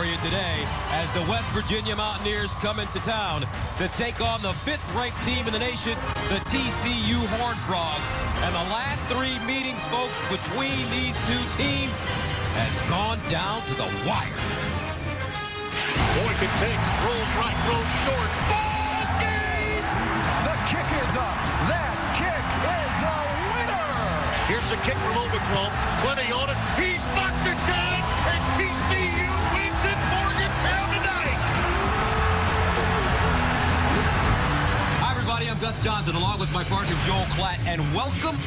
for you today as the West Virginia Mountaineers come into town to take on the 5th-ranked team in the nation, the TCU Horned Frogs. And the last 3 meetings, folks, between these 2 teams has gone down to the wire. Boykin takes, rolls right, rolls short. Ball game! The kick is up. That kick is a winner! Here's a kick from Omicron. 20 on it. He's knocked it down, and TCU wins in Morgantown tonight. Hi, everybody. I'm Gus Johnson, along with my partner, Joel Klatt, and welcome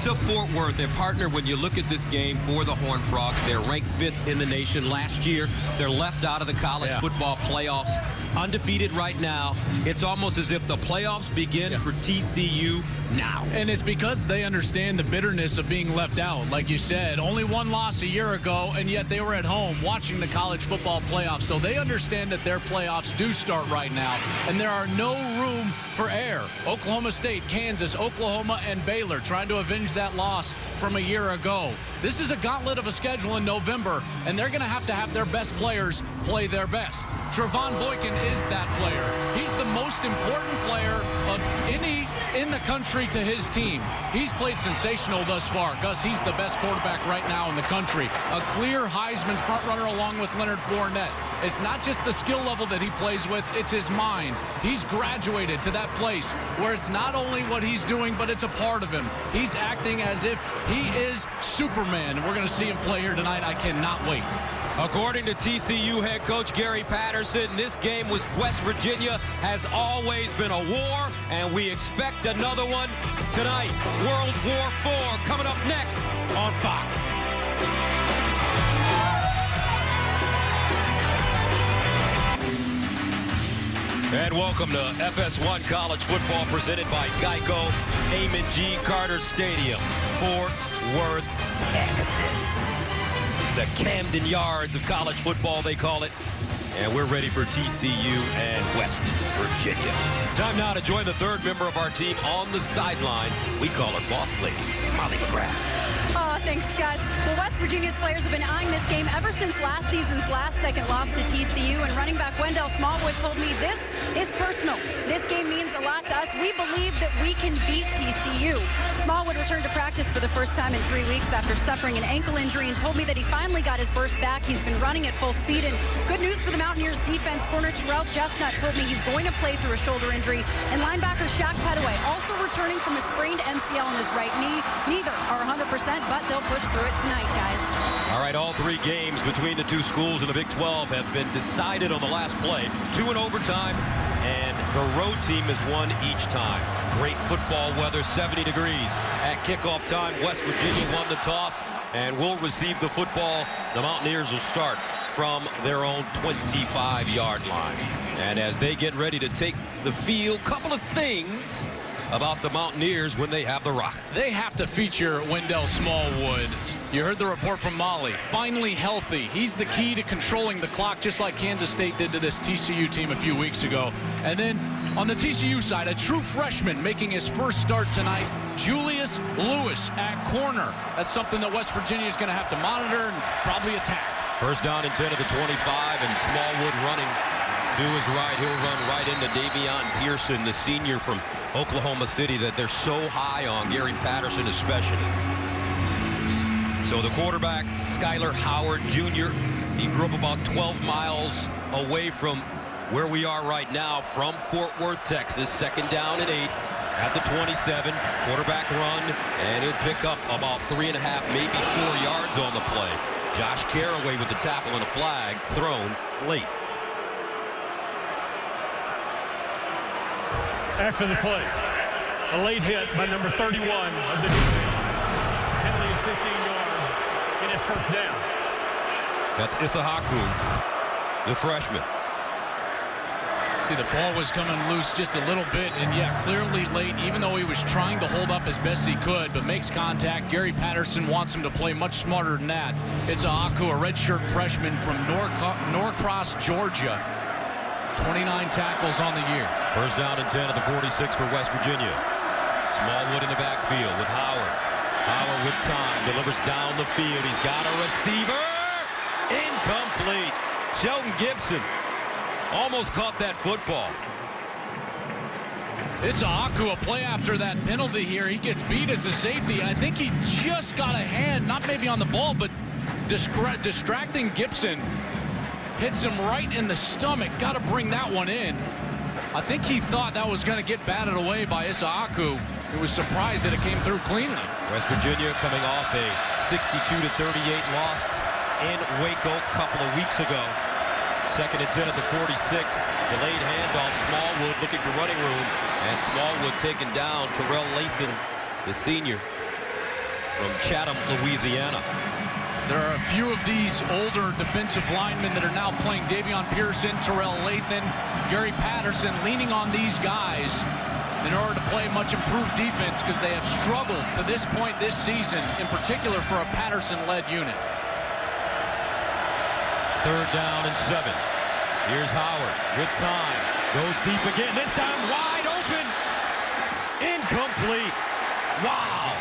to Fort Worth. And partner, when you look at this game for the Horned Frogs, they're ranked 5th in the nation. Last year, they're left out of the college football playoffs. Undefeated right now. It's almost as if the playoffs begin for TCU now. And it's because they understand the bitterness of being left out. Like you said, only 1 loss a year ago, and yet they were at home watching the college football playoffs. So they understand that their playoffs do start right now, and there are no room for error. Oklahoma State, Kansas, Oklahoma, and Baylor trying to avenge that loss from a year ago. This is a gauntlet of a schedule in November, and they're going to have their best players play their best. Trevon Boykin is that player. He's the most important player of any in the country to his team. He's played sensational thus far. Gus, he's the best quarterback right now in the country. A clear Heisman frontrunner along with Leonard Fournette. It's not just the skill level that he plays with, it's his mind. He's graduated to that place where it's not only what he's doing, but it's a part of him. He's acting as if he is Superman, and we're going to see him play here tonight. I cannot wait. According to TCU head coach Gary Patterson, this game with West Virginia has always been a war, and we expect another one tonight. World War IV coming up next on Fox. And welcome to FS1 College Football presented by Geico, Amon G. Carter Stadium, Fort Worth, Texas. The Camden Yards of college football, they call it. And we're ready for TCU and West Virginia. Time now to join the 3rd member of our team on the sideline. We call her Boss Lady, Molly McGrath. Oh, thanks, Gus. Well, West Virginia's players have been eyeing this game ever since last season's last-second loss to TCU, and running back Wendell Smallwood told me this is personal. This game means a lot to us. We believe that we can beat TCU. Smallwood returned to practice for the first time in 3 weeks after suffering an ankle injury and told me that he finally got his burst back. He's been running at full speed, and good news for the Mountaineers defense. Corner Terrell Chestnut told me he's going to play through a shoulder injury, and linebacker Shaq Petaway also returning from a sprained MCL in his right knee. Neither are 100%, but they'll push through it tonight, guys. All right, all 3 games between the 2 schools in the Big 12 have been decided on the last play. 2 in overtime, and the road team has won each time. Great football weather, 70 degrees. At kickoff time, West Virginia won the toss and will receive the football. The Mountaineers will start from their own 25-yard line. And as they get ready to take the field, couple of things about the Mountaineers when they have the rock. They have to feature Wendell Smallwood. You heard the report from Molly. Finally healthy. He's the key to controlling the clock, just like Kansas State did to this TCU team a few weeks ago. And then on the TCU side, a true freshman making his first start tonight, Julius Lewis at corner. That's something that West Virginia is going to have to monitor and probably attack. First down and 10 at the 25, and Smallwood running to his right. He'll run right into Davion Pearson, the senior from Oklahoma City that they're so high on, Gary Patterson especially. So the quarterback, Skyler Howard Jr., he grew up about 12 miles away from where we are right now, from Fort Worth, Texas. 2nd down and 8 at the 27. Quarterback run, and he'll pick up about 3.5, maybe 4 yards on the play. Josh Carraway with the tackle and a flag thrown late. After the play, a late hit by number 31 of the defense. Penalty is 15 yards, and it's first down. That's Isahaku, the freshman. See, the ball was coming loose just a little bit, and yeah, clearly late, even though he was trying to hold up as best he could, but makes contact. Gary Patterson wants him to play much smarter than that. Isahaku, a redshirt freshman from Norcross, Georgia. 29 tackles on the year. First down and 10 at the 46 for West Virginia. Smallwood in the backfield with Howard. Howard with time, delivers down the field. He's got a receiver. Incomplete. Shelton Gibson almost caught that football. Isaaku, a play after that penalty here. He gets beat as a safety. I think he just got a hand, not maybe on the ball, but distracting Gibson. Hits him right in the stomach. Got to bring that one in. I think he thought that was going to get batted away by Isaaku. He was surprised that it came through cleanly. West Virginia coming off a 62-38 loss in Waco a couple of weeks ago. 2nd and 10 at the 46. Delayed handoff. Smallwood looking for running room. And Smallwood taken down. Terrell Lathan, the senior from Chatham, Louisiana. There are a few of these older defensive linemen that are now playing. Davion Pearson, Terrell Lathan, Gary Patterson, leaning on these guys in order to play much improved defense because they have struggled to this point this season, in particular for a Patterson-led unit. 3rd down and 7. Here's Howard with time. Goes deep again. This time wide open. Incomplete. Wow.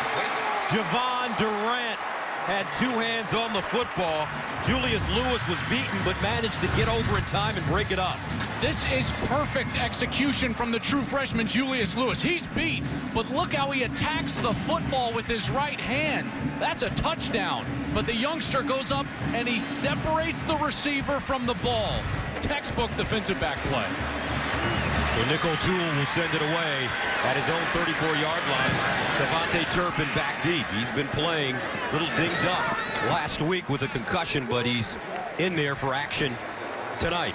Javon Durant had 2 hands on the football. Julius Lewis was beaten but managed to get over in time and break it up. This is perfect execution from the true freshman Julius Lewis. He's beat, but look how he attacks the football with his right hand. That's a touchdown. But the youngster goes up and he separates the receiver from the ball. Textbook defensive back play. So Nick O'Toole will send it away at his own 34-yard line. Devontae Turpin back deep. He's been playing a little dinged up last week with a concussion, but he's in there for action tonight.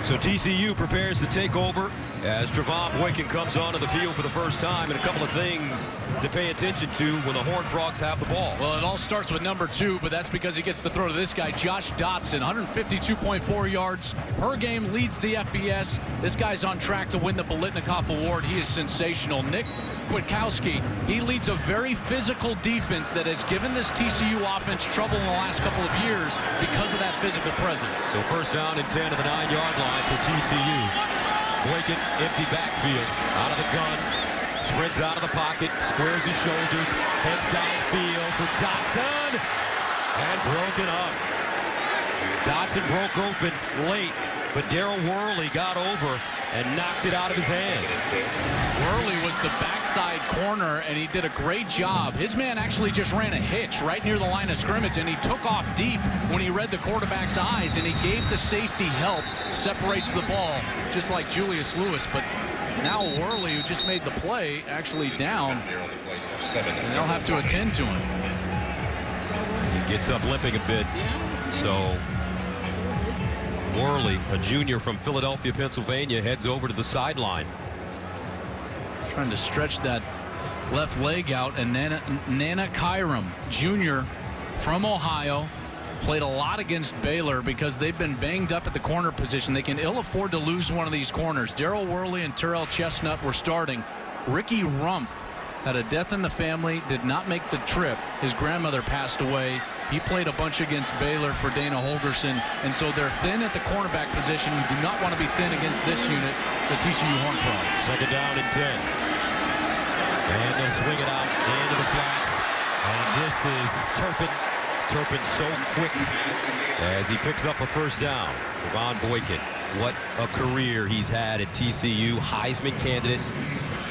So TCU prepares to take over as Trevon Boykin comes onto the field for the first time, and a couple of things to pay attention to when the Horned Frogs have the ball. Well, it all starts with number 2, but that's because he gets to throw to this guy, Josh Dotson. 152.4 yards per game, leads the FBS. This guy's on track to win the Biletnikoff Award. He is sensational. Nick Kwiatkowski, he leads a very physical defense that has given this TCU offense trouble in the last couple of years because of that physical presence. So 1st down and 10 to the 9-yard line for TCU. Boykin, empty backfield, out of the gun, sprints out of the pocket, squares his shoulders, heads downfield for Dotson, and broken up. Dotson broke open late, but Daryl Worley got over and knocked it out of his hands. Worley was the backside corner, and he did a great job. His man actually just ran a hitch right near the line of scrimmage, and he took off deep when he read the quarterback's eyes, and he gave the safety help, separates the ball, just like Julius Lewis. But now Worley, who just made the play, actually down, and they'll have to attend to him. He gets up limping a bit, so Worley, a junior from Philadelphia, Pennsylvania, heads over to the sideline. Trying to stretch that left leg out, and Nana Kyram, junior from Ohio, played a lot against Baylor because they've been banged up at the corner position. They can ill afford to lose one of these corners. Daryl Worley and Terrell Chestnut were starting. Ricky Rumpf had a death in the family, did not make the trip. His grandmother passed away. He played a bunch against Baylor for Dana Holgerson, and so they're thin at the cornerback position. You do not want to be thin against this unit, the TCU Horned Frogs. 2nd down and 10. And they'll swing it out into the flats. And this is Turpin. Turpin so quick as he picks up a 1st down. Trevon Boykin, what a career he's had at TCU. Heisman candidate.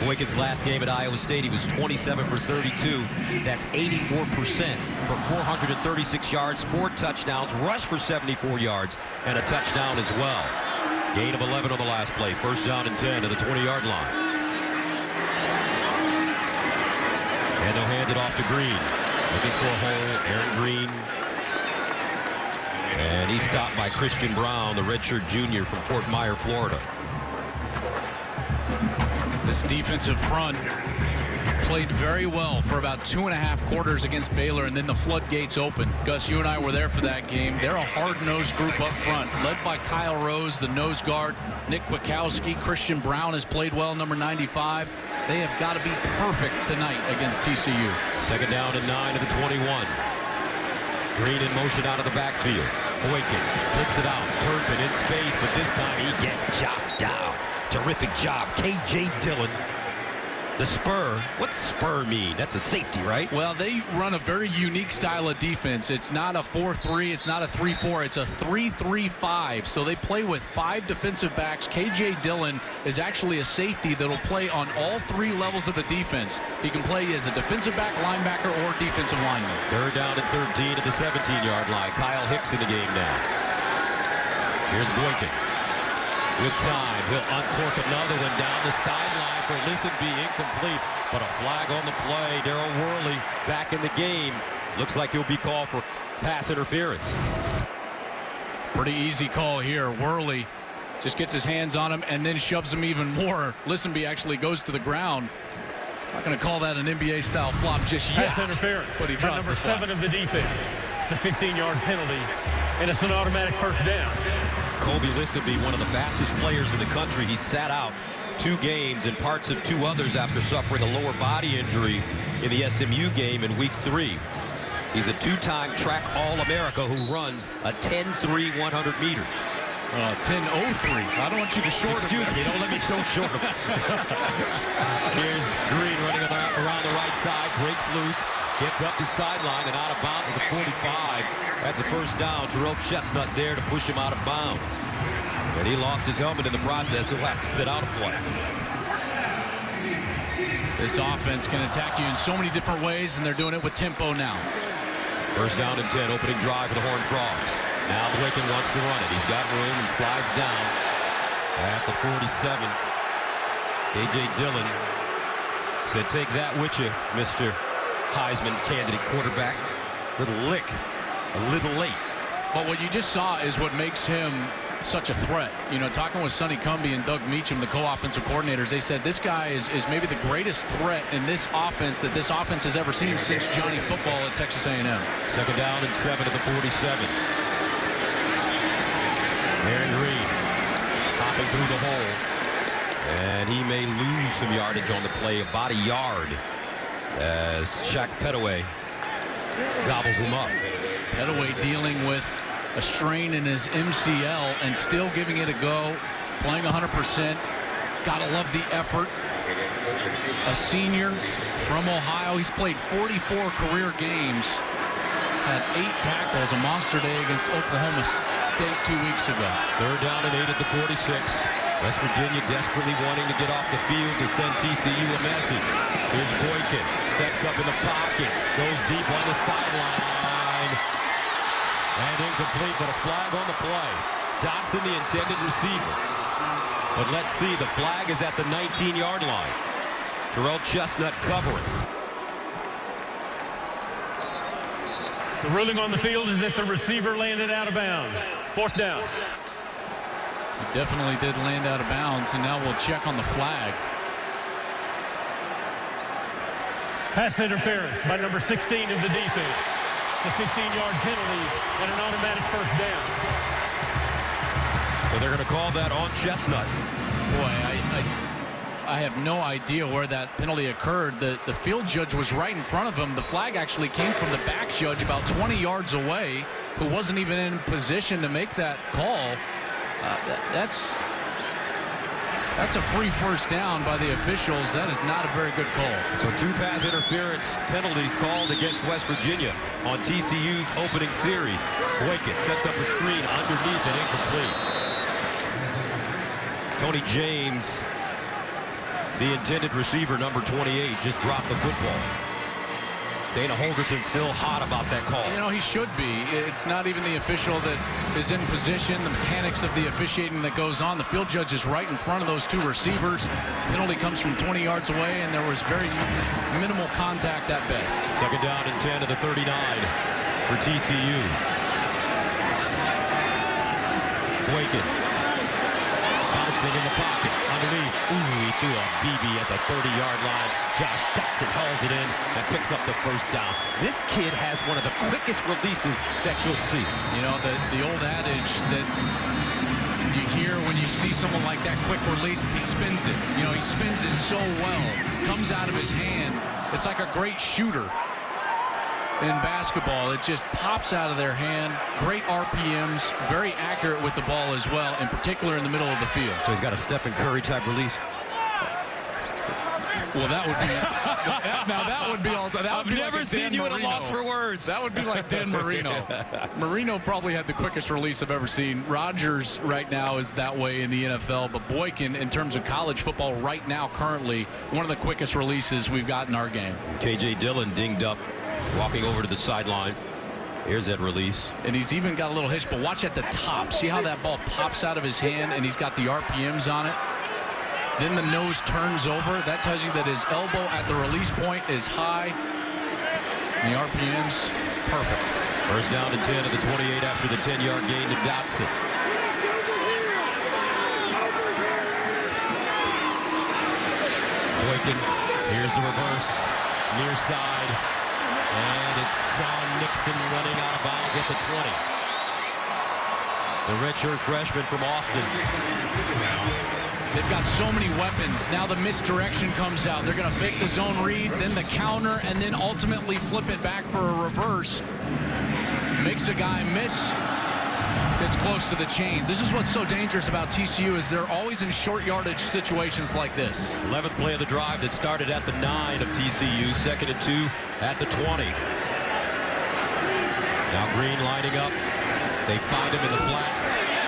Boykin's last game at Iowa State, he was 27 for 32. That's 84% for 436 yards, 4 touchdowns, rushed for 74 yards, and a touchdown as well. Gain of 11 on the last play. 1st down and 10 to the 20-yard line. And they'll hand it off to Green. Looking for a hole, Aaron Green. And he's stopped by Christian Brown, the redshirt junior from Fort Myer, Florida. This defensive front played very well for about 2.5 quarters against Baylor, and then the floodgates opened. Gus, you and I were there for that game. They're a hard-nosed group up front, led by Kyle Rose, the nose guard, Nick Kwiatkowski. Christian Brown has played well, number 95. They have got to be perfect tonight against TCU. 2nd down and 9 to the 21. Green in motion out of the backfield. Boykin flips it out. Turpin in space, but this time he gets chopped down. Terrific job. K.J. Dillon The spur. What's spur mean? That's a safety, right? Well, they run a very unique style of defense. It's not a 4-3. It's not a 3-4. It's a 3-3-5. So they play with 5 defensive backs. K.J. Dillon is actually a safety that will play on all 3 levels of the defense. He can play as a defensive back, linebacker, or defensive lineman. Third down and 13 at the 17-yard line. Kyle Hicks in the game now. Here's Boykin. With time, he'll uncork another one down the sideline for Listenby, incomplete, but a flag on the play. Daryl Worley back in the game. Looks like he'll be called for pass interference. Pretty easy call here. Worley just gets his hands on him and then shoves him even more. Listenby actually goes to the ground. Not going to call that an NBA-style flop just yet. Pass interference. But he drops number 7 of the defense. It's a 15-yard penalty, and it's an automatic first down. Kobe Listenby, one of the fastest players in the country. He sat out 2 games and parts of 2 others after suffering a lower body injury in the SMU game in week 3. He's a 2-time track All-America who runs a 10.3 100 meters. 10.03. I don't want you to short him. Excuse me, don't let me don't short him. Here's Green running around the right side, breaks loose, gets up the sideline and out of bounds at the 45. That's a first down. Terrell Chestnut there to push him out of bounds. And he lost his helmet in the process. He'll have to sit out a play. This offense can attack you in so many different ways, and they're doing it with tempo now. First down and 10, opening drive for the Horned Frogs. Now Boykin wants to run it. He's got room and slides down at the 47. K.J. Dillon said, "Take that with you, Mr. Heisman candidate quarterback." Little lick, a little late. But what you just saw is what makes him such a threat. You know, talking with Sonny Cumbie and Doug Meacham, the co-offensive coordinators, they said this guy is maybe the greatest threat in this offense that this offense has ever seen since Johnny football at Texas A&M. Second down and 7 at the 47. Aaron Green hopping through the hole. And he may lose some yardage on the play, about a yard, as Shaq Pettaway gobbles him up. Pettaway dealing with a strain in his MCL and still giving it a go, playing 100%. Gotta love the effort. A senior from Ohio. He's played 44 career games. Had 8 tackles, a monster day against Oklahoma State 2 weeks ago. Third down and 8 at the 46. West Virginia desperately wanting to get off the field to send TCU a message. Here's Boykin, steps up in the pocket, goes deep on the sideline. And incomplete, but a flag on the play. Dotson, the intended receiver. But let's see, the flag is at the 19-yard line. Terrell Chestnut covering. The ruling on the field is that the receiver landed out of bounds. Fourth down. He definitely did land out of bounds, and now we'll check on the flag. Pass interference by number 16 of the defense. It's a 15-yard penalty and an automatic first down. So they're going to call that on Chestnut. Boy, I have no idea where that penalty occurred. The field judge was right in front of him. The flag actually came from the back judge about 20 yards away, who wasn't even in position to make that call. That's a free first down by the officials. That is not a very good call. So 2 pass interference penalties called against West Virginia on TCU's opening series. Boykin sets up a screen underneath and incomplete. Tony James, the intended receiver, number 28, just dropped the football. Dana Holgerson still hot about that call. You know, he should be. It's not even the official that is in position, the mechanics of the officiating that goes on. The field judge is right in front of those 2 receivers. Penalty comes from 20 yards away, and there was very minimal contact at best. Second down and 10 to the 39 for TCU. Boykin. Bouncing in the pocket. Underneath. Ooh, he threw a BB at the 30-yard line. Josh Dotson hauls it in and picks up the first down. This kid has one of the quickest releases that you'll see. You know, the old adage that you hear when you see someone like that quick release, he spins it. You know, he spins it so well. Comes out of his hand. It's like a great shooter in basketball. It just pops out of their hand. Great RPMs, very accurate with the ball as well, in particular in the middle of the field. So he's got a Stephen Curry type release. Well, that would be now that would be all. I've never seen you at a loss for words. That would be like Dan Marino. Marino probably had the quickest release I've ever seen. Rodgers right now is that way in the NFL, but Boykin, in terms of college football right now, currently one of the quickest releases we've got in our game. KJ Dillon dinged up, walking over to the sideline. Here's that release. And he's even got a little hitch, but watch at the top. See how that ball pops out of his hand, and he's got the RPMs on it? Then the nose turns over. That tells you that his elbow at the release point is high. And the RPMs, perfect. First down and 10 at the 28 after the 10-yard gain to Dotson. Boykin, here's the reverse, near side, and it's Sean Nixon running out of bounds at the 20. The redshirt freshman from Austin. They've got so many weapons. Now the misdirection comes out. They're going to fake the zone read, then the counter, and then ultimately flip it back for a reverse. Makes a guy miss. Gets close to the chains. This is what's so dangerous about TCU is they're always in short yardage situations like this. 11th play of the drive that started at the 9 of TCU. 2nd and 2 at the 20. Now Green lining up. They find him in the flats.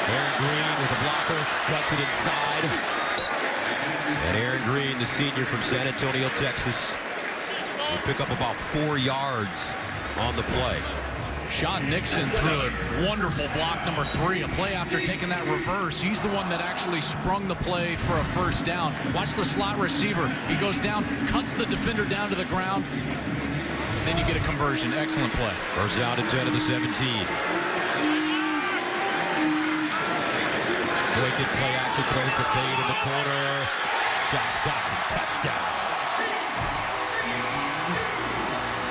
Aaron Green with a blocker, cuts it inside. And Aaron Green, the senior from San Antonio, Texas, will pick up about 4 yards on the play. Sean Nixon threw a wonderful block, number 3, a play after taking that reverse. He's the one that actually sprung the play for a first down. Watch the slot receiver. He goes down, cuts the defender down to the ground. Then you get a conversion. Excellent play. First down and 10 of the 17. Boykin play action, throws the fade in the corner. Josh Dotson, touchdown.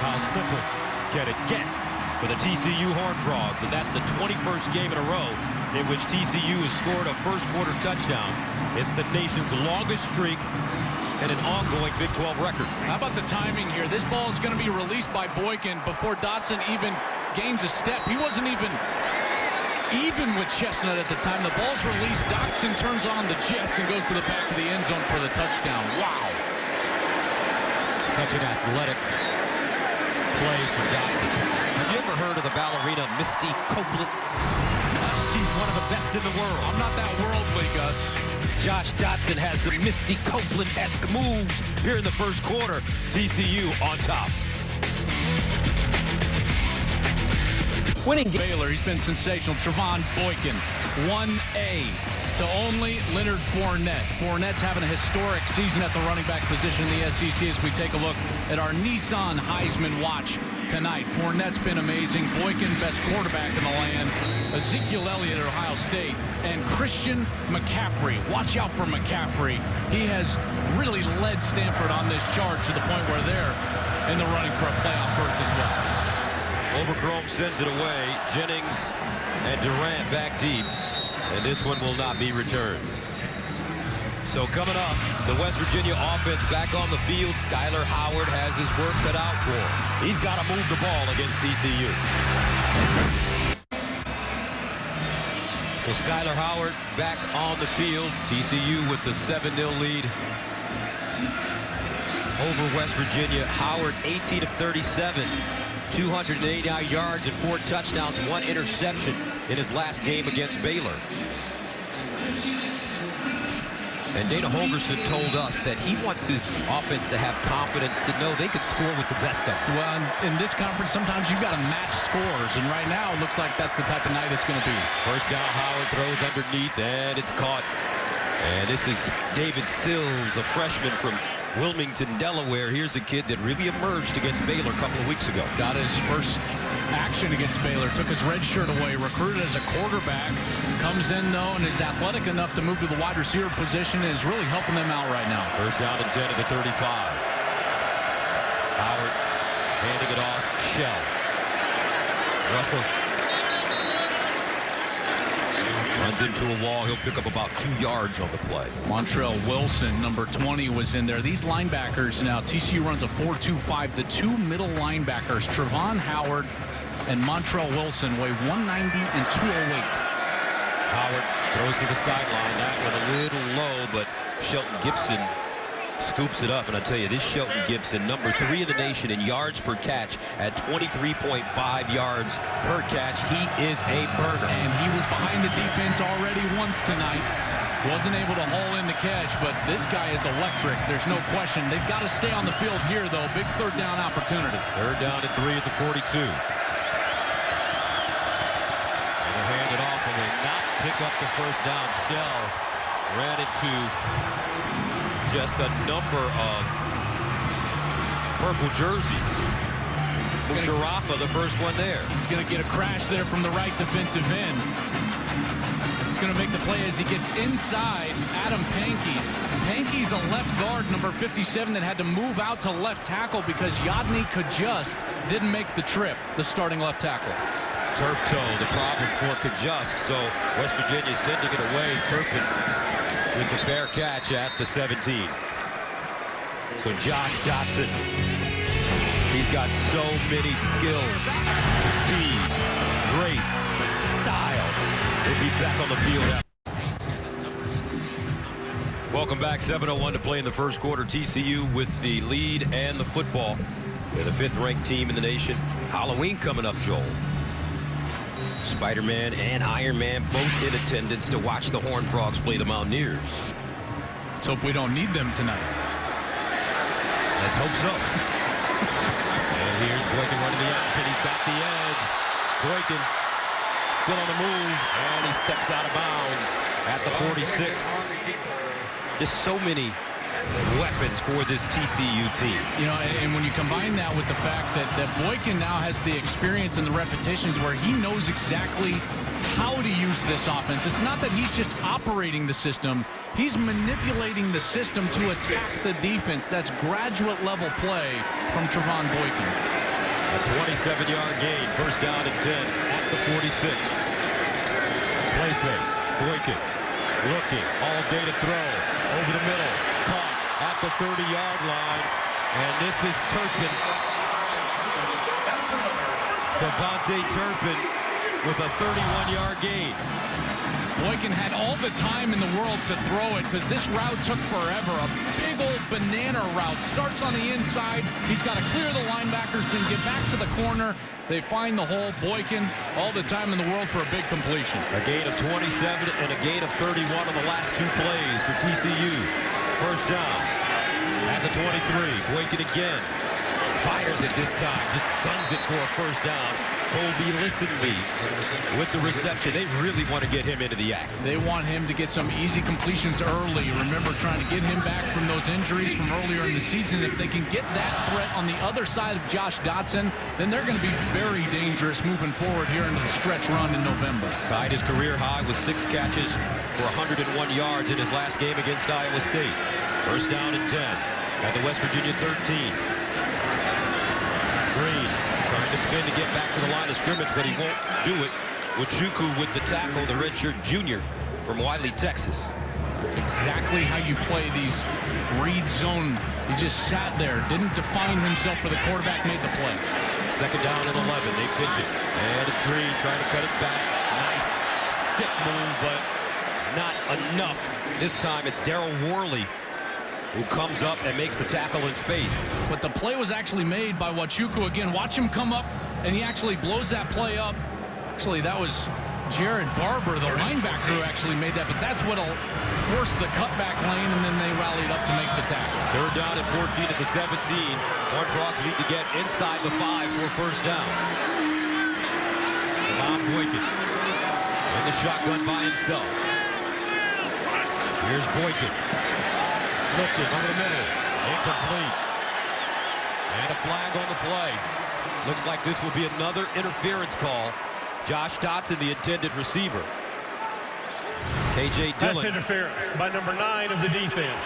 How simple can it get for the TCU Horned Frogs? And that's the 21st game in a row in which TCU has scored a first-quarter touchdown. It's the nation's longest streak and an ongoing Big 12 record. How about the timing here? This ball is going to be released by Boykin before Dotson even gains a step. He wasn't even with Chestnut at the time. The ball's released. Dotson turns on the jets and goes to the back of the end zone for the touchdown. Wow. Such an athletic play for Dotson. Have you ever heard of the ballerina Misty Copeland? She's one of the best in the world. I'm not that worldly, Gus. Josh Dotson has some Misty Copeland-esque moves here in the first quarter. TCU on top. Winning Baylor, he's been sensational. Trevon Boykin, 1A to only Leonard Fournette. Fournette's having a historic season at the running back position in the SEC as we take a look at our Nissan Heisman watch tonight. Fournette's been amazing. Boykin, best quarterback in the land. Ezekiel Elliott at Ohio State. And Christian McCaffrey. Watch out for McCaffrey. He has really led Stanford on this charge to the point where they're in the running for a playoff berth as well. Overchrome sends it away. Jennings and Durant back deep. And this one will not be returned. So coming up, the West Virginia offense back on the field. Skyler Howard has his work cut out for him. He's got to move the ball against TCU. So Skyler Howard back on the field. TCU with the 7-0 lead over West Virginia. Howard 18 of 37. 289 yards and 4 touchdowns, 1 interception in his last game against Baylor. And Dana Holgorsen told us that he wants his offense to have confidence to know they could score with the best of them. Well, in this conference, sometimes you've got to match scores. And right now, it looks like that's the type of night it's going to be. First down, Howard throws underneath, and it's caught. And this is David Sills, a freshman from Wilmington, Delaware. Here's a kid that really emerged against Baylor a couple of weeks ago. Got his first action against Baylor. Took his red shirt away. Recruited as a quarterback. Comes in, though, and is athletic enough to move to the wide receiver position and is really helping them out right now. First down and 10 to the 35. Howard handing it off. Shell. Russell runs into a wall. He'll pick up about 2 yards on the play. Montrell Wilson, number 20, was in there. These linebackers now, TCU runs a 4-2-5. The 2 middle linebackers, Trevon Howard and Montrell Wilson, weigh 190 and 208. Howard throws to the sideline. That one a little low, but Shelton Gibson scoops it up. And I tell you, this Shelton Gibson, number 3 in the nation in yards per catch at 23.5 yards per catch. He is a burner. And he was behind the defense already once tonight. Wasn't able to haul in the catch, but this guy is electric. There's no question. They've got to stay on the field here, though. Big third down opportunity. Third down and 3 at the 42. And they hand it off, and they not pick up the first down. Shell ran into just a number of purple jerseys. Musharafa, the first one there. He's going to get a crash there from the right defensive end. He's going to make the play as he gets inside Adam Pankey. Pankey's a left guard, number 57, that had to move out to left tackle because Yadni Kajust didn't make the trip, the starting left tackle. Turf toe, the problem for Kajust. So West Virginia sending it away. Turpin with the fair catch at the 17. So Josh Dotson, he's got so many skills, speed, grace, style. He'll be back on the field. Welcome back. 7:01 to play in the first quarter. TCU with the lead and the football. They're the 5th-ranked team in the nation. Halloween coming up, Joel. Spider-Man and Iron Man both in attendance to watch the Horned Frogs play the Mountaineers. Let's hope we don't need them tonight. Let's hope so. And here's Boykin running the option. He's got the edge. Boykin still on the move, and he steps out of bounds at the 46. Just so many weapons for this TCU team. You know, and when you combine that with the fact that Boykin now has the experience and the repetitions where he knows exactly how to use this offense. It's not that he's just operating the system. He's manipulating the system to attack the defense. That's graduate level play from Trevon Boykin. A 27-yard gain, first down and 10 at the 46. Play fake. Boykin looking all day to throw. Over the middle. Caught at the 30-yard line. And this is Turpin. Devontae Turpin with a 31-yard gain. Boykin had all the time in the world to throw it because this route took forever. A big old banana route. Starts on the inside. He's got to clear the linebackers, then get back to the corner. They find the hole. Boykin, all the time in the world for a big completion. A gain of 27 and a gain of 31 on the last 2 plays for TCU. First down at the 23. Boykin again. Fires it this time. Just guns it for a first down. Colby Listenby with the reception. They really want to get him into the act. They want him to get some easy completions early. Remember, trying to get him back from those injuries from earlier in the season. If they can get that threat on the other side of Josh Dotson, then they're going to be very dangerous moving forward here into the stretch run in November. Tied his career high with 6 catches for 101 yards in his last game against Iowa State. First down and 10 at the West Virginia 13. Green trying to spin to get back to the line of scrimmage, but he won't do it. Wachuku with the tackle, the redshirt junior from Wiley, Texas. That's exactly how you play these read zone. He just sat there, didn't define himself for the quarterback, made the play. Second down and 11. They pitch it. And it's Green trying to cut it back. Nice stick move, but not enough. This time it's Daryl Worley who comes up and makes the tackle in space. But the play was actually made by Wachuku again. Watch him come up, and he actually blows that play up. Actually, that was Jared Barber, the linebacker, who actually made that. But that's what'll force the cutback lane, and then they rallied up to make the tackle. Third down at 14 at the 17. Horned Frogs need to get inside the 5 for a first down. Bob Boykin in the shotgun by himself. Here's Boykin. Lifted over the middle. Incomplete. And a flag on the play. Looks like this will be another interference call. Josh Dotson, the intended receiver. KJ Dillon. Pass interference by number 9 of the defense.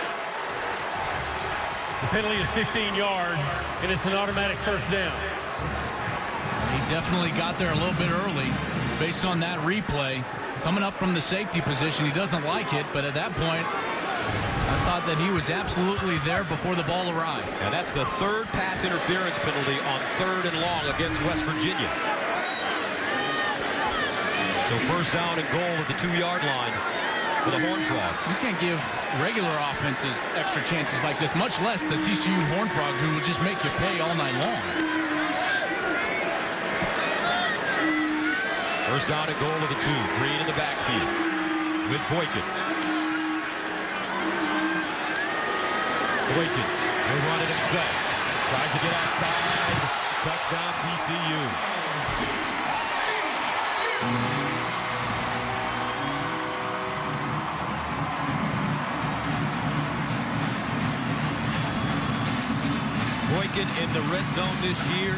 The penalty is 15 yards, and it's an automatic first down. He definitely got there a little bit early based on that replay. Coming up from the safety position, he doesn't like it, but at that point, I thought that he was absolutely there before the ball arrived. And that's the 3rd pass interference penalty on 3rd and long against West Virginia. So first down and goal at the 2-yard line. for the Horned Frogs. You can't give regular offenses extra chances like this, much less the TCU Horned Frogs, who will just make you pay all night long. First down and goal of the 2. Green in the backfield with Boykin. Boykin will run it himself. Tries to get outside. Touchdown TCU. Boykin in the red zone this year.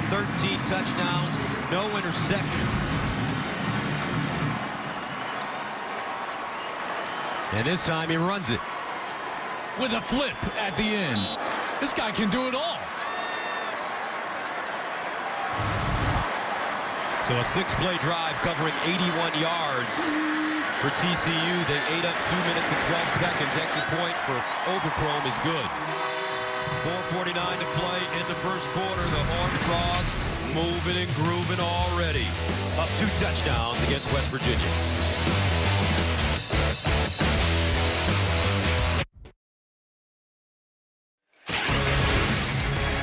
13 touchdowns, no interceptions. And this time he runs it. With a flip at the end. This guy can do it all. So a 6-play drive covering 81 yards for TCU. They ate up 2 minutes and 12 seconds. Extra point for Oberchrome is good. 4:49 to play in the first quarter. The Horned Frogs moving and grooving already. Up 2 touchdowns against West Virginia.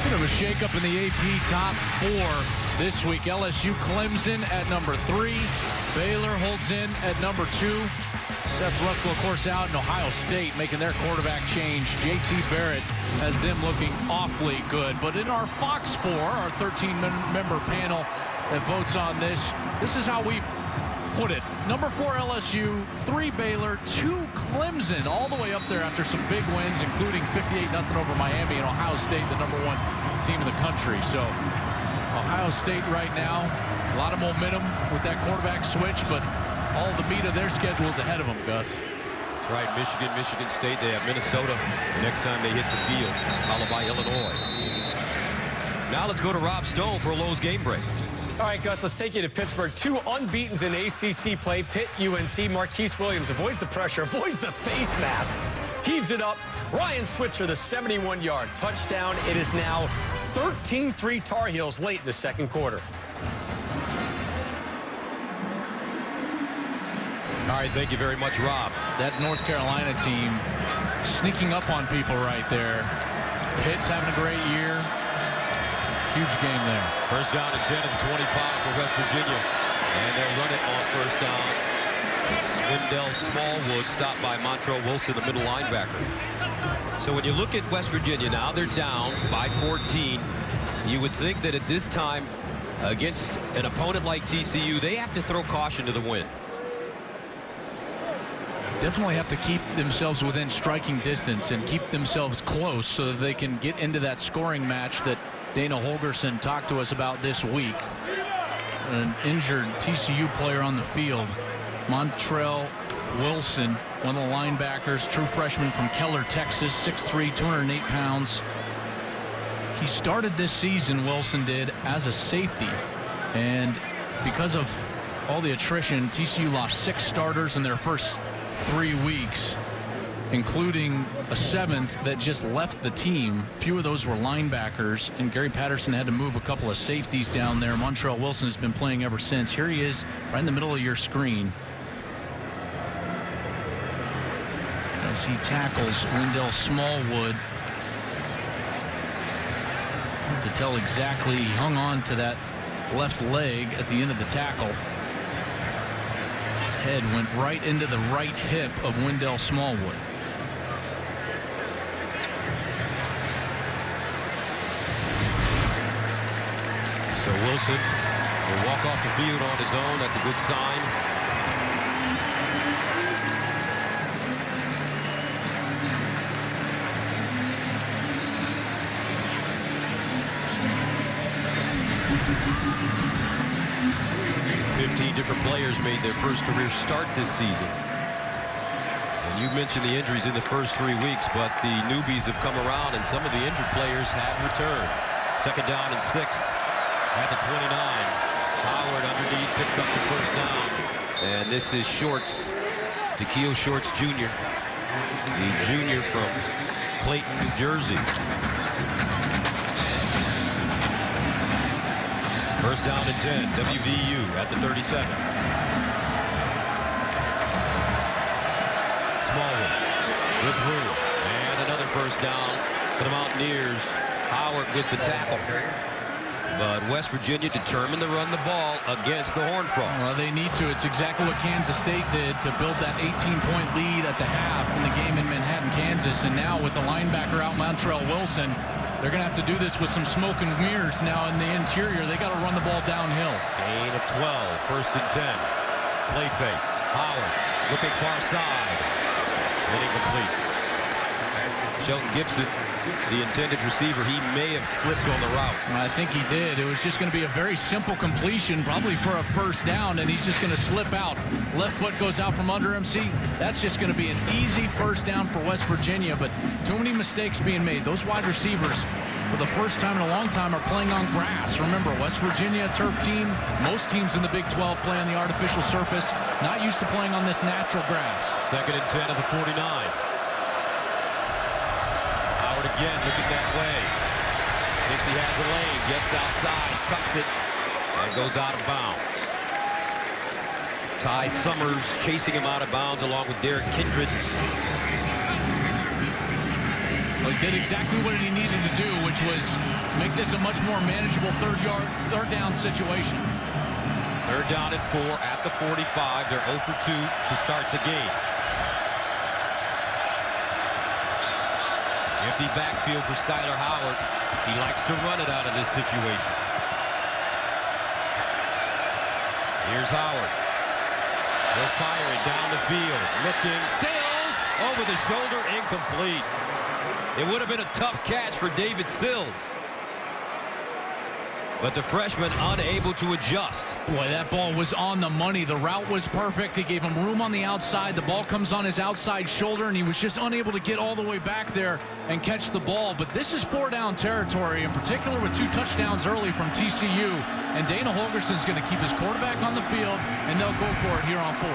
Bit of a shakeup in the AP top 4 this week. LSU Clemson at number 3. Baylor holds in at number 2. Seth Russell, of course, out in Ohio State making their quarterback change. JT Barrett has them looking awfully good. But in our Fox 4, our 13-member panel that votes on this is how we put it. Number 4 LSU, 3 Baylor, 2 Clemson, all the way up there after some big wins, including 58-0 over Miami, and Ohio State, the number 1 team in the country. So Ohio State right now, a lot of momentum with that quarterback switch, but all the meat of their schedule is ahead of them, Gus. That's right. Michigan State. They have Minnesota the next time they hit the field, followed by Illinois. Now let's go to Rob Stone for a Lowe's game break. All right, Gus, let's take you to Pittsburgh. 2 unbeatens in ACC play. Pitt, UNC. Marquise Williams avoids the pressure, avoids the face mask, heaves it up. Ryan Switzer, the 71-yard touchdown. It is now 13-3 Tar Heels late in the second quarter. All right, thank you very much, Rob. That North Carolina team sneaking up on people right there. Pitt's having a great year. Huge game there. First down and 10 at the 25 for West Virginia. And they'll run it on first down. It's Wendell Smallwood stopped by Montrell Wilson, the middle linebacker. So when you look at West Virginia now, they're down by 14. You would think that at this time, against an opponent like TCU, they have to throw caution to the wind. Definitely have to keep themselves within striking distance and keep themselves close so that they can get into that scoring match that Dana Holgerson talked to us about this week. An injured TCU player on the field, Montrell Wilson, one of the linebackers, true freshman from Keller, Texas, 6'3", 208 pounds. He started this season, Wilson did, as a safety. And because of all the attrition, TCU lost 6 starters in their first 3 weeks, including a 7th that just left the team. Few of those were linebackers, and Gary Patterson had to move a couple of safeties down there. Montrell Wilson has been playing ever since. Here he is right in the middle of your screen as he tackles Wendell Smallwood. Hard to tell exactly. He hung on to that left leg at the end of the tackle. His head went right into the right hip of Wendell Smallwood. So Wilson will walk off the field on his own. That's a good sign. Different players made their first career start this season. And you mentioned the injuries in the first 3 weeks, but the newbies have come around and some of the injured players have returned. Second down and 6 at the 29. Howard underneath picks up the first down. And this is Shorts, Dikeo Shorts Jr., the junior from Clayton, New Jersey. First down and 10, WVU at the 37. first down for the Mountaineers. Howard with the tackle. But West Virginia determined to run the ball against the Horned Frogs. Well, they need to. It's exactly what Kansas State did to build that 18-point lead at the half in the game in Manhattan, Kansas. And now with the linebacker out, Montrell Wilson, they're going to have to do this with some smoke and mirrors now in the interior. They got to run the ball downhill. Gain of 12, first and 10. Play fake. Howard looking far side. And incomplete. Shelton Gibson, the intended receiver, he may have slipped on the route. I think he did. It was just going to be a very simple completion, probably for a first down, and he's just going to slip out. Left foot goes out from under him. See, that's just going to be an easy first down for West Virginia, but too many mistakes being made. Those wide receivers, for the first time in a long time, are playing on grass. Remember, West Virginia, turf team. Most teams in the Big 12 play on the artificial surface. Not used to playing on this natural grass. Second and 10 of the 49. Again, looking that way. Thinks he has a lane, gets outside, tucks it, and goes out of bounds. Ty Summers chasing him out of bounds along with Derek Kindred. Well, he did exactly what he needed to do, which was make this a much more manageable third down situation. Third down and 4 at the 45. They're 0 for 2 to start the game. Empty backfield for Skyler Howard. He likes to run it out of this situation. Here's Howard. He'll fire it down the field. Looking, Sills over the shoulder, incomplete. It would have been a tough catch for David Sills. But the freshman unable to adjust. Boy, that ball was on the money. The route was perfect. He gave him room on the outside. The ball comes on his outside shoulder, and he was just unable to get all the way back there and catch the ball. But this is 4-down territory, in particular with 2 touchdowns early from TCU. And Dana Holgerson's going to keep his quarterback on the field, and they'll go for it here on 4.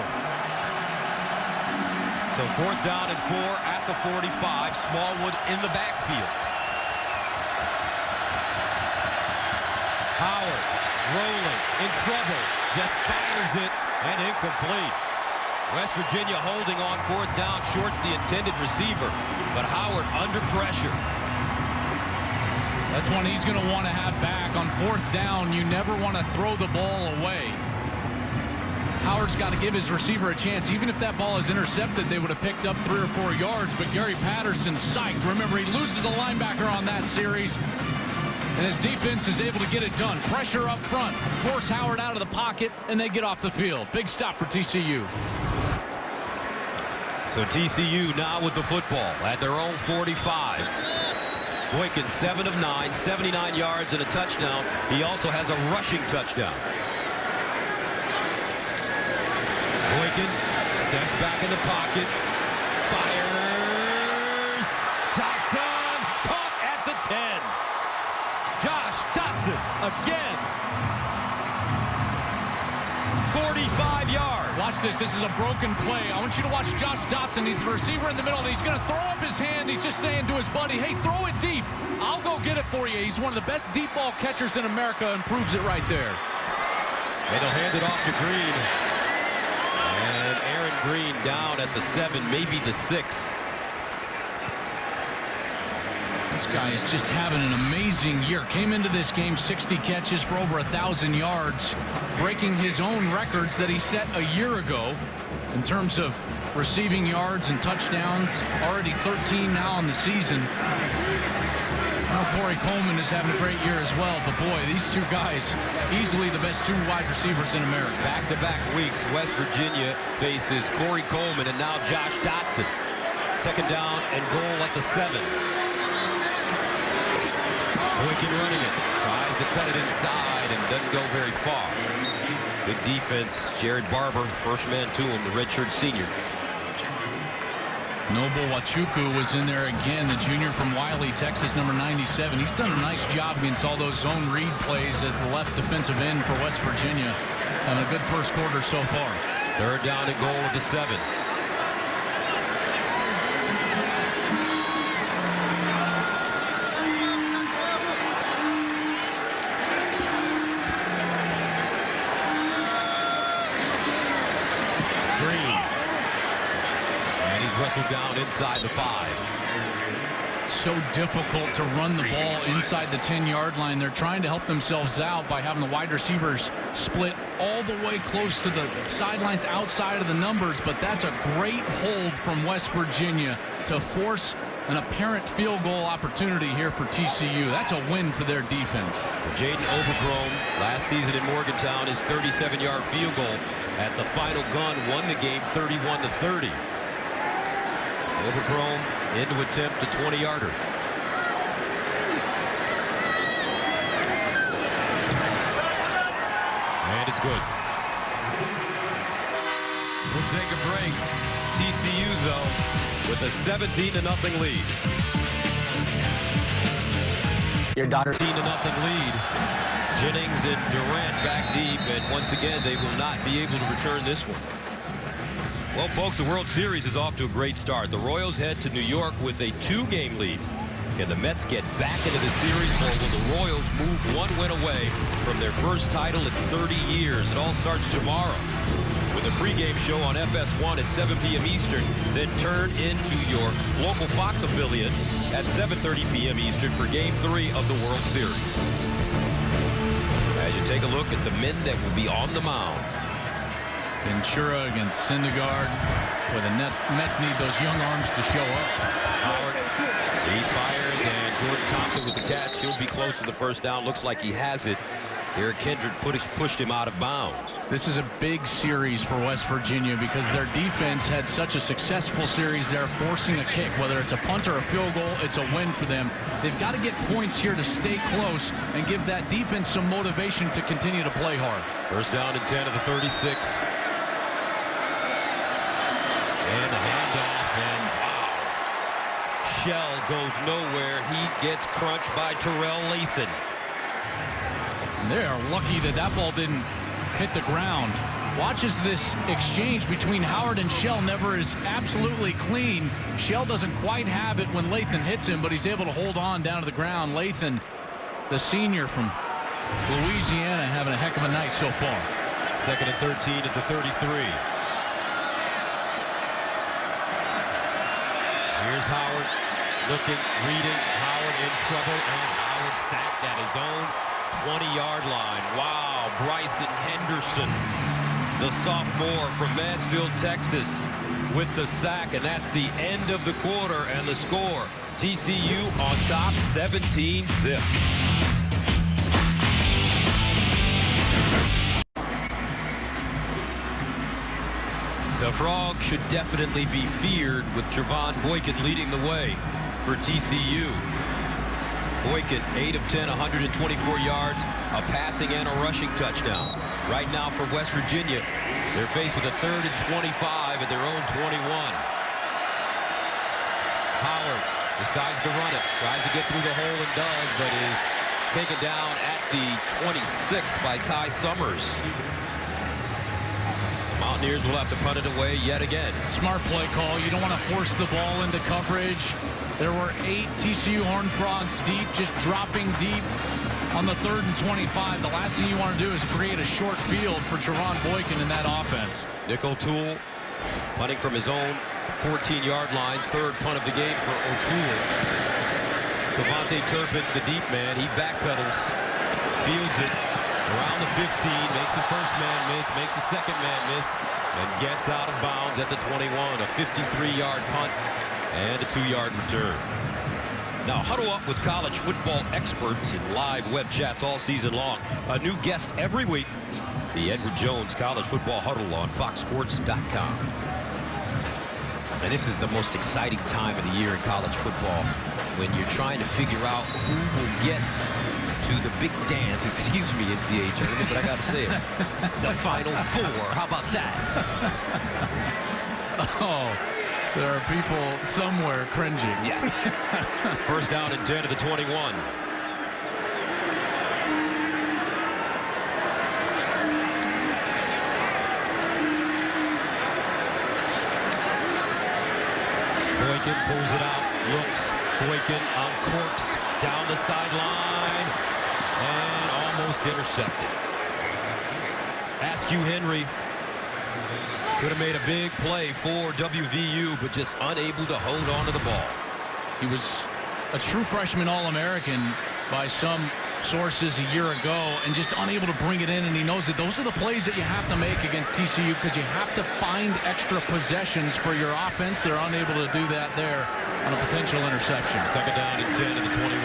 So 4th down and 4 at the 45. Smallwood in the backfield. Howard rolling, in trouble, just fires it, and incomplete. West Virginia holding on 4th down, shorts the intended receiver, but Howard under pressure. That's one he's going to want to have back. On 4th down, you never want to throw the ball away. Howard's got to give his receiver a chance. Even if that ball is intercepted, they would have picked up 3 or 4 yards, but Gary Patterson psyched. Remember, he loses a linebacker on that series. And his defense is able to get it done. Pressure up front. Force Howard out of the pocket, and they get off the field. Big stop for TCU. So TCU now with the football at their own 45. Boykin 7 of 9, 79 yards and a touchdown. He also has a rushing touchdown. Boykin steps back in the pocket. Fires. Dotson caught at the 10. Josh Dotson again. 45 yards. Watch this. This is a broken play. I want you to watch Josh Dotson. He's the receiver in the middle. He's going to throw up his hand. He's just saying to his buddy, hey, throw it deep. I'll go get it for you. He's one of the best deep ball catchers in America and proves it right there. And he'll hand it off to Green. And Aaron Green down at the 7, maybe the 6. This guy is just having an amazing year. Came into this game 60 catches for over 1,000 yards, breaking his own records that he set a year ago in terms of receiving yards and touchdowns. Already 13 now in the season. Corey Coleman is having a great year as well, but boy, these 2 guys, easily the best 2 wide receivers in America. Back-to-back weeks, West Virginia faces Corey Coleman and now Josh Dotson. 2nd down and goal at the 7. Boykin running it, tries to cut it inside and doesn't go very far. Good defense. Jared Barber, first man to him, the redshirt senior. Noble Wachuku was in there again, the junior from Wiley, Texas, number 97. He's done a nice job against all those zone read plays as the left defensive end for West Virginia. And a good first quarter so far. 3rd down and goal at the 7. Wrestled down inside the 5. so difficult to run the ball inside the 10-yard line. They're trying to help themselves out by having the wide receivers split all the way close to the sidelines outside of the numbers, but that's a great hold from West Virginia to force an apparent field goal opportunity here for TCU. That's a win for their defense. Jaden Overcrome last season in Morgantown, his 37-yard field goal at the final gun won the game 31-30. Overcrome in to attempt a 20-yarder. And it's good. We'll take a break. TCU, though, with a 17-0 lead. Your daughter. 17-0 lead. Jennings and Durant back deep, and once again, they will not be able to return this one. Well, folks, the World Series is off to a great start. The Royals head to New York with a 2-game lead. Can the Mets get back into the series, or will the Royals move one win away from their first title in 30 years? It all starts tomorrow with a pregame show on FS1 at 7 p.m. Eastern, then turn into your local Fox affiliate at 7:30 p.m. Eastern for Game 3 of the World Series. As you take a look at the men that will be on the mound. Ventura against Syndergaard, where the Mets need those young arms to show up. Howard, he fires, and Jordan Thompson with the catch. He'll be close to the first down. Looks like he has it. Derek Kindred pushed him out of bounds. This is a big series for West Virginia because their defense had such a successful series. They're forcing a kick, whether it's a punt or a field goal, it's a win for them. They've got to get points here to stay close and give that defense some motivation to continue to play hard. First down and 10 of the 36. And the handoff, and wow. Shell goes nowhere. He gets crunched by Terrell Lathan. They are lucky that that ball didn't hit the ground. Watch as this exchange between Howard and Shell never is absolutely clean. Shell doesn't quite have it when Lathan hits him, but he's able to hold on down to the ground. Lathan, the senior from Louisiana, having a heck of a night so far. Second and 13 at the 33. Here's Howard looking, reading. Howard in trouble, and Howard sacked at his own 20-yard line. Wow, Bryson Henderson, the sophomore from Mansfield, Texas, with the sack, and that's the end of the quarter and the score. TCU on top, 17-zip. The Frog should definitely be feared with Trevon Boykin leading the way for TCU. Boykin, 8 of 10, 124 yards, a passing and a rushing touchdown. Right now for West Virginia, they're faced with a 3rd and 25 at their own 21. Howard decides to run it, tries to get through the hole and does, but is taken down at the 26 by Ty Summers. Mountaineers will have to punt it away yet again. Smart play call. You don't want to force the ball into coverage. There were 8 TCU Horned Frogs deep, just dropping deep on the 3rd and 25. The last thing you want to do is create a short field for Trevon Boykin in that offense. Nick O'Toole punting from his own 14-yard line. 3rd punt of the game for O'Toole. Devontae Turpin, the deep man, he backpedals, fields it around the 15, makes the first man miss, makes the second man miss, and gets out of bounds at the 21. A 53-yard punt and a 2-yard return. Now huddle up with college football experts in live web chats all season long. A new guest every week. The Edward Jones College Football Huddle on foxsports.com. And this is the most exciting time of the year in college football, when you're trying to figure out who will get to the big dance, excuse me, NCAA tournament, but I gotta say it. The Final Four. How about that? Oh, there are people somewhere cringing. Yes. First down and 10 to the 21. Boykin pulls it out, looks. Boykin uncorks down the sideline and almost intercepted. Askew Henry could have made a big play for WVU, but just unable to hold on to the ball. He was a true freshman All-American by some sources a year ago, and just unable to bring it in. And he knows that those are the plays that you have to make against TCU, because you have to find extra possessions for your offense. They're unable to do that there on a potential interception. Second down and 10 to the 21.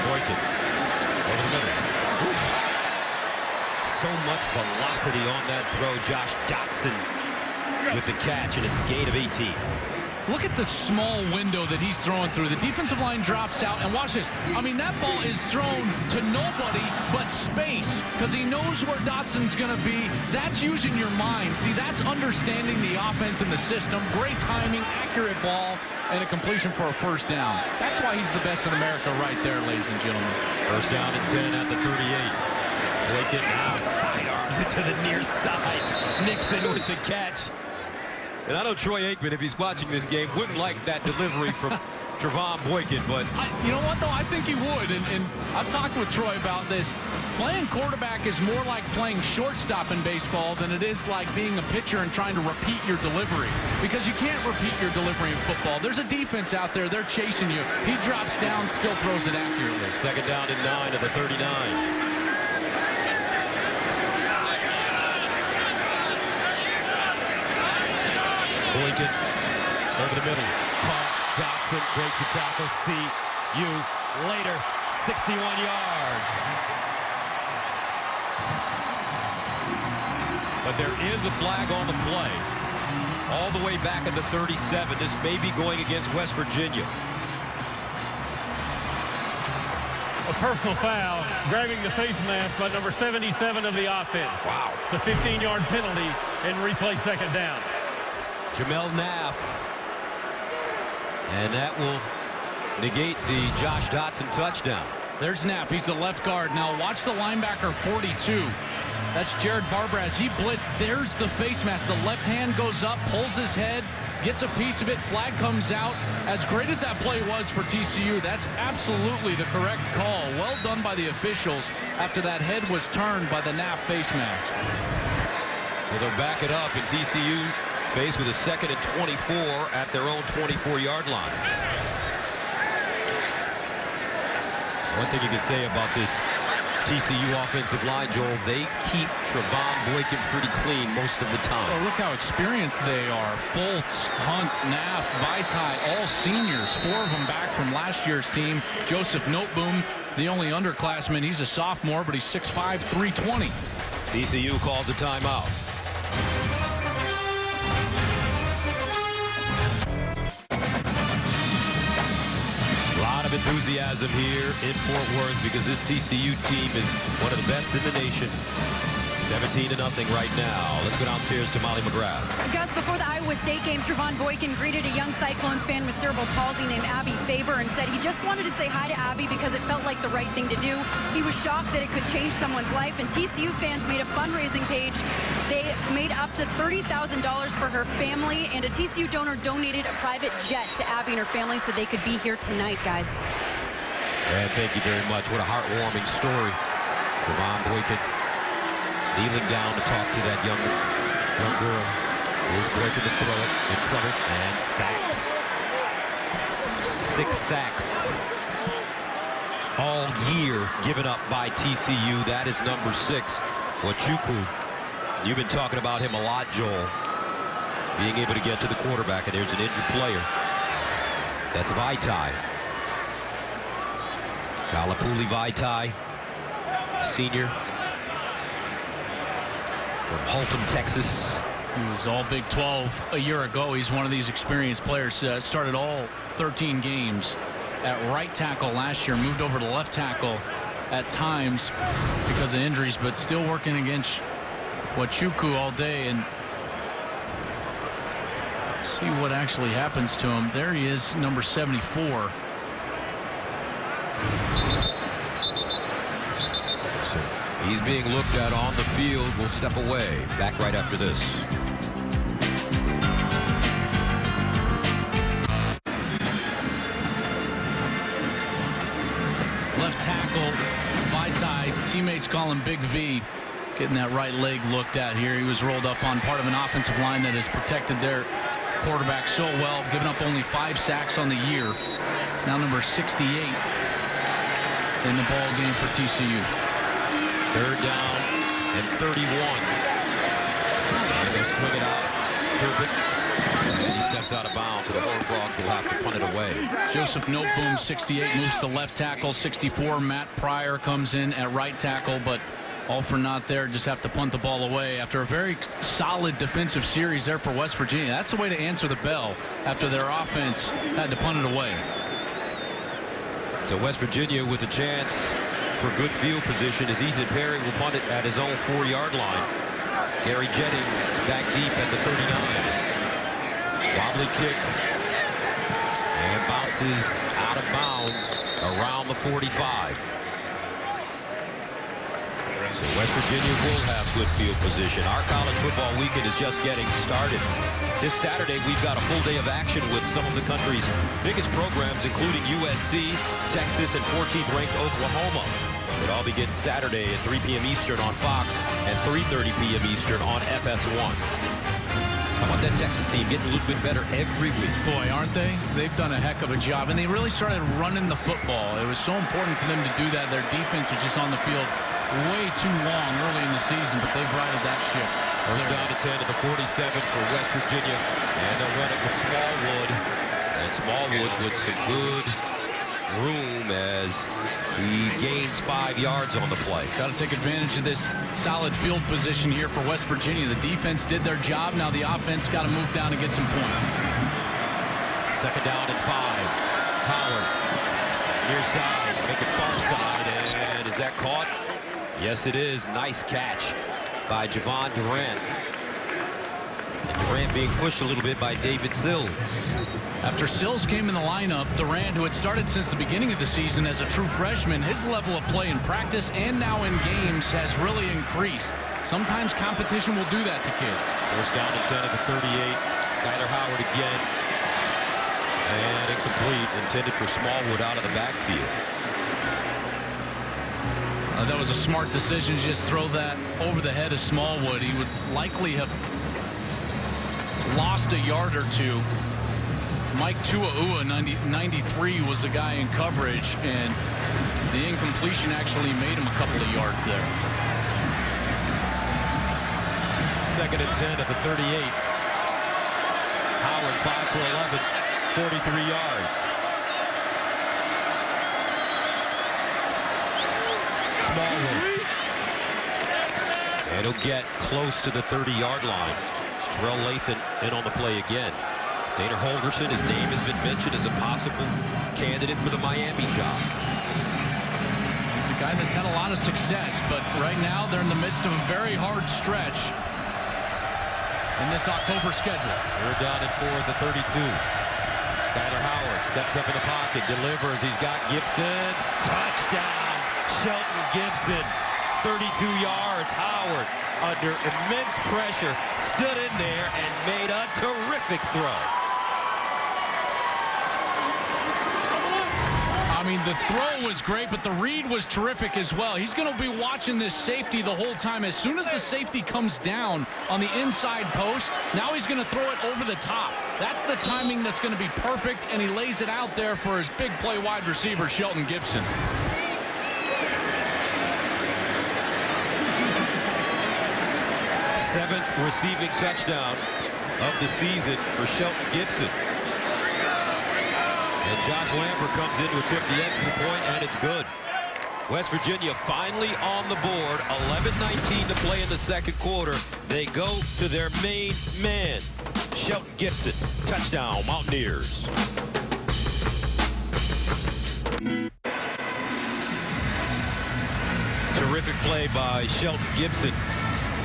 Boykin over the middle. So much velocity on that throw. Josh Dotson with the catch, and it's a gain of 18. Look at the small window that he's throwing through. The defensive line drops out, and watch this. I mean, that ball is thrown to nobody but space, because he knows where Dotson's going to be. That's using your mind. See, that's understanding the offense and the system. Great timing, accurate ball, and a completion for a first down. That's why he's the best in America right there, ladies and gentlemen. First down and 10 at the 38. Boykin now sidearms it to the near side. Nixon with the catch. And I know Troy Aikman, if he's watching this game, wouldn't like that delivery from Trevon Boykin, but... You know what, though? I think he would. And I've talked with Troy about this. Playing quarterback is more like playing shortstop in baseball than it is like being a pitcher and trying to repeat your delivery, because you can't repeat your delivery in football. There's a defense out there. They're chasing you. He drops down, still throws it accurately. Second down and 9 to the 39. Boykin over the middle. Paul Dotson breaks the tackle. See you later. 61 yards. But there is a flag on the play. All the way back at the 37. This may be going against West Virginia. A personal foul, grabbing the face mask by number 77 of the offense. Wow. It's a 15-yard penalty and replay second down. Jamel Naff. And that will negate the Josh Dotson touchdown. There's Naff. He's the left guard. Now watch the linebacker 42. That's Jared Barber as he blitzed. There's the face mask. The left hand goes up, pulls his head, gets a piece of it. Flag comes out. As great as that play was for TCU, that's absolutely the correct call. Well done by the officials after that head was turned by the Naff face mask. So they'll back it up, and TCU faced with a 2nd and 24 at their own 24-yard line. One thing you can say about this TCU offensive line, Joel, they keep Trevon Boykin pretty clean most of the time. Oh, look how experienced they are. Fultz, Hunt, Naff, Vaitai, all seniors. 4 of them back from last year's team. Joseph Noteboom, the only underclassman. He's a sophomore, but he's 6'5", 320. TCU calls a timeout. Of enthusiasm here in Fort Worth, because this TCU team is one of the best in the nation. 17-0 right now. Let's go downstairs to Molly McGrath. Gus, before the Iowa State game, Trevon Boykin greeted a young Cyclones fan with cerebral palsy named Abby Faber and said he just wanted to say hi to Abby because it felt like the right thing to do. He was shocked that it could change someone's life, and TCU fans made a fundraising page. They made up to $30,000 for her family, and a TCU donor donated a private jet to Abby and her family so they could be here tonight, guys. And thank you very much. What a heartwarming story. Trevon Boykin kneeling down to talk to that young girl. Here's Boykin to throw it, in trouble, and sacked. 6 sacks all year given up by TCU. That is number 6. Wachuku, you've been talking about him a lot, Joel. Being able to get to the quarterback, and there's an injured player. That's Vaitai. Kalapuli Vaitai, senior from Haltom, Texas. He was all Big 12 a year ago. He's one of these experienced players. Started all 13 games at right tackle last year. Moved over to left tackle at times because of injuries, but still working against Wachuku all day. And see what actually happens to him. There he is, number 74. He's being looked at on the field. We'll step away. Back right after this. Left tackle, Vaitai. Teammates call him Big V. Getting that right leg looked at here. He was rolled up on part of an offensive line that has protected their quarterback so well, giving up only 5 sacks on the year. Now number 68 in the ball game for TCU. 3rd down and 31. They swing it out. Turbin. He steps out of bounds, so the Horned Frogs will have to punt it away. Joseph Noteboom, 68, moves to left tackle. 64, Matt Pryor comes in at right tackle, but all for naught there. Just have to punt the ball away after a very solid defensive series there for West Virginia. That's the way to answer the bell after their offense had to punt it away. So West Virginia with a chance for good field position as Ethan Perry will punt it at his own 4-yard line. Gary Jennings back deep at the 39. Wobbly kick and bounces out of bounds around the 45. So West Virginia will have good field position. Our college football weekend is just getting started. This Saturday, we've got a full day of action with some of the country's biggest programs, including USC, Texas, and 14th ranked Oklahoma. It all begins Saturday at 3 p.m. Eastern on Fox and 3:30 p.m. Eastern on FS1. How about that Texas team getting a little bit better every week? Boy, aren't they? They've done a heck of a job, and they really started running the football. It was so important for them to do that. Their defense was just on the field way too long early in the season, but they've righted that ship. First down to 10 at the 47 for West Virginia, and they'll run it with Smallwood. And Smallwood with some good room as he gains 5 yards on the play. Got to take advantage of this solid field position here for West Virginia. The defense did their job. Now the offense got to move down and get some points. 2nd down and 5. Howard near side, make it far side, and is that caught? Yes, it is. Nice catch by Javon Durant. And Durant being pushed a little bit by David Sills. After Sills came in the lineup, Durant, who had started since the beginning of the season as a true freshman, his level of play in practice and now in games has really increased. Sometimes competition will do that to kids. First down to 10 at the 38. Skyler Howard again. And incomplete, intended for Smallwood out of the backfield. That was a smart decision to just throw that over the head of Smallwood. He would likely have lost a yard or two. Mike Tua'ua, 93, was the guy in coverage, and the incompletion actually made him a couple of yards there. 2nd and 10 at the 38. Howard 5 for 11, 43 yards. Smallwood. And he'll get close to the 30-yard line. Terrell Lathan in on the play again. Dana Holgerson, his name has been mentioned as a possible candidate for the Miami job. He's a guy that's had a lot of success, but right now they're in the midst of a very hard stretch in this October schedule. 3rd down and 4 at the 32. Skyler Howard steps up in the pocket, delivers. He's got Gibson. Touchdown, Shelton Gibson. 32 yards. Howard, under immense pressure, stood in there and made a terrific throw. I mean, the throw was great, but the read was terrific as well. He's going to be watching this safety the whole time. As soon as the safety comes down on the inside post, now he's going to throw it over the top. That's the timing that's going to be perfect, and he lays it out there for his big play wide receiver, Shelton Gibson. Seventh receiving touchdown of the season for Shelton Gibson. And Josh Lambert comes in to attempt the extra point, and it's good. West Virginia finally on the board. 11:19 to play in the 2nd quarter. They go to their main man, Shelton Gibson. Touchdown, Mountaineers. Terrific play by Shelton Gibson.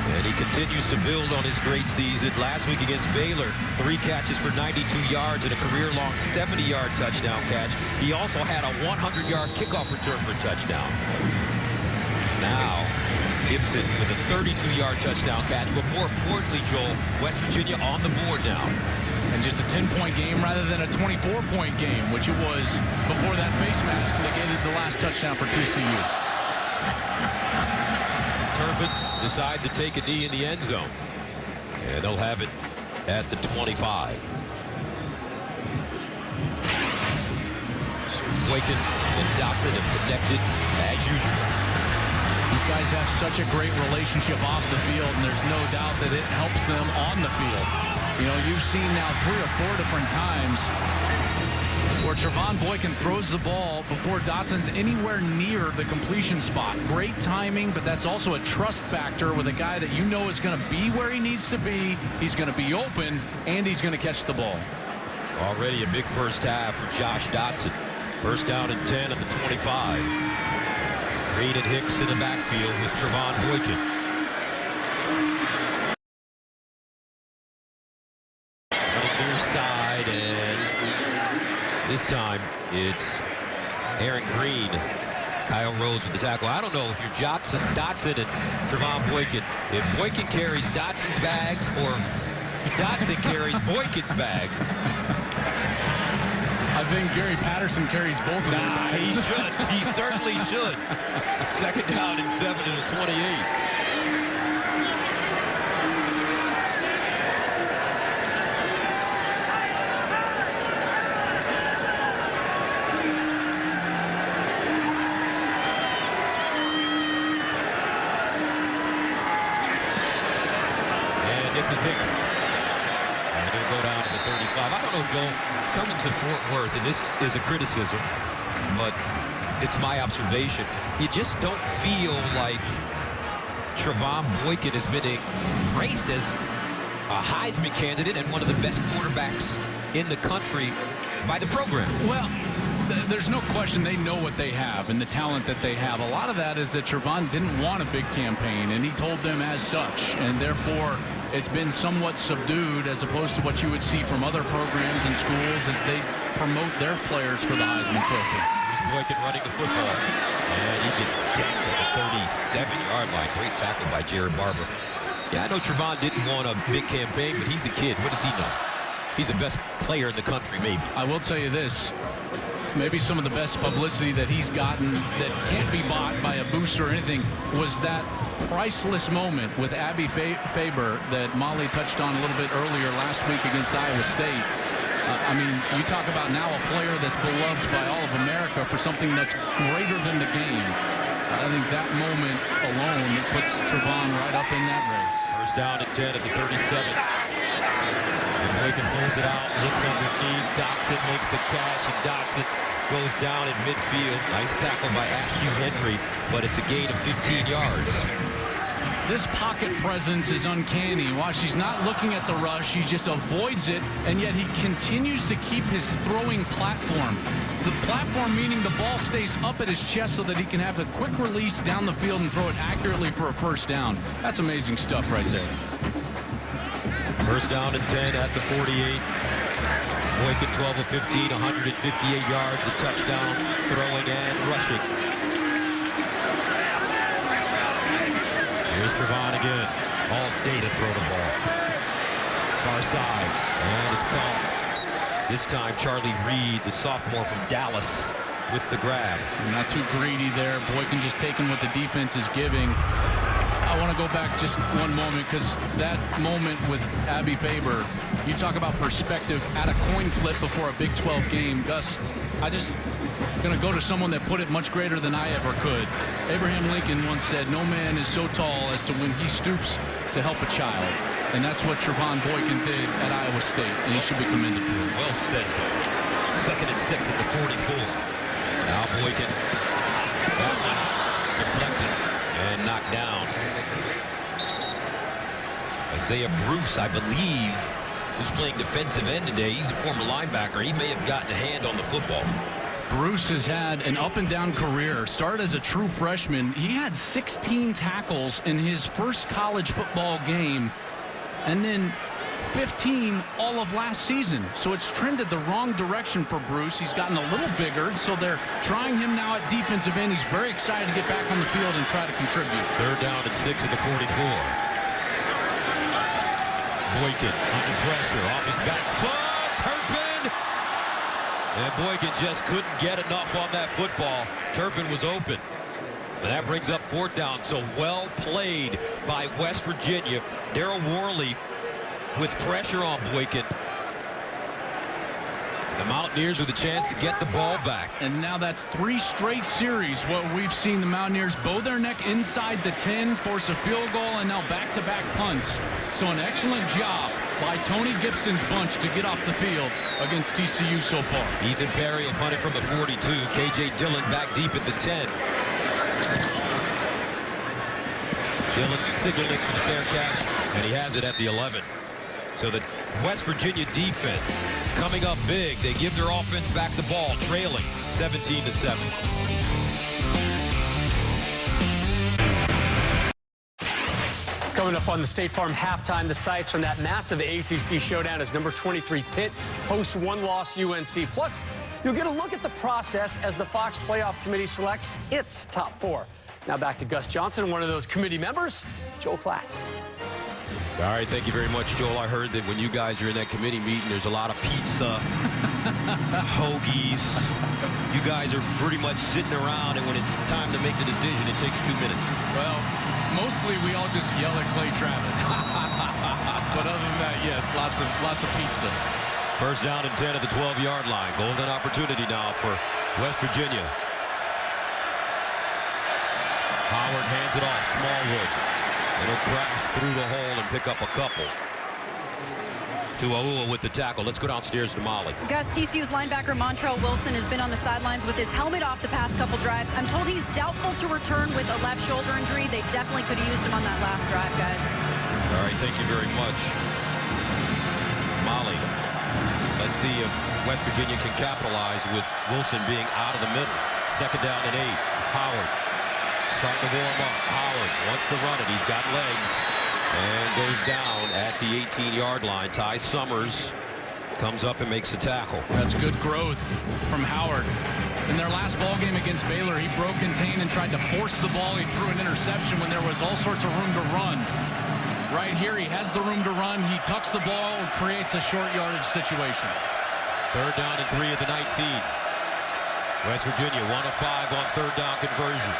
And he continues to build on his great season. Last week against Baylor, 3 catches for 92 yards and a career-long 70-yard touchdown catch. He also had a 100-yard kickoff return for a touchdown. Now, Gibson with a 32-yard touchdown catch. But more importantly, Joel, West Virginia on the board now. And just a 10-point game rather than a 24-point game, which it was before that face mask negated the last touchdown for TCU. Turbin decides to take a knee in the end zone. And they'll have it at the 25. Boykin and Dotson have connected as usual. These guys have such a great relationship off the field, and there's no doubt that it helps them on the field. You know, you've seen now 3 or 4 different times where Trevon Boykin throws the ball before Dotson's anywhere near the completion spot. Great timing, but that's also a trust factor with a guy that you know is going to be where he needs to be. He's going to be open, and he's going to catch the ball. Already a big first half for Josh Dotson. First down and 10 at the 25. Reed and Hicks in the backfield with Trevon Boykin. Running near side, and this time it's Aaron Green. Kyle Rhodes with the tackle. I don't know if you're Dotson and Trevon Boykin. If Boykin carries Dotson's bags or Dotson carries Boykin's bags. I think Gary Patterson carries both of them. He should. He certainly should. Second down and 7 to the 28. And this is Hicks. And they'll go down to the 35. I don't know, Joel. Coming to Fort Worth, and this is a criticism, but it's my observation. You just don't feel like Trevon Boykin has been embraced as a Heisman candidate and one of the best quarterbacks in the country by the program. Well, there's no question they know what they have and the talent that they have. A lot of that is that Trevon didn't want a big campaign, and he told them as such, and therefore it's been somewhat subdued as opposed to what you would see from other programs and schools as they promote their players for the Heisman Trophy. Here's Boykin running the football, and he gets decked at the 37-yard line. Great tackle by Jared Barber. Yeah, I know Trevon didn't want a big campaign, but he's a kid. What does he know? He's the best player in the country, maybe. I will tell you this. Maybe some of the best publicity that he's gotten that can't be bought by a booster or anything was that priceless moment with Abby Faber that Molly touched on a little bit earlier last week against Iowa State. I mean, you talk about now a player that's beloved by all of America for something that's greater than the game. I think that moment alone puts Trevon right up in that race. First down and 10 at the 37. And Boykin pulls it out, looks underneath. Dotson makes the catch, and Dotson goes down in midfield. Nice tackle by Askew Henry, but it's a gain of 15 yards. This pocket presence is uncanny. Watch, he's not looking at the rush. He just avoids it, and yet he continues to keep his throwing platform. The platform meaning the ball stays up at his chest so that he can have a quick release down the field and throw it accurately for a first down. That's amazing stuff right there. First down and 10 at the 48. Boykin 12 of 15, 158 yards, a touchdown, throwing and rushing. Here's Trevon again. All day to throw the ball. Far side, and it's caught. This time, Charlie Reed, the sophomore from Dallas, with the grab. Not too greedy there. Boykin just taking what the defense is giving. I want to go back just one moment because that moment with Abby Faber, you talk about perspective at a coin flip before a Big 12 game. Gus, I just going to go to someone that put it much greater than I ever could. Abraham Lincoln once said, no man is so tall as to when he stoops to help a child. And that's what Trevon Boykin did at Iowa State, and he should be commended for it. Well said, Joe. Second and 6 at the 44. Now Boykin, that one deflected and knocked down. Isaiah Bruce, I believe, who's playing defensive end today. He's a former linebacker. He may have gotten a hand on the football. Bruce has had an up-and-down career. Started as a true freshman. He had 16 tackles in his first college football game, and then 15 all of last season. So it's trended the wrong direction for Bruce. He's gotten a little bigger, so they're trying him now at defensive end. He's very excited to get back on the field and try to contribute. Third down and 6 at the 44. Boykin under pressure, off his back foot, Turpin! And Boykin just couldn't get enough on that football. Turpin was open. And that brings up 4th down. So well played by West Virginia. Daryl Worley with pressure on Boykin. The Mountaineers with a chance to get the ball back. And now that's 3 straight series what we've seen the Mountaineers bow their neck inside the 10, force a field goal, and now back-to-back punts. So an excellent job by Tony Gibson's bunch to get off the field against TCU so far. Ethan Perry will punt it from the 42. KJ Dillon back deep at the 10. Dillon signaling for the fair catch, and he has it at the 11. So the West Virginia defense coming up big. They give their offense back the ball, trailing 17-7. Coming up on the State Farm halftime, the sights from that massive ACC showdown as number 23 Pitt hosts 1-loss UNC. Plus, you'll get a look at the process as the Fox Playoff Committee selects its top 4. Now back to Gus Johnson, one of those committee members, Joel Klatt. All right, thank you very much, Joel. I heard that when you guys are in that committee meeting, there's a lot of pizza, hoagies. You guys are pretty much sitting around, and when it's time to make the decision, it takes 2 minutes. Well, mostly we all just yell at Clay Travis. But other than that, yes, lots of pizza. 1st down and 10 at the 12-yard line. Golden opportunity now for West Virginia. Howard hands it off. Smallwood. It'll crash through the hole and pick up a couple. Tuaua with the tackle. Let's go downstairs to Molly. Gus, TCU's linebacker Montrell Wilson has been on the sidelines with his helmet off the past couple drives. I'm told he's doubtful to return with a left shoulder injury. They definitely could have used him on that last drive, guys. All right, thank you very much. Molly. Let's see if West Virginia can capitalize with Wilson being out of the middle. 2nd down and 8. Howard. Starting to warm up. Howard wants to run it. He's got legs. And goes down at the 18-yard line. Ty Summers comes up and makes the tackle. That's good growth from Howard. In their last ball game against Baylor, he broke contain and tried to force the ball. He threw an interception when there was all sorts of room to run. Right here, he has the room to run. He tucks the ball and creates a short yardage situation. 3rd down and 3 at the 19. West Virginia 1 of 5 on 3rd down conversion.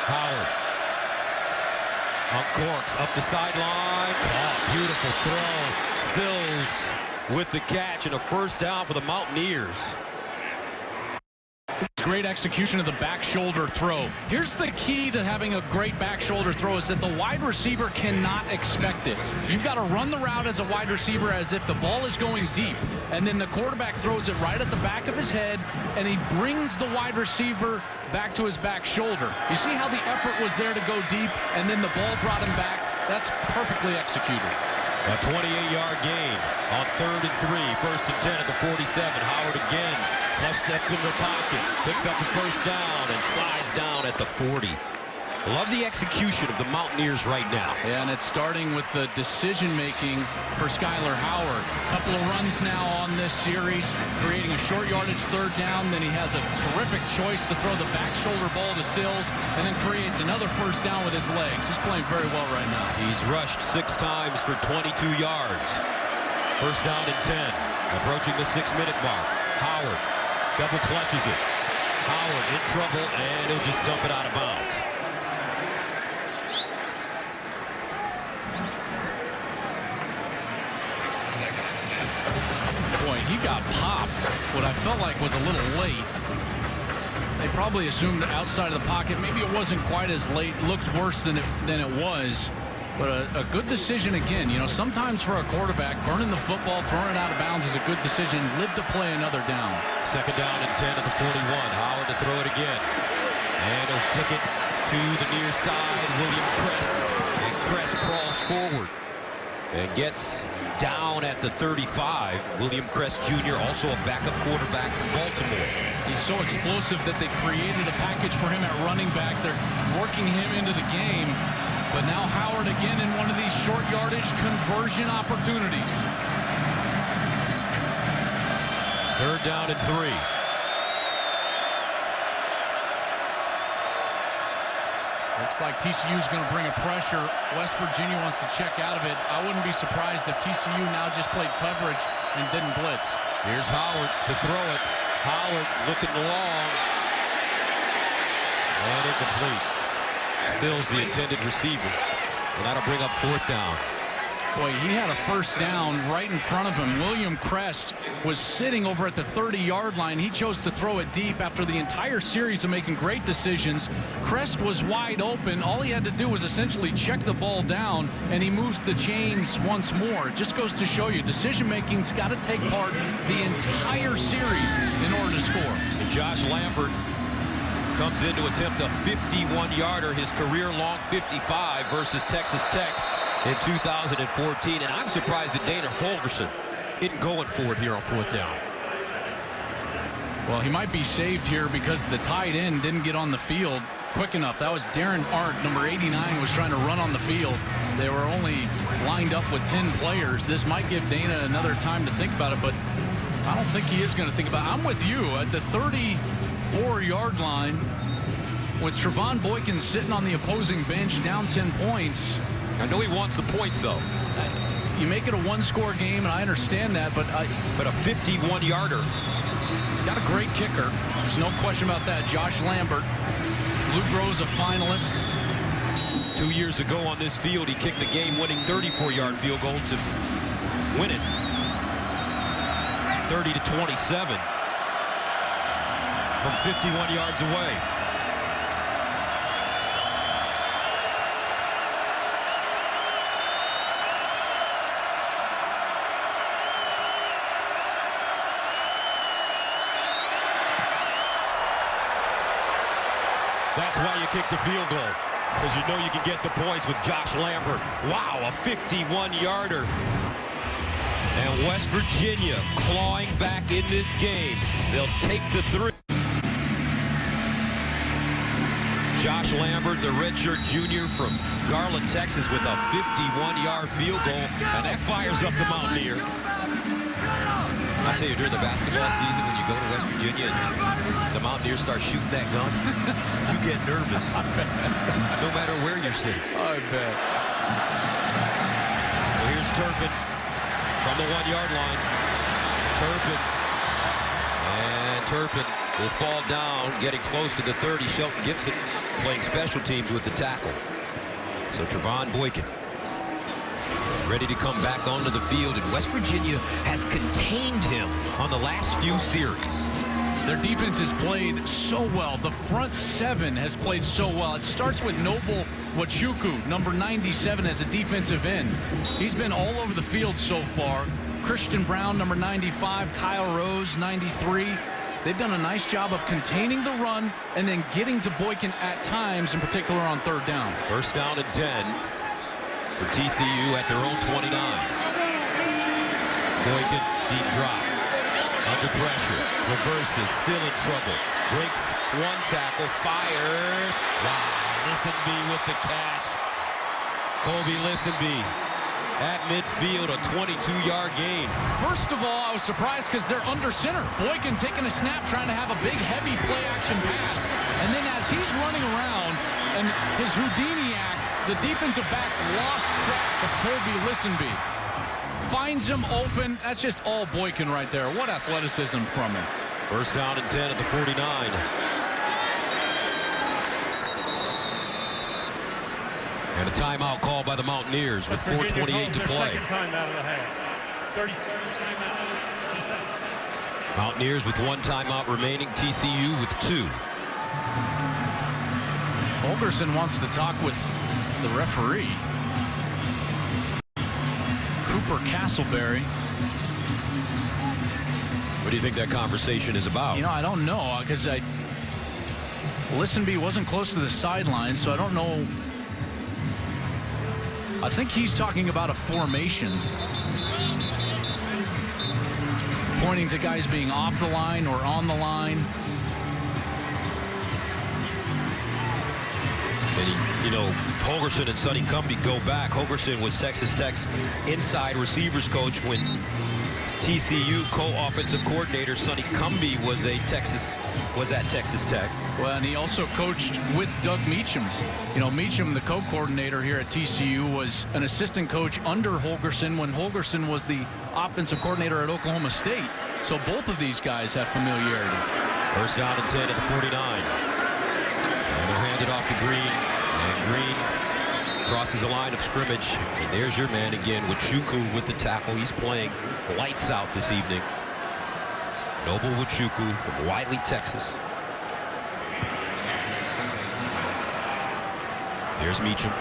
Howard. Uncorks up the sideline. Oh, beautiful throw. Sills with the catch and a 1st down for the Mountaineers. Great execution of the back shoulder throw. Here's the key to having a great back shoulder throw is that the wide receiver cannot expect it. You've got to run the route as a wide receiver as if the ball is going deep, and then the quarterback throws it right at the back of his head, and he brings the wide receiver back to his back shoulder. You see how the effort was there to go deep, and then the ball brought him back? That's perfectly executed. A 28-yard gain on 3rd and 3. 1st and 10 at the 47. Howard again. Flushed up in the pocket. Picks up the 1st down and slides down at the 40. Love the execution of the Mountaineers right now. Yeah, and it's starting with the decision-making for Skyler Howard. A couple of runs now on this series, creating a short yardage 3rd down. Then he has a terrific choice to throw the back shoulder ball to Sills, and then creates another 1st down with his legs. He's playing very well right now. He's rushed 6 times for 22 yards. 1st down and 10. Approaching the 6-minute mark. Howard double clutches it. Howard in trouble, and he'll just dump it out of bounds. Boy, he got popped. What I felt like was a little late. They probably assumed outside of the pocket. Maybe it wasn't quite as late. Looked worse than it was. But a good decision again. You know, sometimes for a quarterback, burning the football, throwing it out of bounds is a good decision. Live to play another down. 2nd down and 10 at the 41. Howard to throw it again. And he'll flick it to the near side. William Kress. And Kress crawls forward and gets down at the 35. William Kress Jr., also a backup quarterback from Baltimore. He's so explosive that they created a package for him at running back. They're working him into the game. But now Howard again in one of these short yardage conversion opportunities. 3rd down and 3. Looks like TCU's going to bring a pressure. West Virginia wants to check out of it. I wouldn't be surprised if TCU now just played coverage and didn't blitz. Here's Howard to throw it. Howard looking long. And incomplete. Stills the intended receiver. And that'll bring up 4th down. Boy, he had a first down right in front of him. William Crest was sitting over at the 30-yard line. He chose to throw it deep after the entire series of making great decisions. Crest was wide open. All he had to do was essentially check the ball down, and he moves the chains once more. It just goes to show you, decision-making's got to take part the entire series in order to score. So Josh Lambert comes in to attempt a 51-yarder, his career-long 55 versus Texas Tech in 2014. And I'm surprised that Dana Holgorsen isn't going for it here on 4th down. Well, he might be saved here because the tight end didn't get on the field quick enough. That was Darren Arndt, number 89, was trying to run on the field. They were only lined up with 10 players. This might give Dana another time to think about it, but I don't think he is going to think about it. I'm with you at the 34-yard line with Trevon Boykin sitting on the opposing bench down 10 points. I know he wants the points, though. You make it a one-score game, and I understand that, but a 51-yarder. He's got a great kicker. There's no question about that. Josh Lambert, Lou Groza finalist. 2 years ago on this field, he kicked the game-winning 34-yard field goal to win it. 30-27 from 51 yards away. That's why you kick the field goal, because you know you can get the points with Josh Lambert. Wow, a 51-yarder. And West Virginia clawing back in this game. They'll take the 3. Josh Lambert, the redshirt junior from Garland, Texas, with a 51-yard field goal, and that fires up the Mountaineer. I tell you, during the basketball season, when you go to West Virginia and the Mountaineers start shooting that gun, you get nervous. I bet. No matter where you're sitting. I bet. So here's Turpin from the 1-yard line. Turpin will fall down, getting close to the 30. Shelton Gibson playing special teams with the tackle. So Trevon Boykin ready to come back onto the field, and West Virginia has contained him on the last few series. Their defense has played so well. The front 7 has played so well. It starts with Noble Wachuku, number 97, as a defensive end. He's been all over the field so far. Christian Brown, number 95, Kyle Rose, 93. They've done a nice job of containing the run and then getting to Boykin at times, in particular on 3rd down. 1st down and 10 for TCU at their own 29. Boykin, deep drop. Under pressure. Reverses, still in trouble. Breaks one tackle, fires. Wow, Listenby with the catch. Colby Listenby at midfield, a 22-yard gain. First of all, I was surprised because they're under center. Boykin taking a snap, trying to have a big, heavy play-action pass. And then as he's running around and his Houdini act, the defensive backs lost track of Colby Listenby. Finds him open. That's just all Boykin right there. What athleticism from him. 1st down and 10 at the 49. And a timeout called by the Mountaineers with 4:28 to play. Mountaineers with 1 timeout remaining. TCU with 2. Holgorsen wants to talk with the referee. Cooper Castleberry. What do you think that conversation is about? You know, I don't know, because Listenby wasn't close to the sideline, so I don't know. I think he's talking about a formation, pointing to guys being off the line or on the line. And, you know, Holgorsen and Sonny Cumbie go back. Holgorsen was Texas Tech's inside receivers coach when TCU co-offensive coordinator Sonny Cumbie was at Texas Tech. Well, and he also coached with Doug Meacham. You know, Meacham, the co-coordinator here at TCU, was an assistant coach under Holgorsen when Holgorsen was the offensive coordinator at Oklahoma State. So both of these guys have familiarity. First down and 10 at the 49. And they'll hand it off to Green. And Green crosses the line of scrimmage. And there's your man again, Wachuku with the tackle. He's playing lights out this evening. Noble Wachuku from Wiley, Texas. Here's Meacham.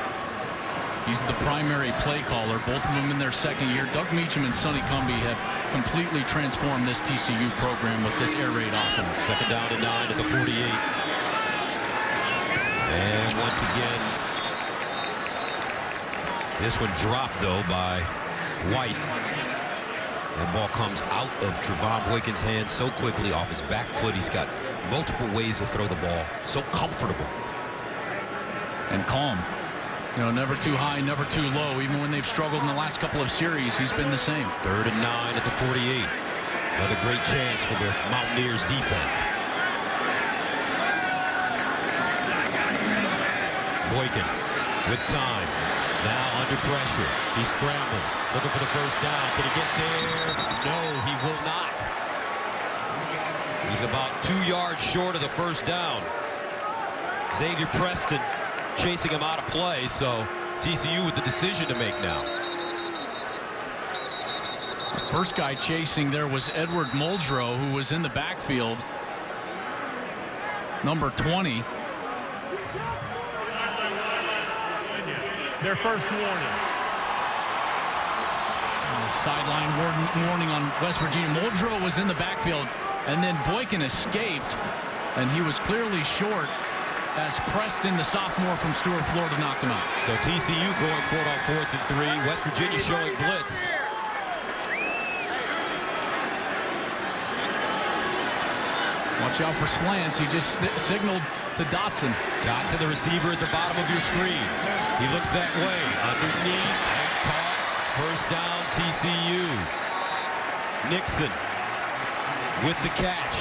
He's the primary play caller, both of them in their second year. Doug Meacham and Sonny Cumbie have completely transformed this TCU program with this air raid offense. Second down and 9 at the 48. And once again, this one dropped, though, by White. That ball comes out of Trevon Boykin's hands so quickly off his back foot. He's got multiple ways to throw the ball. So comfortable. And calm. You know, never too high, never too low. Even when they've struggled in the last couple of series, he's been the same. Third and 9 at the 48. Another great chance for the Mountaineers defense. Boykin with time. Now under pressure. He scrambles. Looking for the first down. Can he get there? No, he will not. He's about 2 yards short of the first down. Xavier Preston chasing him out of play, so TCU with the decision to make now. First guy chasing there was Edward Muldrow, who was in the backfield. Number 20. Their first warning. Sideline warning on West Virginia. Muldrow was in the backfield, and then Boykin escaped, and he was clearly short as Preston, the sophomore from Stuart, Florida, knocked him out. So TCU going for it on 4th and 3. West Virginia showing blitz. Watch out for slants. He just signaled to Dotson. Dotson, the receiver at the bottom of your screen. He looks that way. Underneath and caught. First down, TCU. Nixon with the catch.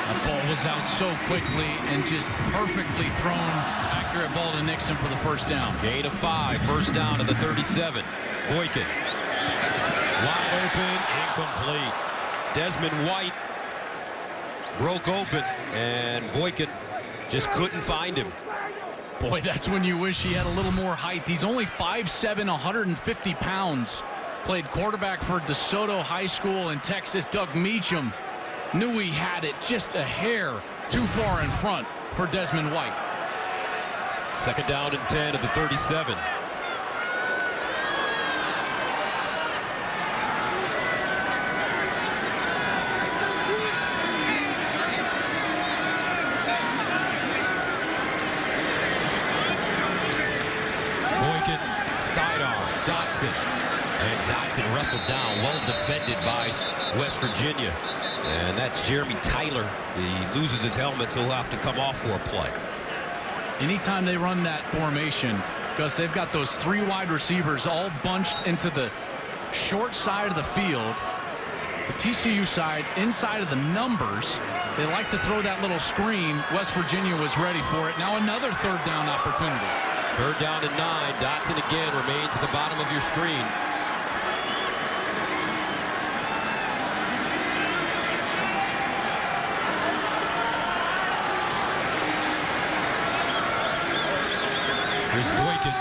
That ball was out so quickly and just perfectly thrown. Accurate ball to Nixon for the first down. Gain of 5. First down to the 37. Boykin. Wide open. Incomplete. Desmond White broke open, and Boykin just couldn't find him. Boy, that's when you wish he had a little more height. He's only 5'7", 150 pounds. Played quarterback for DeSoto High School in Texas. Doug Meacham knew he had it just a hair too far in front for Desmond White. Second down and 10 at the 37. Boykin, sidearm, Dotson. And Dotson wrestled down, well defended by West Virginia. And that's Jeremy Tyler. He loses his helmet, so he'll have to come off for a play. Anytime they run that formation, because they've got those 3 wide receivers all bunched into the short side of the field, the TCU side inside of the numbers, they like to throw that little screen. West Virginia was ready for it. Now another third down opportunity. Third down and 9. Dotson again remains at the bottom of your screen. Here's Boykin.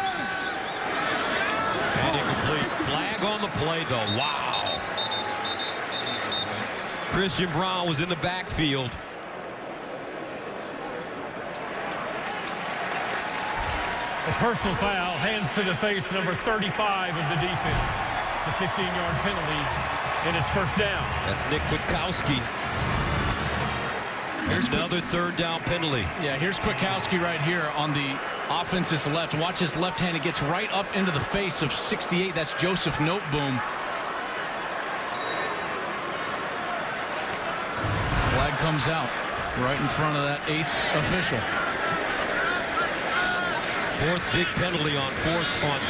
And incomplete. Flag on the play, though. Wow. Christian Brown was in the backfield. A personal foul, hands to the face, number 35 of the defense. It's a 15-yard penalty, and it's first down. That's Nick Kwiatkowski. Here's another third down penalty. Yeah, here's Kwiatkowski right here on the offense's left. Watch his left hand. It gets right up into the face of 68. That's Joseph Noteboom. Flag comes out right in front of that 8th official. 4th big penalty on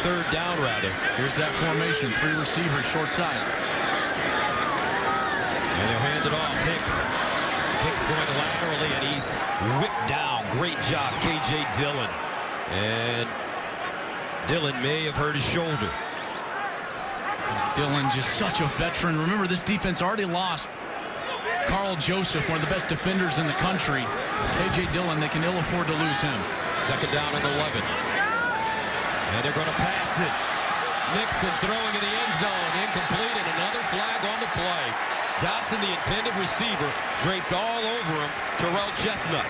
third down, rather. Here's that formation. 3 receivers, short side. And they'll hand it off. Hicks going laterally, and he's whipped down. Great job, K.J. Dillon. And Dillon may have hurt his shoulder. Dillon, just such a veteran. Remember, this defense already lost Carl Joseph, one of the best defenders in the country. A.J. Dillon, they can ill afford to lose him. Second down and 11. And they're going to pass it. Nixon throwing in the end zone. Incomplete, and another flag on the play. Dotson, the intended receiver, draped all over him. Terrell Chestnut.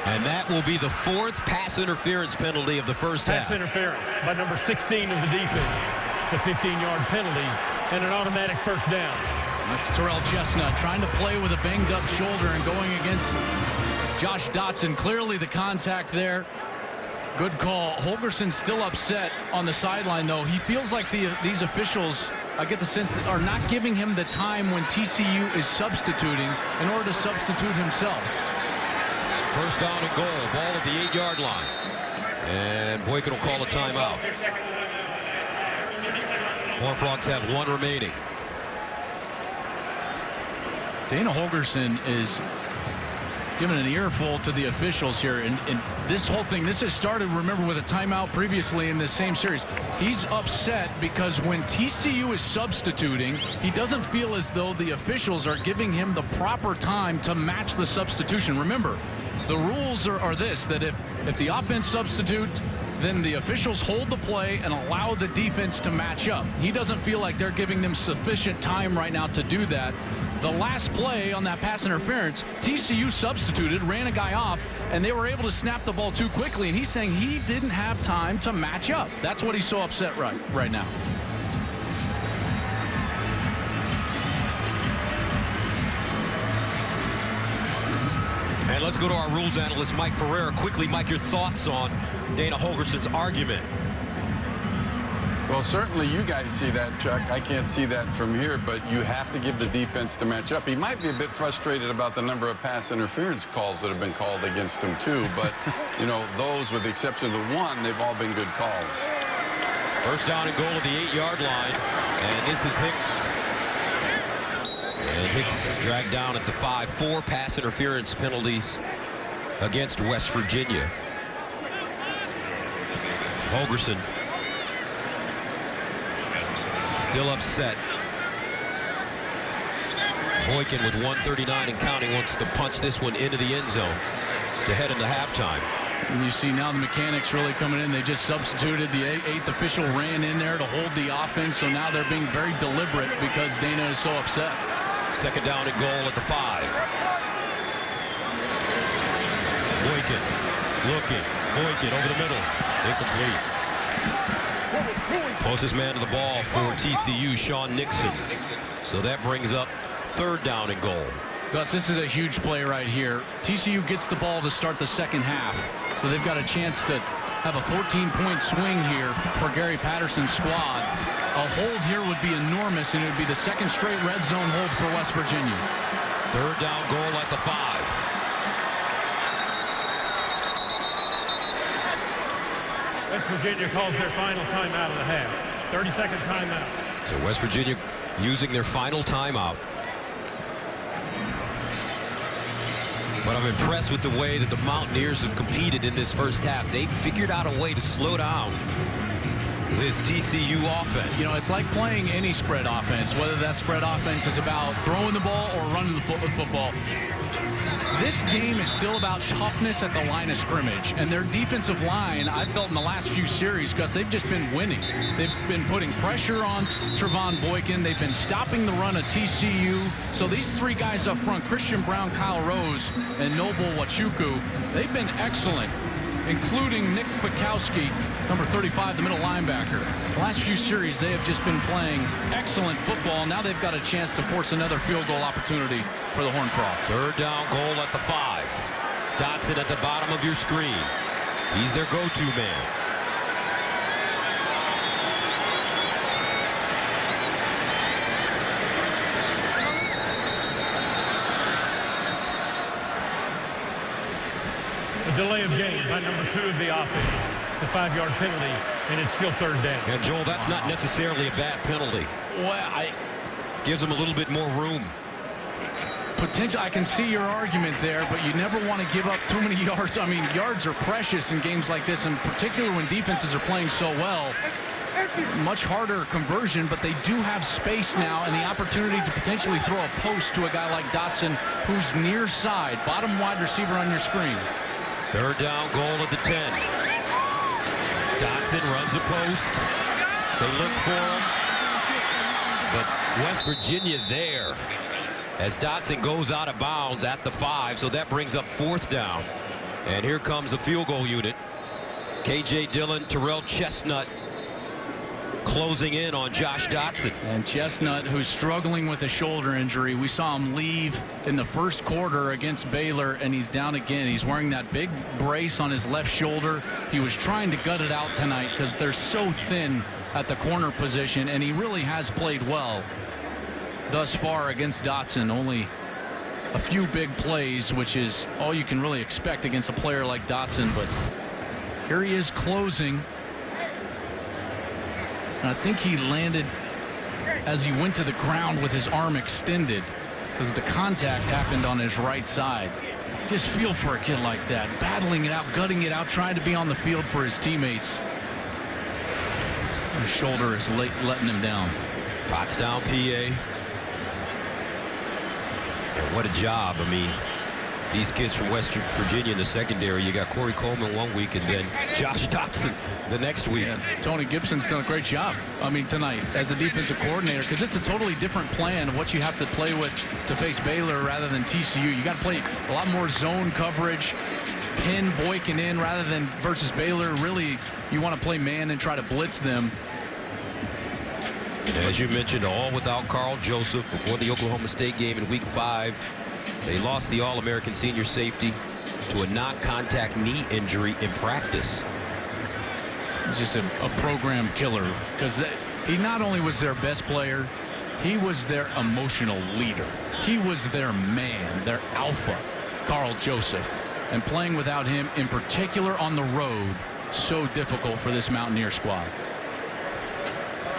And that will be the fourth pass interference penalty of the first half. Pass interference by number 16 of the defense. It's a 15-yard penalty and an automatic first down. That's Terrell Chestnut trying to play with a banged-up shoulder and going against Josh Dotson. Clearly the contact there. Good call. Holgorsen still upset on the sideline, though. He feels like these officials, I get the sense, that are not giving him the time when TCU is substituting in order to substitute himself. First down and goal. Ball at the 8-yard line. And Boykin will call a timeout. Horned Frogs have one remaining. Dana Holgorsen is giving an earful to the officials here. And this whole thing, this has started, remember, with a timeout previously in this same series. He's upset because when TCU is substituting, he doesn't feel as though the officials are giving him the proper time to match the substitution. Remember, the rules are this, that if the offense substitutes, then the officials hold the play and allow the defense to match up. He doesn't feel like they're giving them sufficient time right now to do that. The last play on that pass interference, TCU substituted, ran a guy off, and they were able to snap the ball too quickly. And he's saying he didn't have time to match up. That's what he's so upset right now. And let's go to our rules analyst, Mike Pereira. Quickly, Mike, your thoughts on Dana Holgorsen's argument. Well, certainly you guys see that, Chuck. I can't see that from here, but you have to give the defense to match up. He might be a bit frustrated about the number of pass interference calls that have been called against him, too. But, you know, those, with the exception of the one, they've all been good calls. First down and goal at the 8-yard line. And this is Hicks. And Hicks dragged down at the 5. 4 pass interference penalties against West Virginia. Holgorsen still upset. Boykin with 1:39 and counting wants to punch this one into the end zone to head into halftime. And you see now the mechanics really coming in. They just substituted. The 8th official ran in there to hold the offense, so now they're being very deliberate because Dana is so upset. Second down and goal at the 5. Boykin looking. Boykin over the middle. Incomplete. Closest man to the ball for TCU, Sean Nixon. So that brings up third down and goal. Gus, this is a huge play right here. TCU gets the ball to start the second half, so they've got a chance to have a 14-point swing here for Gary Patterson's squad. A hold here would be enormous, and it would be the second straight red zone hold for West Virginia. Third down goal at the 5. West Virginia calls their final timeout of the half. 30-second timeout. So West Virginia using their final timeout. But I'm impressed with the way that the Mountaineers have competed in this first half. They figured out a way to slow down this TCU offense. You know, it's like playing any spread offense, whether that spread offense is about throwing the ball or running the football. This game is still about toughness at the line of scrimmage, and their defensive line, I've felt in the last few series, because they've just been winning. They've been putting pressure on Trevon Boykin. They've been stopping the run of TCU. So these 3 guys up front, Christian Brown, Kyle Rose, and Noble Wachuku, they've been excellent, including Nick Kwiatkowski, number 35, the middle linebacker. The last few series, they have just been playing excellent football. Now they've got a chance to force another field goal opportunity for the Horned Frogs. Third down goal at the 5. Dotson at the bottom of your screen. He's their go-to man. A delay of game by number 2 of the offense. It's a 5-yard penalty, and it's still third down. And Joel, that's not necessarily a bad penalty. Well, Gives them a little bit more room. Potential, I can see your argument there, but you never want to give up too many yards. I mean, yards are precious in games like this, and particularly when defenses are playing so well. Much harder conversion, but they do have space now and the opportunity to potentially throw a post to a guy like Dotson, who's near side, bottom wide receiver on your screen. Third down, goal at the 10. Dotson runs a post. They look for him, but West Virginia there as Dotson goes out of bounds at the 5, so that brings up 4th down. And here comes the field goal unit. K.J. Dillon, Terrell Chestnut closing in on Josh Dotson. And Chestnut, who's struggling with a shoulder injury. We saw him leave in the first quarter against Baylor, and he's down again. He's wearing that big brace on his left shoulder. He was trying to gut it out tonight because they're so thin at the corner position, and he really has played well thus far against Dotson. Only a few big plays, which is all you can really expect against a player like Dotson. But here he is closing. I think he landed as he went to the ground with his arm extended because the contact happened on his right side. Just feel for a kid like that, battling it out, gutting it out, trying to be on the field for his teammates. His shoulder is letting him down. Pottstown, PA. And what a job. I mean, these kids from Western Virginia in the secondary, you got Corey Coleman one week and then Josh Dotson the next week. Yeah, Tony Gibson's done a great job, I mean, tonight as a defensive coordinator, because it's a totally different plan of what you have to play with to face Baylor rather than TCU. You got to play a lot more zone coverage, pin Boykin in rather than versus Baylor. Really, you want to play man and try to blitz them. As you mentioned, all without Carl Joseph before the Oklahoma State game in week 5. They lost the All-American senior safety to a non-contact knee injury in practice. Just a program killer, because he not only was their best player, he was their emotional leader. He was their man, their alpha, Carl Joseph. And playing without him, in particular on the road, so difficult for this Mountaineer squad.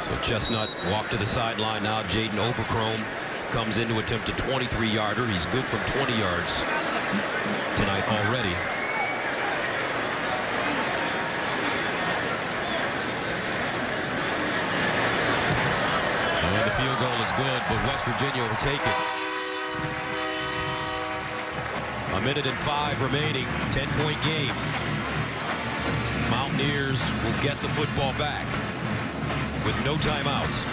So Chestnut walked to the sideline now. Jaden Oberchrome comes in to attempt a 23-yarder. He's good from 20 yards tonight already. And the field goal is good, but West Virginia will take it. 1 minute and 5 remaining. 10-point game. Mountaineers will get the football back with no timeouts.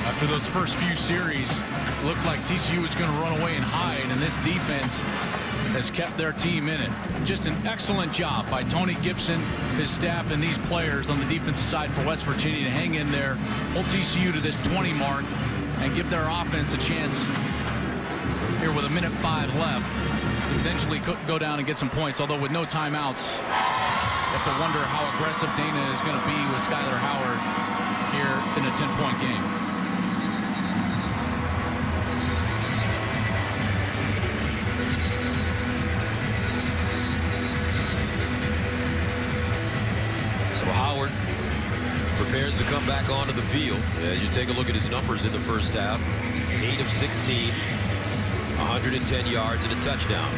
After those first few series, it looked like TCU was going to run away and hide, and this defense has kept their team in it. Just an excellent job by Tony Gibson, his staff, and these players on the defensive side for West Virginia to hang in there, hold TCU to this 20 mark, and give their offense a chance here with 1 minute 5 left to potentially go down and get some points. Although with no timeouts, you have to wonder how aggressive Dana is going to be with Skylar Howard here in a 10-point game. So Howard prepares to come back onto the field. As you take a look at his numbers in the first half, 8 of 16, 110 yards and a touchdown.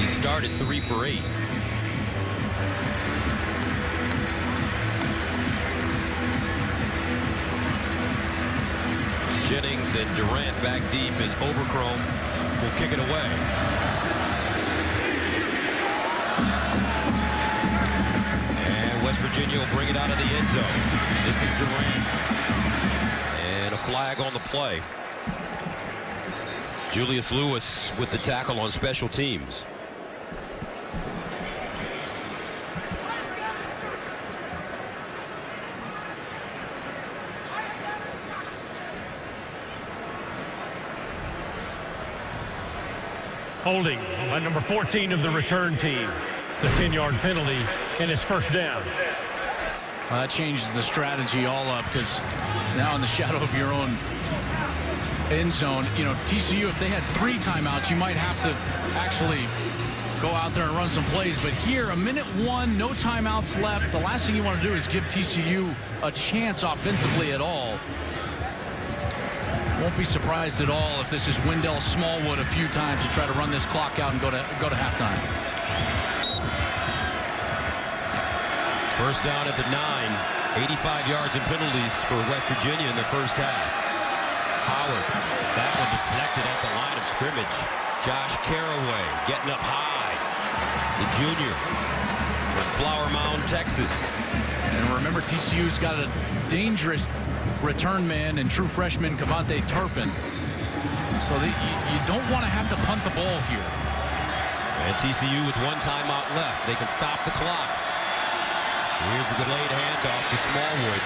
He started 3 for 8. Jennings and Durant back deep as Oberchrome will kick it away. And West Virginia will bring it out of the end zone. This is Durant. And a flag on the play. Julius Lewis with the tackle on special teams. Holding by number 14 of the return team. It's a 10-yard penalty, and it's first down. Well, that changes the strategy all up, because now in the shadow of your own end zone, you know, TCU, if they had 3 timeouts, you might have to actually go out there and run some plays. But here, 1 minute 1, no timeouts left. The last thing you want to do is give TCU a chance offensively at all. Won't be surprised at all if this is Wendell Smallwood a few times to try to run this clock out and go to halftime. First down at the 9. 85 yards and penalties for West Virginia in the first half. Howard, that one deflected at the line of scrimmage. Josh Caraway getting up high. The junior from Flower Mound, Texas. And remember, TCU's got a dangerous return man and true freshman Cavante Turpin. So you don't want to have to punt the ball here. And TCU with one timeout left. They can stop the clock. Here's the delayed handoff to Smallwood.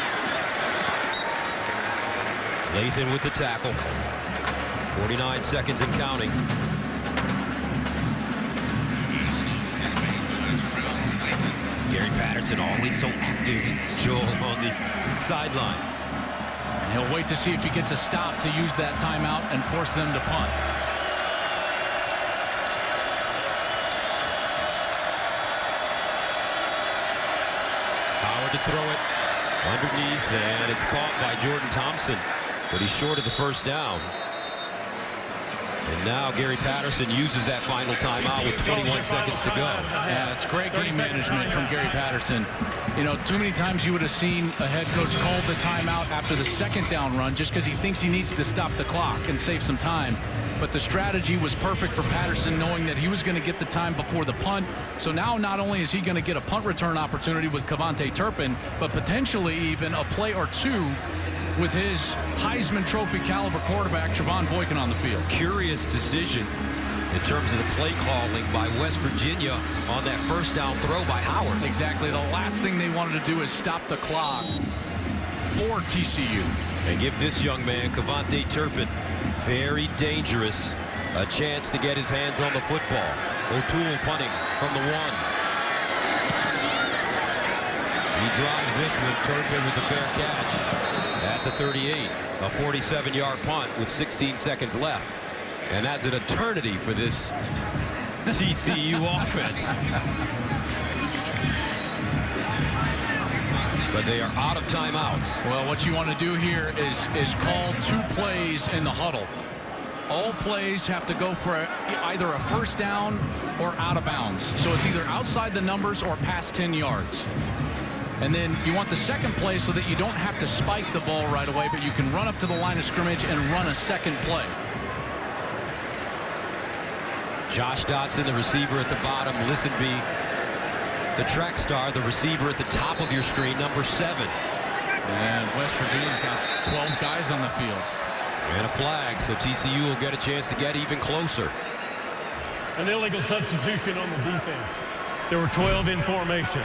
Lathan with the tackle. 49 seconds and counting. Gary Patterson always so active, Joel, on the sideline. He'll wait to see if he gets a stop to use that timeout and force them to punt. Howard to throw it underneath, and it's caught by Jordan Thompson, but he's short of the first down. And now Gary Patterson uses that final timeout with 21 seconds to go. Yeah, it's great game management from Gary Patterson. You know, too many times you would have seen a head coach call the timeout after the second down run just because he thinks he needs to stop the clock and save some time. But the strategy was perfect for Patterson, knowing that he was going to get the time before the punt. So now not only is he going to get a punt return opportunity with Cavante Turpin, but potentially even a play or two with his Heisman Trophy caliber quarterback Trevon Boykin on the field. Curious decision in terms of the play calling by West Virginia on that first down throw by Howard. Exactly. The last thing they wanted to do is stop the clock for TCU. And give this young man, Cavante Turpin, very dangerous, a chance to get his hands on the football. O'Toole punting from the 1. He drives this one, Turpin with the fair catch at the 38. A 47-yard punt with 16 seconds left. And that's an eternity for this TCU offense. But they are out of timeouts. Well, what you want to do here is call 2 plays in the huddle. All plays have to go for either a first down or out of bounds. So it's either outside the numbers or past 10 yards. And then you want the second play so that you don't have to spike the ball right away, but you can run up to the line of scrimmage and run a second play. Josh Dotson, the receiver at the bottom. Listenby, the track star, the receiver at the top of your screen, number 7. And West Virginia's got 12 guys on the field. And a flag, so TCU will get a chance to get even closer. An illegal substitution on the defense. There were 12 in formation.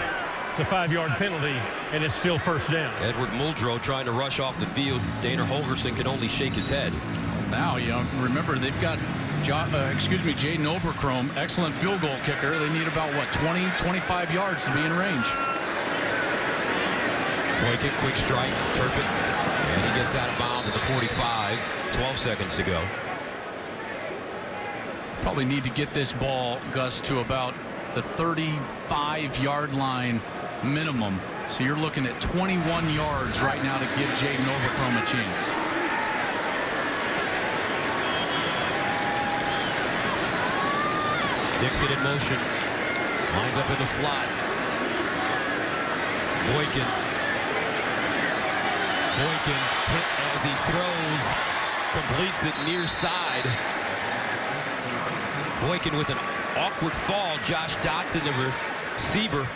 It's a 5-yard penalty, and it's still first down. Edward Muldrow trying to rush off the field. Dana Holgerson can only shake his head. Now, you know, remember, they've got Jaden Oberchrome, excellent field goal kicker. They need about, what, 20, 25 yards to be in range. Boykin, quick strike, Turpin, and he gets out of bounds at the 45. 12 seconds to go. Probably need to get this ball, Gus, to about the 35-yard line minimum. So you're looking at 21 yards right now to give Jaden Oberchrome a chance. Dixon in motion. Lines up in the slot. Boykin hit as he throws. Completes it near side. Boykin with an awkward fall. Josh Dotson, the receiver.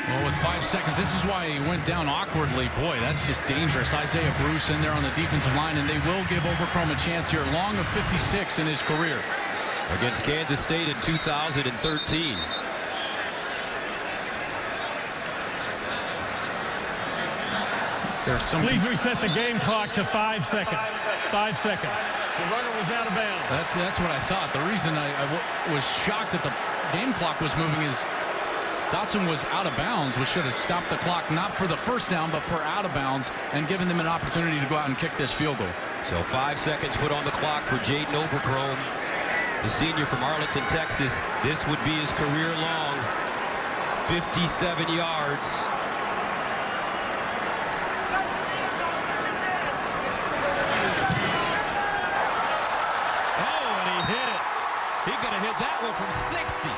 Well, with 5 seconds, this is why he went down awkwardly. Boy, that's just dangerous. Isaiah Bruce in there on the defensive line, and they will give Oberchrome a chance here. Long of 56 in his career. Against Kansas State in 2013. Please reset the game clock to 5 seconds. 5 seconds. The runner was out of bounds. That's what I thought. The reason I was shocked that the game clock was moving is Dotson was out of bounds, which should have stopped the clock, not for the first down, but for out of bounds, and given them an opportunity to go out and kick this field goal. So 5 seconds put on the clock for Jaden Oberchrome, the senior from Arlington, Texas. This would be his career long 57 yards. Well, from 60.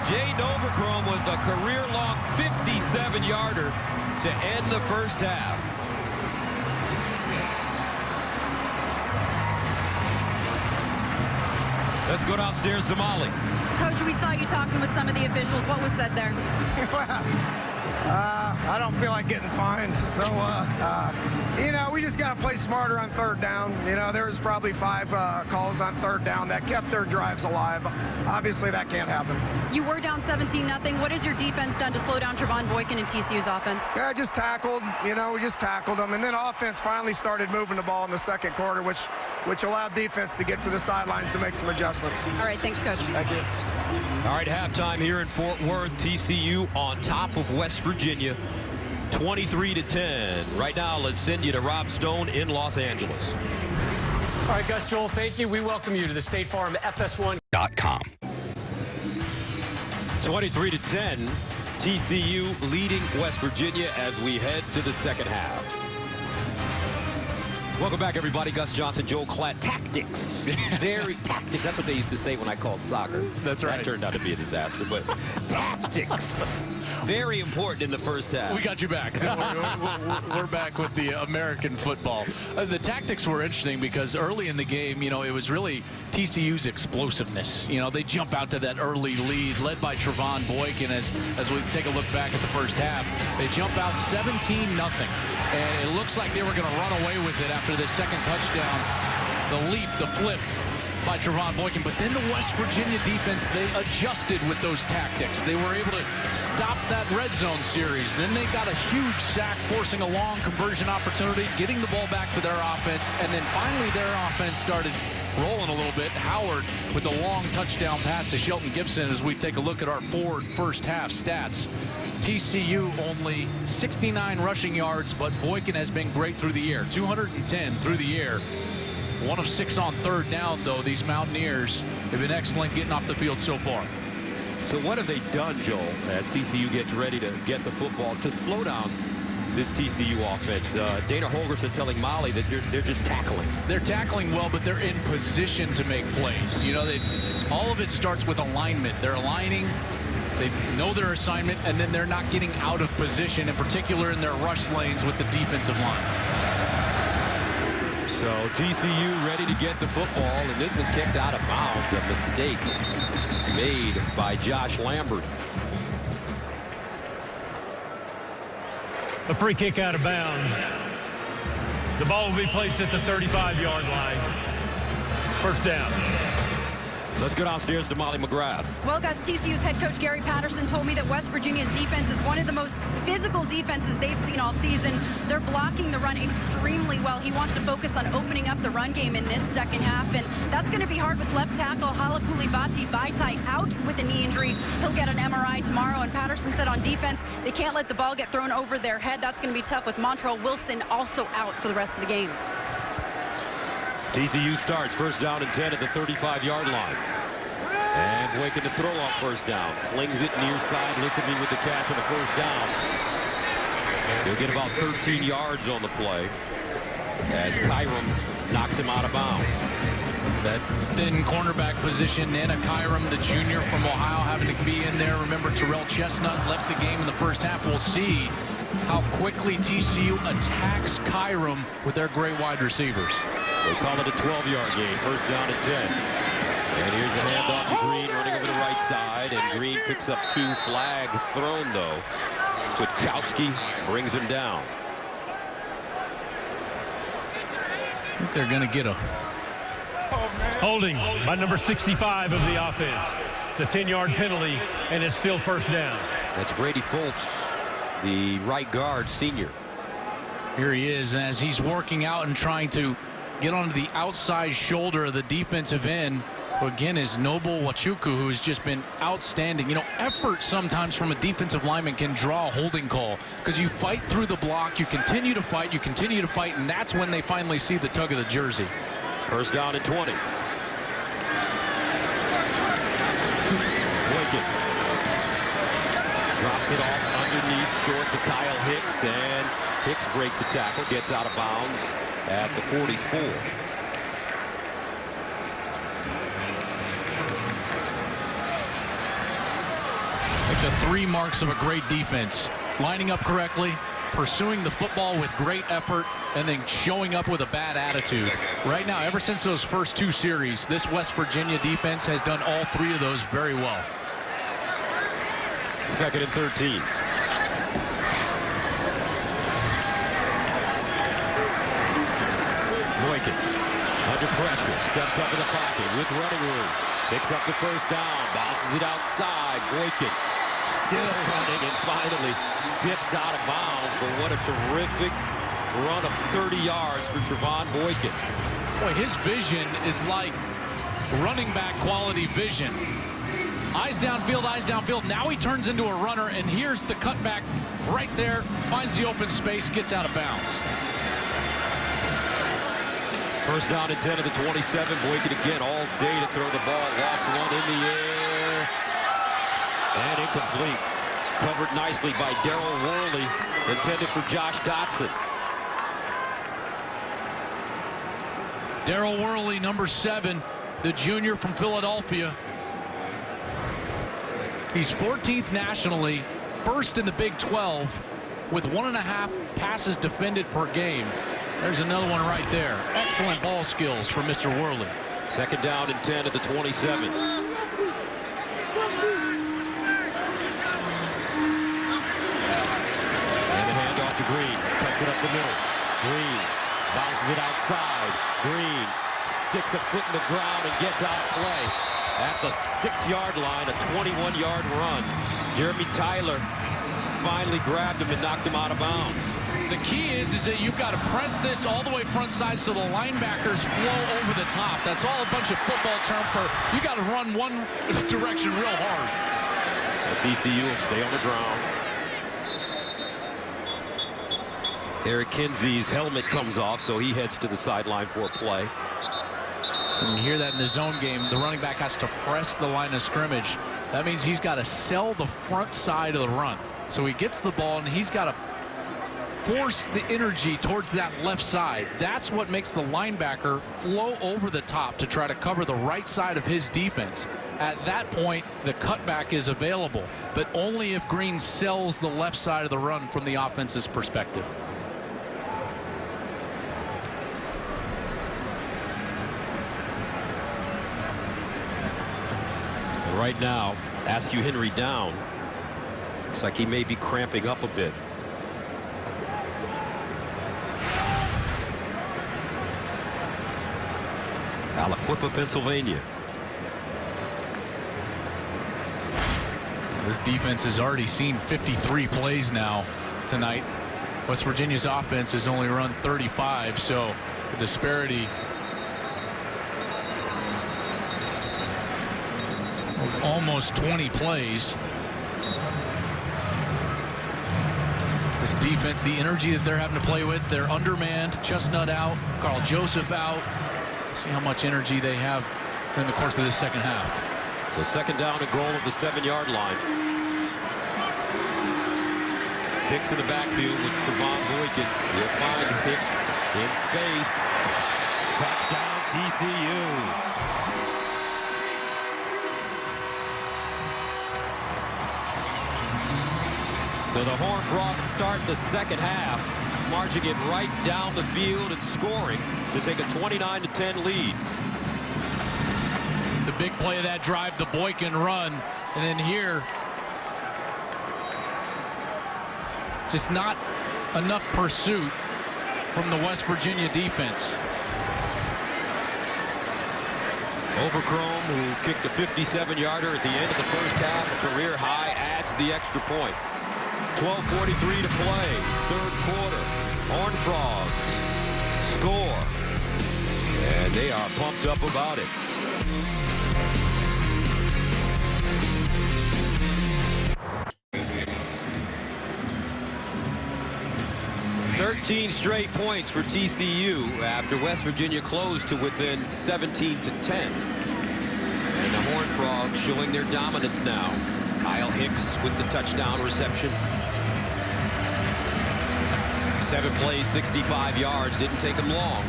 Jay Noverchrome with a career-long 57-yarder to end the first half. Let's go downstairs to Molly. Coach, we saw you talking with some of the officials. What was said there? I don't feel like getting fined. So, you know, we just got to play smarter on third down. You know, there was probably 5 calls on third down that kept their drives alive. Obviously, that can't happen. You were down 17-0. What has your defense done to slow down Trevon Boykin and TCU's offense? Yeah, just tackled. You know, we just tackled them. And then offense finally started moving the ball in the second quarter, which allowed defense to get to the sidelines to make some adjustments. All right, thanks, Coach. Thank you. All right, halftime here in Fort Worth. TCU on top of West Virginia, 23-10. Right now, let's send you to Rob Stone in Los Angeles. All right, Gus, Joel, thank you. We welcome you to the State Farm FS1.com. 23-10. TCU leading West Virginia as we head to the second half. Welcome back, everybody. Gus Johnson, Joel Klatt. Tactics. Tactics. That's what they used to say when I called soccer. That's right. That turned out to be a disaster, but tactics. Very important in the first half. We got you back. We're back with the American football. The tactics were interesting because early in the game, you know, it was really TCU's explosiveness. You know, they jump out to that early lead led by Trevon Boykin as we take a look back at the first half. They jump out 17-0. And it looks like they were going to run away with it after the second touchdown. The leap, the flip by Trevon Boykin. But then the West Virginia defense, they adjusted with those tactics. They were able to stop that red zone series. Then they got a huge sack, forcing a long conversion opportunity, getting the ball back for their offense. And then finally their offense started rolling a little bit. Howard with the long touchdown pass to Shelton Gibson as we take a look at our forward first half stats. TCU only 69 rushing yards, but Boykin has been great through the air. 210 through the air. 1 of 6 on third down, though. These Mountaineers have been excellent getting off the field so far. So what have they done, Joel, as TCU gets ready to get the football to slow down this TCU offense? Dana Holgorsen telling Molly that they're just tackling. They're tackling well, but they're in position to make plays. You know, all of it starts with alignment. They're aligning. They know their assignment, and then they're not getting out of position, in particular in their rush lanes with the defensive line. So TCU ready to get the football, and this one kicked out of bounds. A mistake made by Josh Lambert. A free kick out of bounds. The ball will be placed at the 35-yard line. First down. Let's go downstairs to Molly McGrath. Well, Gus, TCU's head coach Gary Patterson told me that West Virginia's defense is one of the most physical defenses they've seen all season. They're blocking the run extremely well. He wants to focus on opening up the run game in this second half, and that's going to be hard with left tackle Halapulivati Vaitai out with a knee injury. He'll get an MRI tomorrow, and Patterson said on defense they can't let the ball get thrown over their head. That's going to be tough with Montrell Wilson also out for the rest of the game. TCU starts first down and 10 at the 35-yard line. And Boykin to throw on first down. Slings it near side. Lissiby with the catch on the first down. He'll get about 13 yards on the play as Kyrum knocks him out of bounds. That thin cornerback position, Nana Kyrum, the junior from Ohio, having to be in there. Remember, Terrell Chestnut left the game in the first half. We'll see how quickly TCU attacks Kyrum with their great wide receivers. They call it a 12-yard game. First down and 10. And here's a handoff to Green running over the right side. And Green picks up 2. Flag thrown, though. Kwiatkowski brings him down. I think they're going to get a holding by number 65 of the offense. It's a 10-yard penalty, and it's still first down. That's Brady Foltz, the right guard senior. Here he is as he's working out and trying to get onto the outside shoulder of the defensive end, who again is Noble Wachuku, who's just been outstanding. You know, effort sometimes from a defensive lineman can draw a holding call because you fight through the block, you continue to fight, and that's when they finally see the tug of the jersey. First down and 20. Boykin drops it off underneath, short to Kyle Hicks, and Hicks breaks the tackle, gets out of bounds at the 44. the 3 marks of a great defense: lining up correctly, pursuing the football with great effort, and then showing up with a bad attitude. Right now, ever since those first 2 series, this West Virginia defense has done all 3 of those very well. 2nd and 13. Boykin under pressure, steps up in the pocket with running room, picks up the first down, bounces it outside. Boykin still running and finally dips out of bounds. But what a terrific run of 30 yards for Trevon Boykin. Boy, his vision is like running back quality vision. Eyes downfield. Now he turns into a runner, and here's the cutback right there. Finds the open space, gets out of bounds. First down and 10 at the 27. Boykin again all day to throw the ball. Lost one in the air. And incomplete. Covered nicely by Darryl Worley. Intended for Josh Dotson. Darryl Worley, number 7, the junior from Philadelphia. He's 14th nationally, 1st in the Big 12, with 1.5 passes defended per game. There's another one right there. Excellent ball skills from Mr. Worley. 2nd down and 10 at the 27. And the handoff to Green. Cuts it up the middle. Green bounces it outside. Green sticks a foot in the ground and gets out of play. At the 6-yard line, a 21-yard run. Jeremy Tyler finally grabbed him and knocked him out of bounds. The key is that you've got to press this all the way front side so the linebackers flow over the top. That's all a bunch of football term for you got to run one direction real hard. And TCU will stay on the ground. Eric Kinsey's helmet comes off, so he heads to the sideline for a play. And you hear that in the zone game. The running back has to press the line of scrimmage. That means he's got to sell the front side of the run. So he gets the ball, and he's got to force the energy towards that left side. That's what makes the linebacker flow over the top to try to cover the right side of his defense. At that point, the cutback is available, but only if Green sells the left side of the run from the offense's perspective. Right now, Askew Henry down. Looks like he may be cramping up a bit. Aliquippa, Pennsylvania. This defense has already seen 53 plays now tonight. West Virginia's offense has only run 35, so the disparity of almost 20 plays. This defense, the energy that they're having to play with, they're undermanned. Chestnut out, Carl Joseph out. See how much energy they have in the course of this second half. So 2nd down and goal at the 7-yard line. Hicks in the backfield with Trevon Boykin. He'll find Hicks in space. Touchdown TCU. So the Horned Frogs start the second half, marching it right down the field and scoring to take a 29-10 lead. The big play of that drive, the Boykin run, and then here, just not enough pursuit from the West Virginia defense. Oberchrome, who kicked a 57-yarder at the end of the first half, a career high, adds the extra point. 12:43 to play, 3rd quarter. Horned Frogs score, and they are pumped up about it. Thirteen straight points for TCU after West Virginia closed to within 17-10. And the Horned Frogs showing their dominance now. Kyle Hicks with the touchdown reception. 7 plays, 65 yards. Didn't take him long.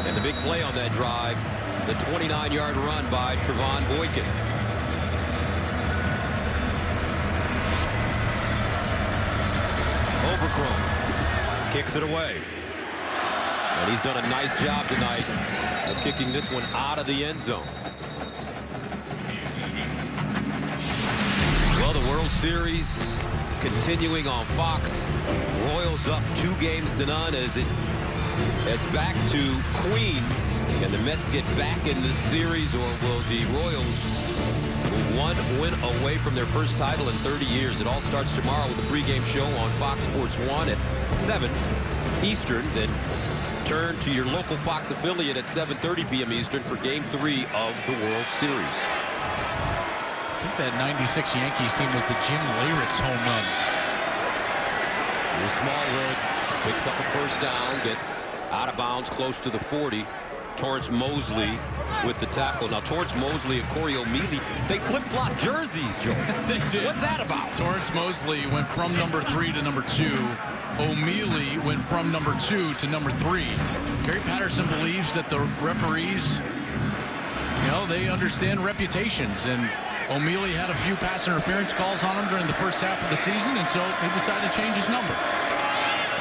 And the big play on that drive, the 29-yard run by Trevon Boykin. Overcrow kicks it away. And he's done a nice job tonight of kicking this one out of the end zone. Well, the World Series continuing on Fox. Royals up 2 games to none as it's back to Queens. Can the Mets get back in this series, or will the Royals move 1 win away from their first title in 30 years? It all starts tomorrow with a pregame show on Fox Sports 1 at 7 Eastern. Then turn to your local Fox affiliate at 7:30 p.m. Eastern for Game 3 of the World Series. I think that 96 Yankees team was the Jim Leyritz home run. Smallwood picks up a first down, gets out of bounds close to the 40. Torrance Mosley with the tackle. Now, Torrance Mosley and Corey O'Mealy, they flip-flop jerseys, Joe. They did. What's that about? Torrance Mosley went from number 3 to number 2. O'Mealy went from number 2 to number 3. Gary Patterson believes that the referees, they understand reputations, and O'Mealy had a few pass interference calls on him during the first half of the season, and so he decided to change his number.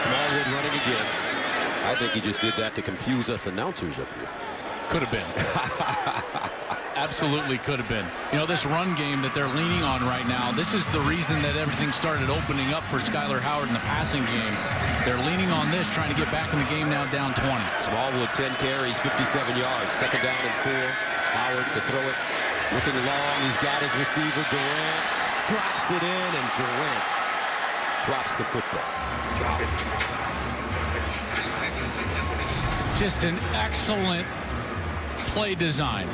Smallwood running again. I think he just did that to confuse us announcers up here. Could have been. Absolutely could have been. This run game that they're leaning on right now, this is the reason that everything started opening up for Skylar Howard in the passing game. They're leaning on this, trying to get back in the game now, down 20. Smallwood, 10 carries, 57 yards. Second down and 4. Howard to throw it. Looking long. He's got his receiver, Durant. Drops it in, and Durant drops the football. Just an excellent play design.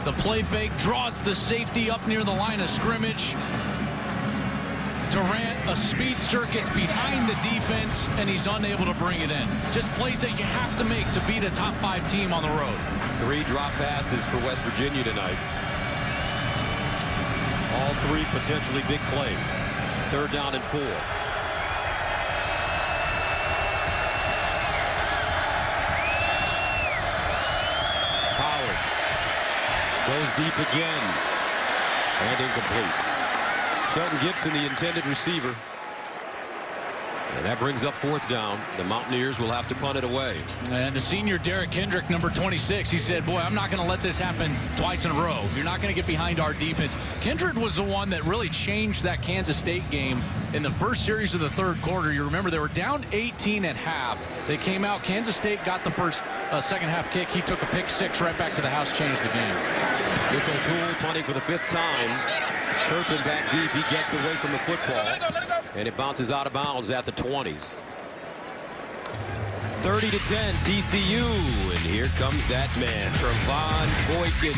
The play fake draws the safety up near the line of scrimmage. Durant, a speedster, gets behind the defense, and he's unable to bring it in. Just plays that you have to make to beat a top 5 team on the road. 3 drop passes for West Virginia tonight. All 3 potentially big plays. Third down and 4. Howard goes deep again. And incomplete. Shelton Gibson, the intended receiver. And that brings up 4th down. The Mountaineers will have to punt it away. And the senior Derek Kendrick, number 26, he said, boy, I'm not going to let this happen twice in a row. You're not going to get behind our defense. Kendrick was the one that really changed that Kansas State game in the first series of the 3rd quarter. You remember they were down 18 at half. They came out. Kansas State got the first second half kick. He took a pick 6 right back to the house, changed the game. Nick O'Toole punting for the 5th time. Turpin back deep. He gets away from the football. And it bounces out of bounds at the 20. 30-10 TCU. And here comes that man, Trevon Boykin,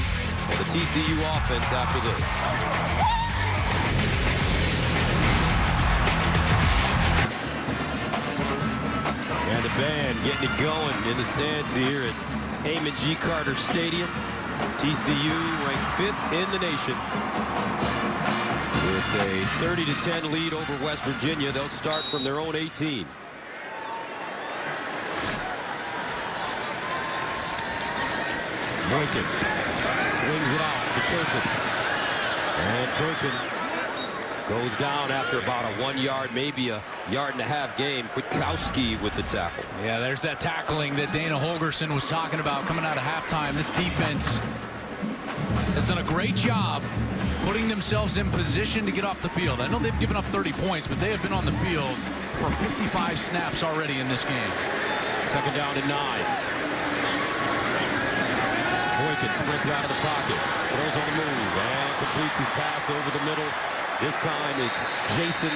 and the TCU offense after this. And the band getting it going in the stands here at Amon G. Carter Stadium. TCU ranked 5th in the nation. With a 30-10 lead over West Virginia, they'll start from their own 18. Boykin swings it out to Turpin. And Turpin goes down after about a 1 yard, maybe a 1.5 yard gain. Kwiatkowski with the tackle. Yeah, there's that tackling that Dana Holgerson was talking about coming out of halftime. This defense has done a great job putting themselves in position to get off the field. I know they've given up 30 points, but they have been on the field for 55 snaps already in this game. Second down and 9. Boykin sprints out of the pocket, throws on the move, and completes his pass over the middle. This time it's Jarrison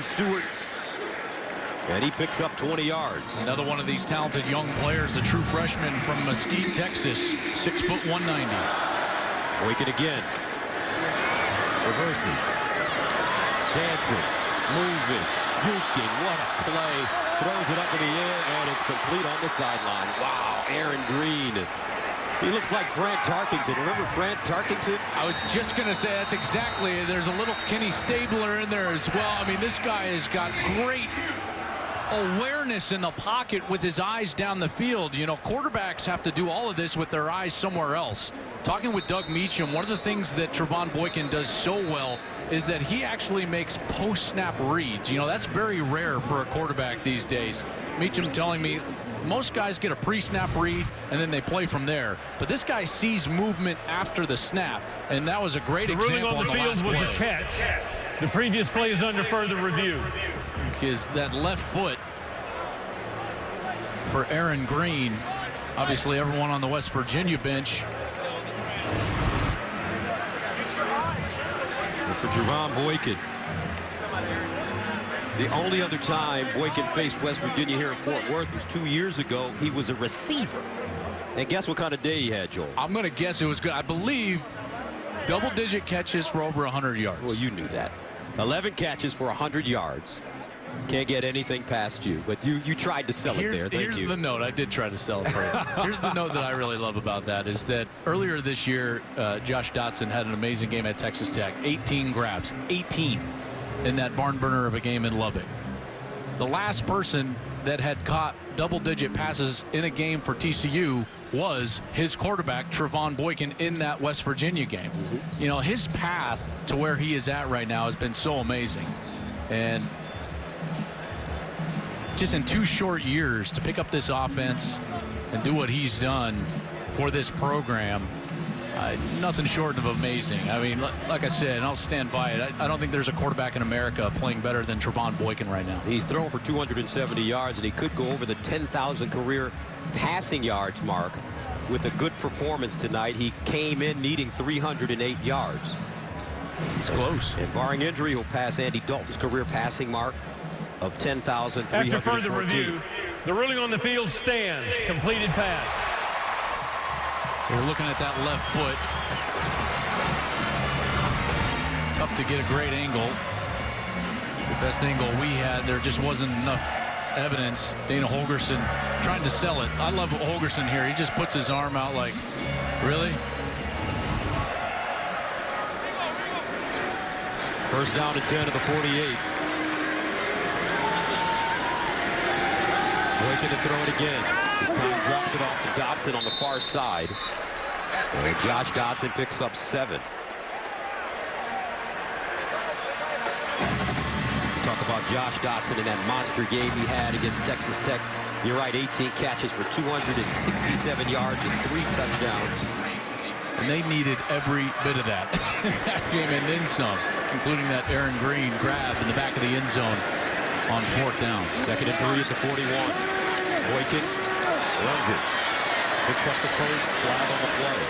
Stewart. And he picks up 20 yards. Another one of these talented young players, a true freshman from Mesquite, Texas, 6 foot 190. Boykin again. Reverses. Dancing. Moving. Juking. What a play. Throws it up in the air, and it's complete on the sideline. Wow, Aaron Green. He looks like Fran Tarkington. Remember Fran Tarkington? I was just going to say that's exactly. There's a little Kenny Stabler in there as well. I mean, this guy has got great awareness in the pocket with his eyes down the field. You know, quarterbacks have to do all of this with their eyes somewhere else. Talking with Doug Meacham, one of the things that Trevon Boykin does so well is that he actually makes post-snap reads. You know, that's very rare for a quarterback these days. Meacham telling me most guys get a pre-snap read and then they play from there. But this guy sees movement after the snap, and that was a great example. The ruling on the field was a catch. The previous play is under further review. Is that left foot for Aaron Green. Obviously, everyone on the West Virginia bench. For Trevon Boykin. The only other time Boykin faced West Virginia here in Fort Worth was 2 years ago. He was a receiver. And guess what kind of day he had, Joel? I'm going to guess it was good. I believe double-digit catches for over 100 yards. Well, you knew that. 11 catches for 100 yards. Can't get anything past you, but you tried to sell it there. Thank you. Here's the note. I did try to sell it for you. Here's the note that I really love about that is that earlier this year, Josh Dotson had an amazing game at Texas Tech. 18 grabs. 18 in that barn burner of a game in Lubbock. The last person that had caught double-digit passes in a game for TCU was his quarterback, Trevon Boykin, in that West Virginia game. You know, his path to where he is at right now has been so amazing. And just in 2 short years to pick up this offense and do what he's done for this program, nothing short of amazing. I mean, like I said, and I'll stand by it, I don't think there's a quarterback in America playing better than Trevon Boykin right now. He's thrown for 270 yards, and he could go over the 10,000 career passing yards mark with a good performance tonight. He came in needing 308 yards. It's close. And barring injury, he'll pass Andy Dalton's career passing mark of 10,314. After further review, the ruling on the field stands. Completed pass. You're looking at that left foot. It's tough to get a great angle. The best angle we had, there just wasn't enough evidence. Dana Holgorsen trying to sell it. I love Holgorsen here. He just puts his arm out like, really? First down and 10 to the 48. Boykin to throw it again. This time drops it off to Dotson on the far side. And Josh Dotson picks up 7. Talk about Josh Dotson in that monster game he had against Texas Tech. You're right, 18 catches for 267 yards and 3 touchdowns. And they needed every bit of that in that game and then some, including that Aaron Green grab in the back of the end zone on 4th down. 2nd and 3 at the 41. Boykin runs it. Picks up the first, flag on the play.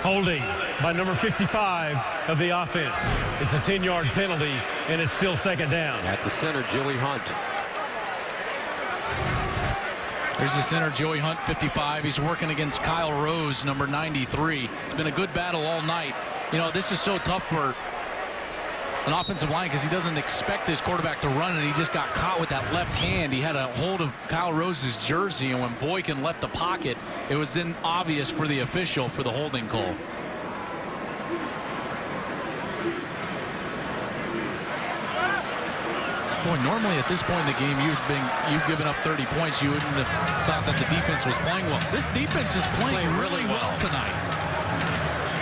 Holding by number 55 of the offense. It's a 10-yard penalty, and it's still 2nd down. That's the center, Joey Hunt. There's the center, Joey Hunt, 55. He's working against Kyle Rose, number 93. It's been a good battle all night. You know, this is so tough for an offensive line because he doesn't expect his quarterback to run, and he just got caught with that left hand. He had a hold of Kyle Rose's jersey, and when Boykin left the pocket, it was then obvious for the official for the holding call. Boy, normally at this point in the game, you've given up 30 points. You wouldn't have thought that the defense was playing well. This defense is playing really well tonight.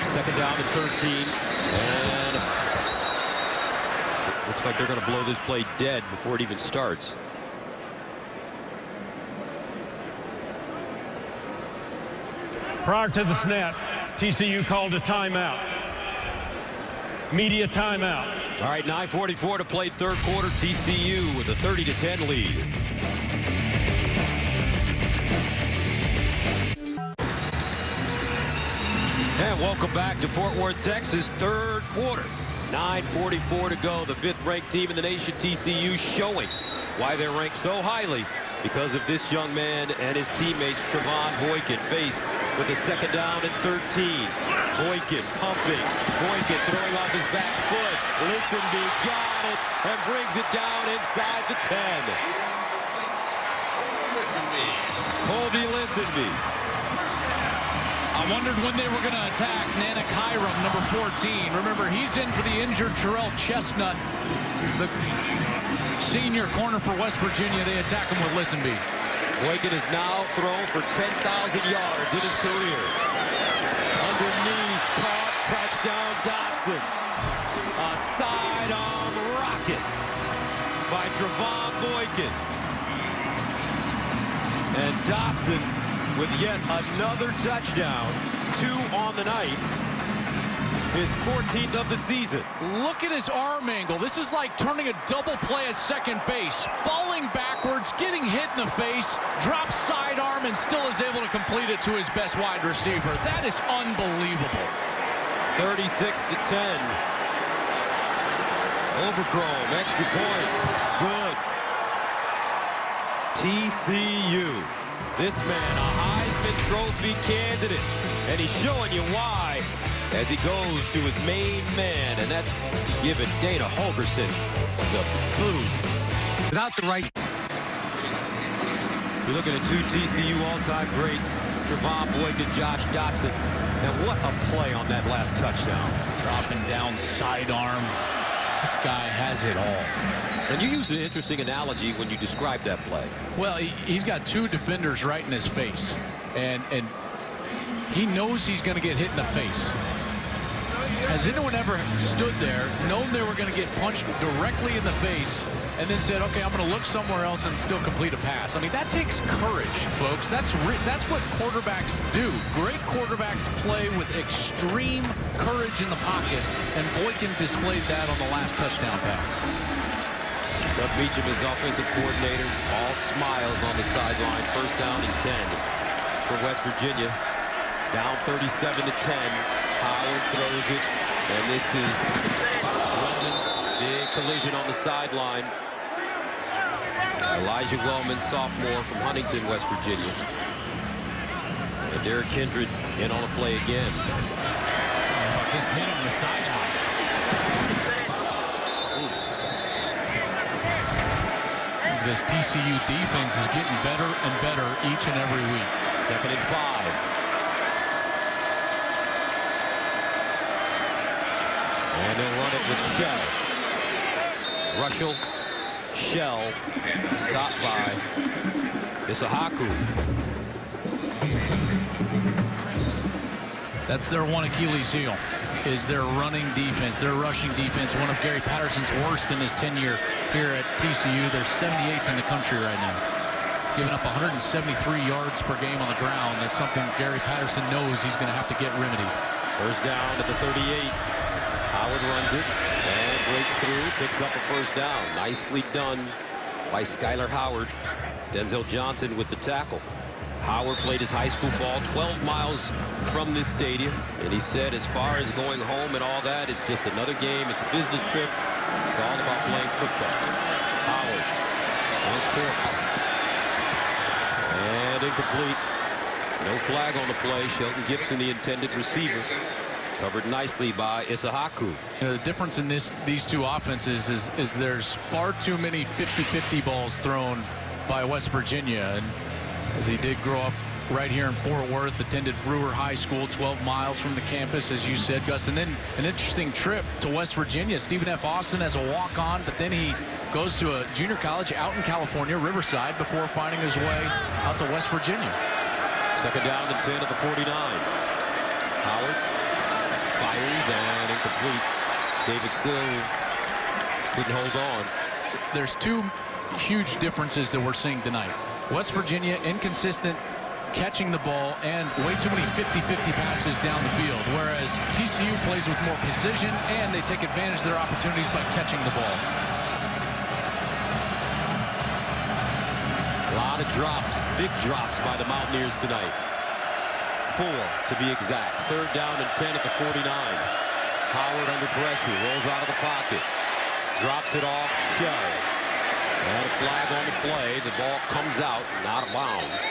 2nd down and 13, and looks like they're going to blow this play dead before it even starts. Prior to the snap, TCU called a timeout. Media timeout. All right, 9:44 to play 3rd quarter. TCU with a 30-10 lead. And welcome back to Fort Worth, Texas. 3rd quarter. 9:44 to go. The 5th-ranked team in the nation, TCU, showing why they're ranked so highly because of this young man and his teammates. Trevon Boykin faced with a 2nd down and 13. Boykin pumping. Boykin throwing off his back foot. Listenby got it and brings it down inside the 10. Colby Listenby. I wondered when they were going to attack Nana Kyram, number 14. Remember, he's in for the injured Terrell Chestnut, the senior corner for West Virginia. They attack him with Listenby. Boykin has now thrown for 10,000 yards in his career. Underneath, Touchdown, Dotson. A sidearm rocket by Trevon Boykin. And Dotson with yet another touchdown. 2 on the night. His 14th of the season. Look at his arm angle. This is like turning a double play at second base. Falling backwards, getting hit in the face, drops sidearm, and still is able to complete it to his best wide receiver. That is unbelievable. 36-10. Overchrome, extra point. Good. TCU. This man, a Heisman Trophy candidate. And he's showing you why as he goes to his main man, and that's giving Dana Holgorsen the booze. Without the right. You're looking at 2 TCU all-time greats, Trevon Boykin, Josh Dotson. Now what a play on that last touchdown. Dropping down sidearm. This guy has it all. And you used an interesting analogy when you described that play. Well, he's got 2 defenders right in his face, and he knows he's going to get hit in the face. Has anyone ever stood there, known they were going to get punched directly in the face, and then said, okay, I'm going to look somewhere else and still complete a pass? I mean, that takes courage, folks. That's what quarterbacks do. Great quarterbacks play with extreme courage in the pocket, and Boykin displayed that on the last touchdown pass. Doug Meacham is offensive coordinator. All smiles on the sideline. First down and 10 for West Virginia. Down 37-10. Howard throws it, and this is Wellman. Big collision on the sideline. Elijah Wellman, sophomore from Huntington, West Virginia. And Derrick Kindred in on a play again. His hit on the sideline. This TCU defense is getting better and better each and every week. 2nd and 5. And they'll run it with Shell. Russell, Shell, stopped by Isahaku. That's their one Achilles heel, is their running defense, their rushing defense. One of Gary Patterson's worst in his tenure here at TCU. They're 78th in the country right now. Giving up 173 yards per game on the ground. That's something Gary Patterson knows he's going to have to get remedied. First down at the 38. Howard runs it and breaks through, picks up a first down. Nicely done by Skylar Howard. Denzel Johnson with the tackle. Howard played his high school ball 12 miles from this stadium, and he said as far as going home and all that, it's just another game. It's a business trip. It's all about playing football. Howard on course. And incomplete. No flag on the play. Shelton Gibson, the intended receiver. Covered nicely by Isahaku. The difference in these 2 offenses is there's far too many 50-50 balls thrown by West Virginia. And as he did grow up right here in Fort Worth, attended Brewer High School, 12 miles from the campus, as you said, Gus. And then an interesting trip to West Virginia. Stephen F. Austin as a walk-on, but then he goes to a junior college out in California, Riverside, before finding his way out to West Virginia. 2nd down and 10 at the 49. Howard fires and incomplete. David Sills couldn't hold on. There's 2 huge differences that we're seeing tonight. West Virginia, inconsistent catching the ball and way too many 50-50 passes down the field, whereas TCU plays with more precision and they take advantage of their opportunities by catching the ball. A lot of drops, big drops by the Mountaineers tonight. 4 to be exact. 3rd down and 10 at the 49. Howard under pressure, rolls out of the pocket, drops it off Shell. And a flag on the play. The ball comes out, not out of bounds.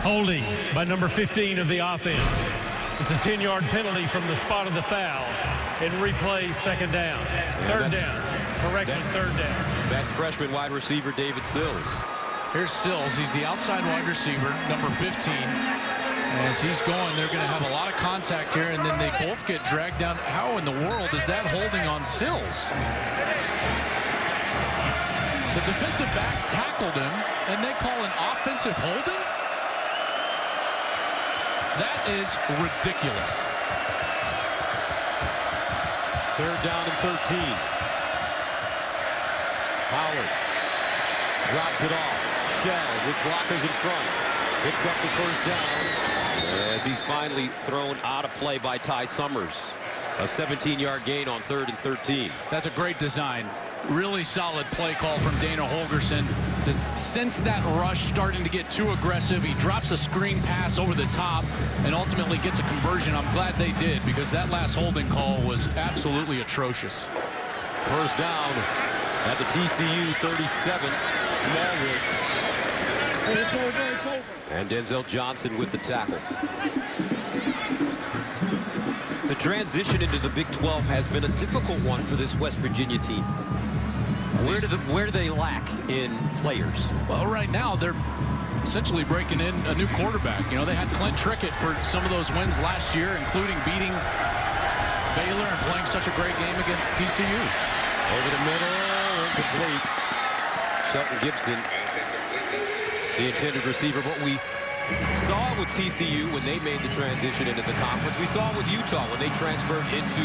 Holding by number 15 of the offense. It's a 10-yard penalty from the spot of the foul. And replay 2nd down. 3rd down. Correction, third down. That's freshman wide receiver David Sills. Here's Sills. He's the outside wide receiver, number 15. As he's going, they're going to have a lot of contact here, and then they both get dragged down. How in the world is that holding on Sills? The defensive back tackled him, and they call an offensive holding? That is ridiculous. Third down and 13. Howard drops it off. Shell with blockers in front. Picks up the first down as he's finally thrown out of play by Ty Summers. A 17-yard gain on 3rd and 13. That's a great design. Really solid play call from Dana Holgorsen to sense that rush starting to get too aggressive. He drops a screen pass over the top and ultimately gets a conversion. I'm glad they did, because that last holding call was absolutely atrocious. First down at the TCU 37. Smallwood. And Denzel Johnson with the tackle. The transition into the Big 12 has been a difficult one for this West Virginia team. Where do they lack in players? Well, right now they're essentially breaking in a new quarterback. You know, they had Clint Trickett for some of those wins last year, including beating Baylor and playing such a great game against TCU. Over the middle, incomplete. Shelton Gibson, the intended receiver. What we saw with TCU when they made the transition into the conference, we saw with Utah when they transferred into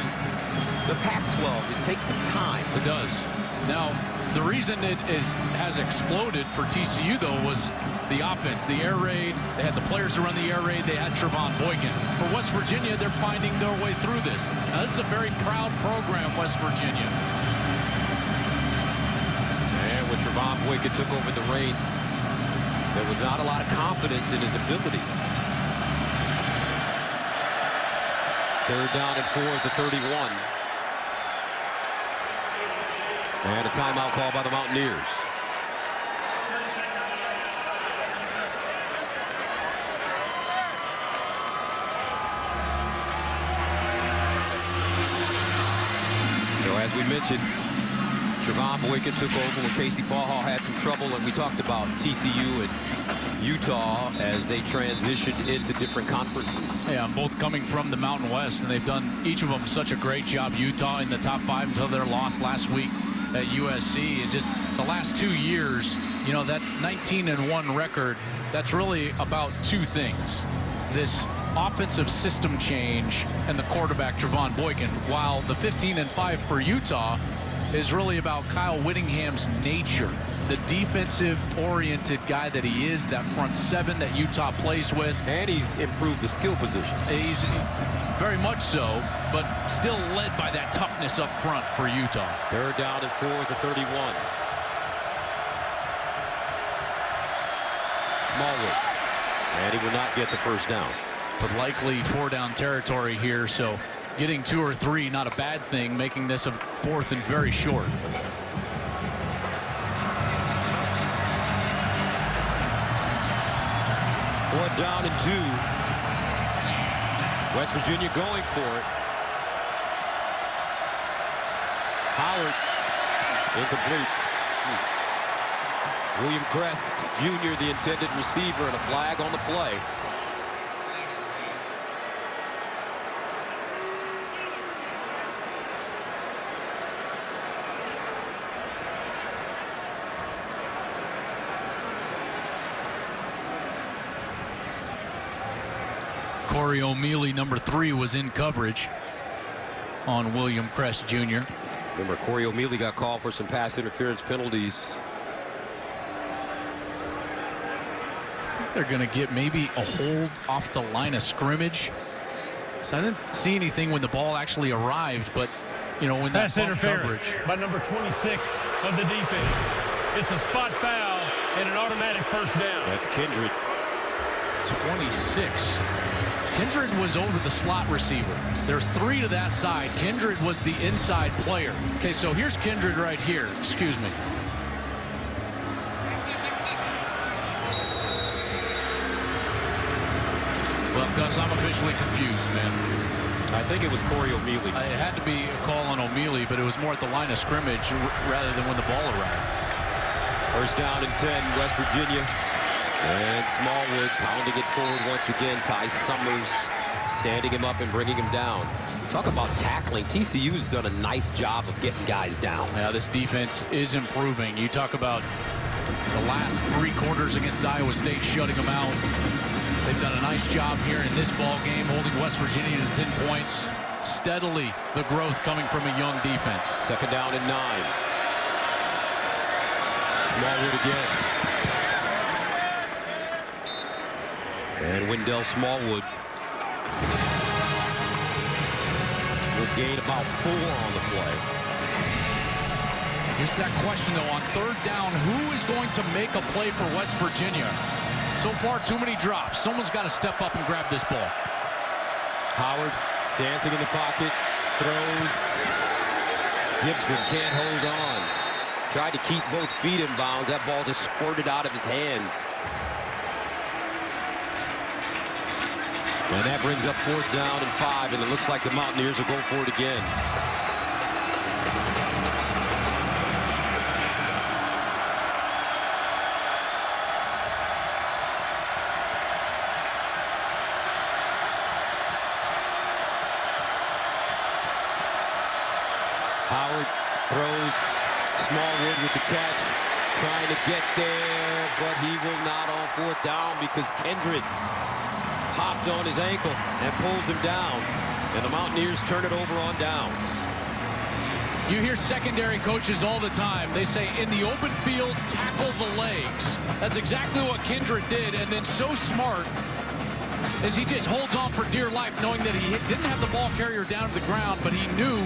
the Pac-12. It takes some time. It does. Now, the reason it has exploded for TCU, though, was the offense, the air raid. They had the players to run the air raid. They had Trevon Boykin. For West Virginia, they're finding their way through this. Now, this is a very proud program, West Virginia. And when Trevon Boykin took over the reins, there was not a lot of confidence in his ability. Third down and 4 at the 31. And a timeout call by the Mountaineers. So as we mentioned, Trevon Boykin took over when Casey Ballhall had some trouble, and we talked about TCU and Utah as they transitioned into different conferences. Yeah, both coming from the Mountain West, and they've done each of them such a great job. Utah in the top 5 until their loss last week at USC, and just the last 2 years, you know, that 19-1 record, that's really about 2 things: this offensive system change and the quarterback Trevon Boykin, while the 15-5 for Utah is really about Kyle Whittingham's nature, the defensive-oriented guy that he is, that front 7 that Utah plays with. And he's improved the skill positions. He's very much so, but still led by that toughness up front for Utah. Third down and 4 at the 31. Smallwood. And he will not get the first down. But likely 4-down territory here, so getting 2 or 3, not a bad thing, making this a 4th and very short. Fourth down and 2. West Virginia going for it. Howard, incomplete. William Crest Jr., the intended receiver, and a flag on the play. Corey O'Mealy, number 3, was in coverage on William Crest Jr. Remember, Corey O'Mealy got called for some pass interference penalties. I think they're going to get maybe a hold off the line of scrimmage. So I didn't see anything when the ball actually arrived, but, you know, when that pass interference coverage by number 26 of the defense. It's a spot foul and an automatic first down. That's Kindred. 26. Kindred was over the slot receiver. There's 3 to that side. Kindred was the inside player. Okay, so here's Kindred right here. Excuse me. Well, Gus, I'm officially confused, man. I think it was Corey O'Mealy. It had to be a call on O'Mealy, but it was more at the line of scrimmage rather than when the ball arrived. First down and 10, West Virginia. And Smallwood pounding it forward once again. Ty Summers standing him up and bringing him down. Talk about tackling. TCU's done a nice job of getting guys down. Yeah, this defense is improving. You talk about the last 3 quarters against Iowa State, shutting them out. They've done a nice job here in this ball game, holding West Virginia to 10 points. Steadily, the growth coming from a young defense. Second down and 9. Smallwood again. And Wendell Smallwood will gain about 4 on the play. Here's that question, though, on third down, who is going to make a play for West Virginia? So far, too many drops. Someone's got to step up and grab this ball. Howard dancing in the pocket, throws. Gibson can't hold on. Tried to keep both feet in bounds. That ball just squirted out of his hands. And that brings up 4th down and 5, and it looks like the Mountaineers will go for it again. Howard throws. Smallwood with the catch, trying to get there, but he will not on 4th down because Kendrick hopped on his ankle and pulls him down, and the Mountaineers turn it over on downs. You hear secondary coaches all the time. They say, in the open field, tackle the legs. That's exactly what Kendrick did, and then so smart as he just holds on for dear life, knowing that he didn't have the ball carrier down to the ground, but he knew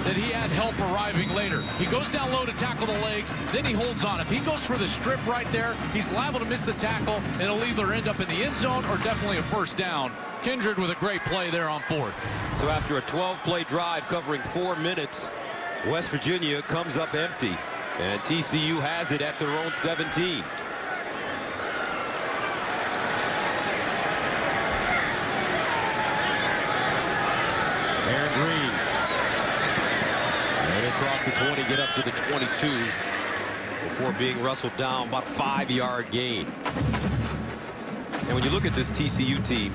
that he had help arriving later. He goes down low to tackle the legs, then he holds on. If he goes for the strip right there, he's liable to miss the tackle, and it'll either end up in the end zone or definitely a first down. Kindred with a great play there on 4th. So after a 12-play drive covering 4 minutes, West Virginia comes up empty, and TCU has it at their own 17. Aaron Green. And across the 20, get up to the 22 before being wrestled down, about a 5-yard gain. And when you look at this TCU team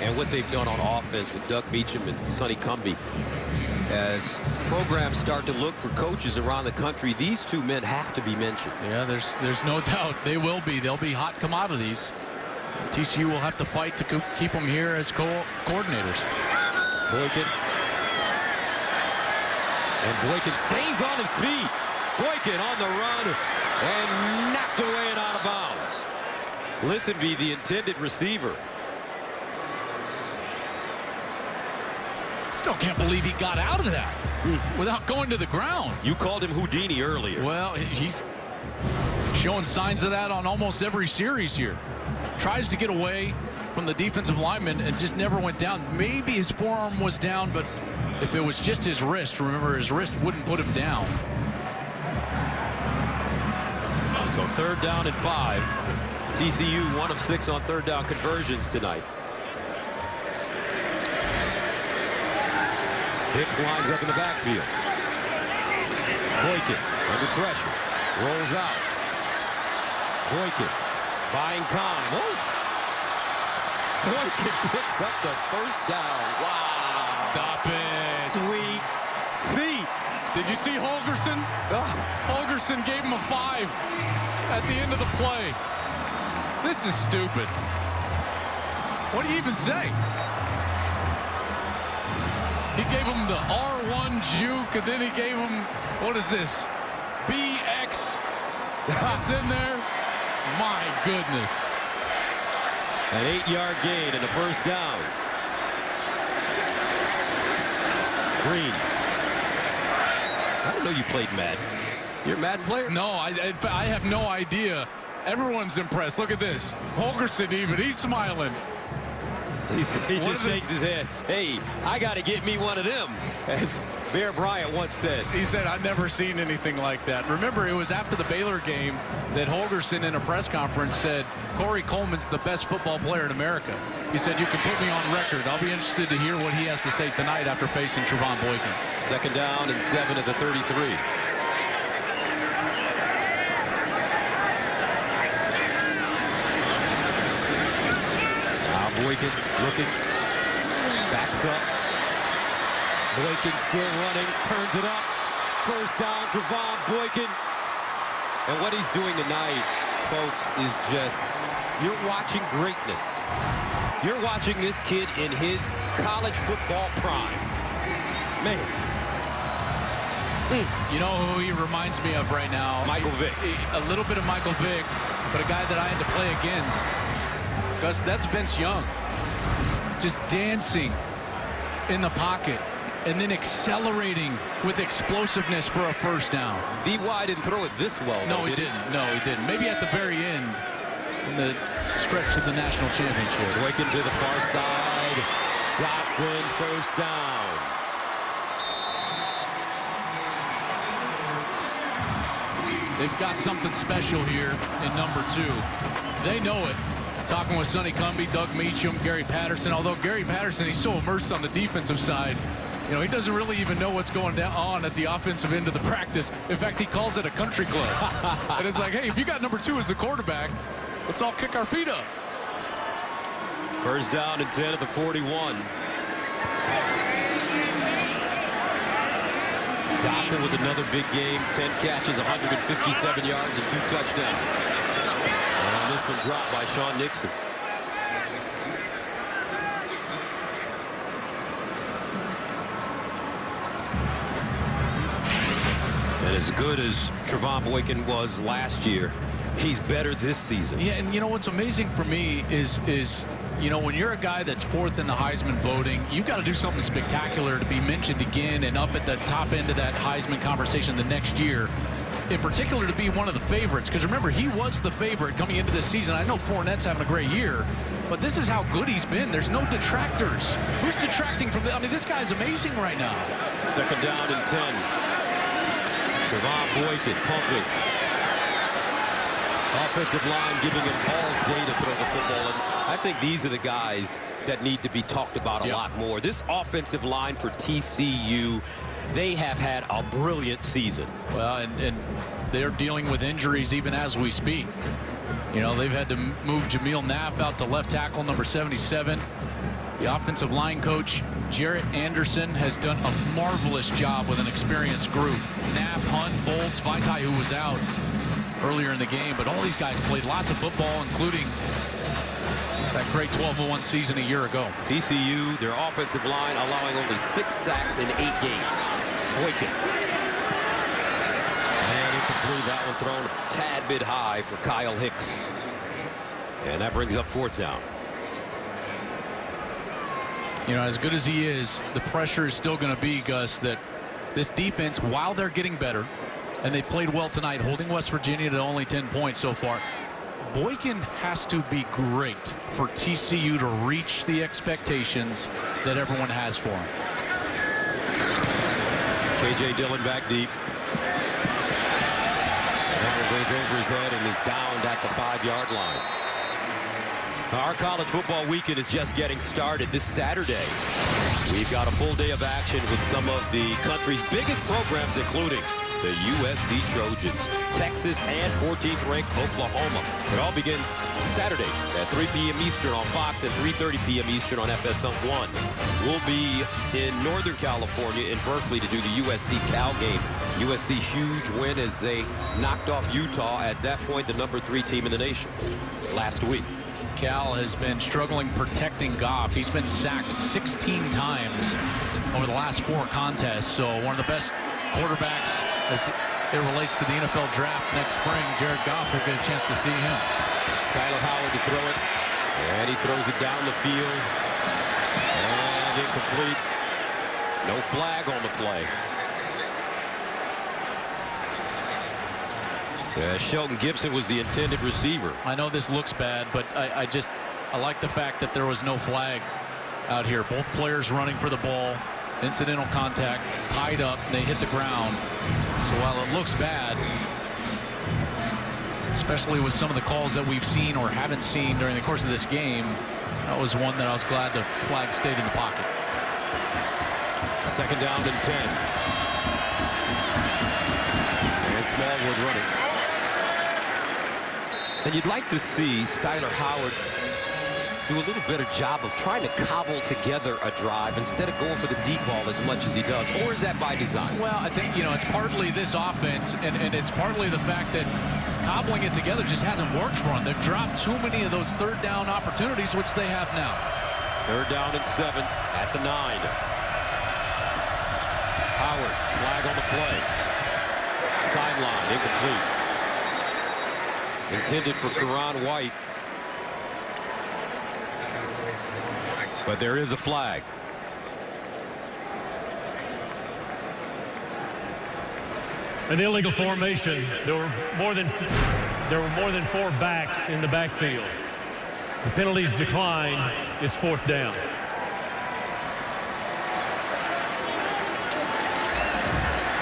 and what they've done on offense with Doug Beacham and Sonny Cumbie, as programs start to look for coaches around the country, these 2 men have to be mentioned. Yeah, there's no doubt they will be. They'll be hot commodities. TCU will have to fight to keep them here as coordinators. Boykin. And Boykin stays on his feet. Boykin on the run and knocked away and out of bounds. Listenby, the intended receiver. Still can't believe he got out of that without going to the ground. You called him Houdini earlier. Well, he's showing signs of that on almost every series here. Tries to get away from the defensive lineman and just never went down. Maybe his forearm was down, but if it was just his wrist, remember, his wrist wouldn't put him down. So 3rd down and 5. TCU 1 of 6 on 3rd down conversions tonight. Hicks lines up in the backfield. Boykin under pressure. Rolls out. Boykin buying time. Oh! Boykin picks up the 1st down. Wow. Stop it. Sweet feet. Did you see Holgerson? Holgerson gave him a 5 at the end of the play. This is stupid. What do you even say? He gave him the R1 juke, and then he gave him, what is this? BX. That's in there. My goodness. An 8-yard gain and a 1st down. Green. I didn't know you played Madden. You're a Madden player? No, I have no idea. Everyone's impressed. Look at this. Holgerson even, he's smiling. He just shakes his head. Hey, I got to get me one of them, as Bear Bryant once said. He said, I've never seen anything like that. Remember, it was after the Baylor game that Holgorsen in a press conference said, Corey Coleman's the best football player in America. He said, you can put me on record. I'll be interested to hear what he has to say tonight after facing Trevon Boykin. 2nd down and 7 at the 33. Boykin looking, backs up. Boykin still running, turns it up. 1st down, Trevon Boykin. And what he's doing tonight, folks, is just, you're watching greatness. You're watching this kid in his college football prime. Man. You know who he reminds me of right now? Michael Vick. A little bit of Michael Vick, but a guy that I had to play against. Gus, that's Vince Young, just dancing in the pocket and then accelerating with explosiveness for a 1st down. VY didn't throw it this well. No, he didn't. No, he didn't. Maybe at the very end in the stretch of the national championship. Boykin to the far side. Dotson, 1st down. They've got something special here in number 2. They know it. Talking with Sonny Cumbie, Doug Meacham, Gary Patterson. Although Gary Patterson, he's so immersed on the defensive side, you know, he doesn't really even know what's going on at the offensive end of the practice. In fact, he calls it a country club. And it's like, hey, if you got number 2 as the quarterback, let's all kick our feet up. 1st down and 10 at the 41. Dotson with another big game. 10 catches, 157 yards, and 2 touchdowns. And this one dropped by Sean Nixon. And as good as Trevon Boykin was last year, he's better this season. Yeah, and you know what's amazing for me is you know, when you're a guy that's 4th in the Heisman voting, you've got to do something spectacular to be mentioned again and up at the top end of that Heisman conversation the next year. In particular, to be one of the favorites, because remember, he was the favorite coming into this season. I know Fournette's having a great year, but this is how good he's been. There's no detractors. Who's detracting from this? I mean, this guy's amazing right now. 2nd down and 10. Trevon Boykin pumping. Offensive line giving him all day to throw the football. And I think these are the guys that need to be talked about a lot more. This offensive line for TCU, they have had a brilliant season. Well, and they're dealing with injuries even as we speak. You know, they've had to move Jameel Naff out to left tackle, number 77. The offensive line coach, Jarrett Anderson, has done a marvelous job with an experienced group. Naff, Hunt, Foltz, Vaitai, who was out earlier in the game. But all these guys played lots of football, including that great 12-1 season a year ago. TCU, their offensive line, allowing only 6 sacks in 8 games. Boykin. And incomplete. That one thrown a tad bit high for Kyle Hicks. And that brings up 4th down. You know, as good as he is, the pressure is still going to be, Gus, that this defense, while they're getting better, and they played well tonight, holding West Virginia to only 10 points so far, Boykin has to be great for TCU to reach the expectations that everyone has for him. K.J. Dillon back deep. That one goes over his head and is downed at the 5-yard line. Our college football weekend is just getting started this Saturday. We've got a full day of action with some of the country's biggest programs, including the USC Trojans, Texas, and 14th ranked Oklahoma. It all begins Saturday at 3 p.m. Eastern on Fox and 3:30 p.m. Eastern on FS1. We'll be in Northern California in Berkeley to do the USC-Cal game. USC huge win as they knocked off Utah, at that point the number 3 team in the nation, last week. Cal has been struggling protecting Goff. He's been sacked 16 times over the last 4 contests. So one of the best quarterbacks as it relates to the NFL draft next spring. Jared Goff will get a chance to see him. Skylar Howard to throw it. And he throws it down the field. And incomplete. No flag on the play. Shelton Gibson was the intended receiver. I know this looks bad, but I like the fact that there was no flag out here. Both players running for the ball. Incidental contact, tied up, they hit the ground. So while it looks bad, especially with some of the calls that we've seen or haven't seen during the course of this game, that was one that I was glad the flag stayed in the pocket. Second down and 10. And Smallwood running. And you'd like to see Skylar Howard do a little better job of trying to cobble together a drive instead of going for the deep ball as much as he does. Or is that by design? Well, I think, it's partly this offense, and it's partly the fact that cobbling it together just hasn't worked for them. They've dropped too many of those third down opportunities, which they have now. Third down and 7 at the 9. Howard, flag on the play. Sideline, incomplete. Intended for Karan White. But there is a flag. An illegal formation. There were more than 4 backs in the backfield. The penalties decline. It's 4th down.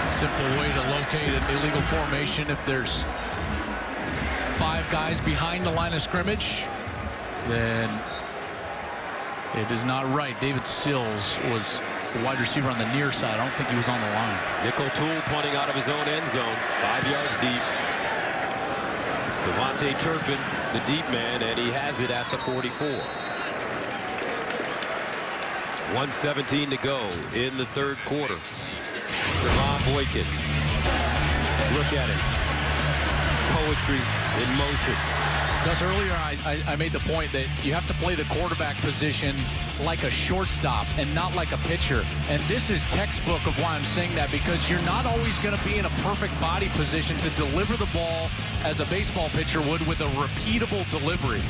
Simple way to locate an illegal formation. If there's 5 guys behind the line of scrimmage, then it is not right. David Sills was the wide receiver on the near side. I don't think he was on the line. Nick O'Toole punting out of his own end zone, 5 yards deep. Devontae Turpin, the deep man, and he has it at the 44. 1:17 to go in the third quarter. Trevon Boykin. Look at it. Poetry in motion. Gus, earlier I made the point that you have to play the quarterback position like a shortstop and not like a pitcher. And this is textbook of why I'm saying that, because you're not always going to be in a perfect body position to deliver the ball as a baseball pitcher would with a repeatable delivery.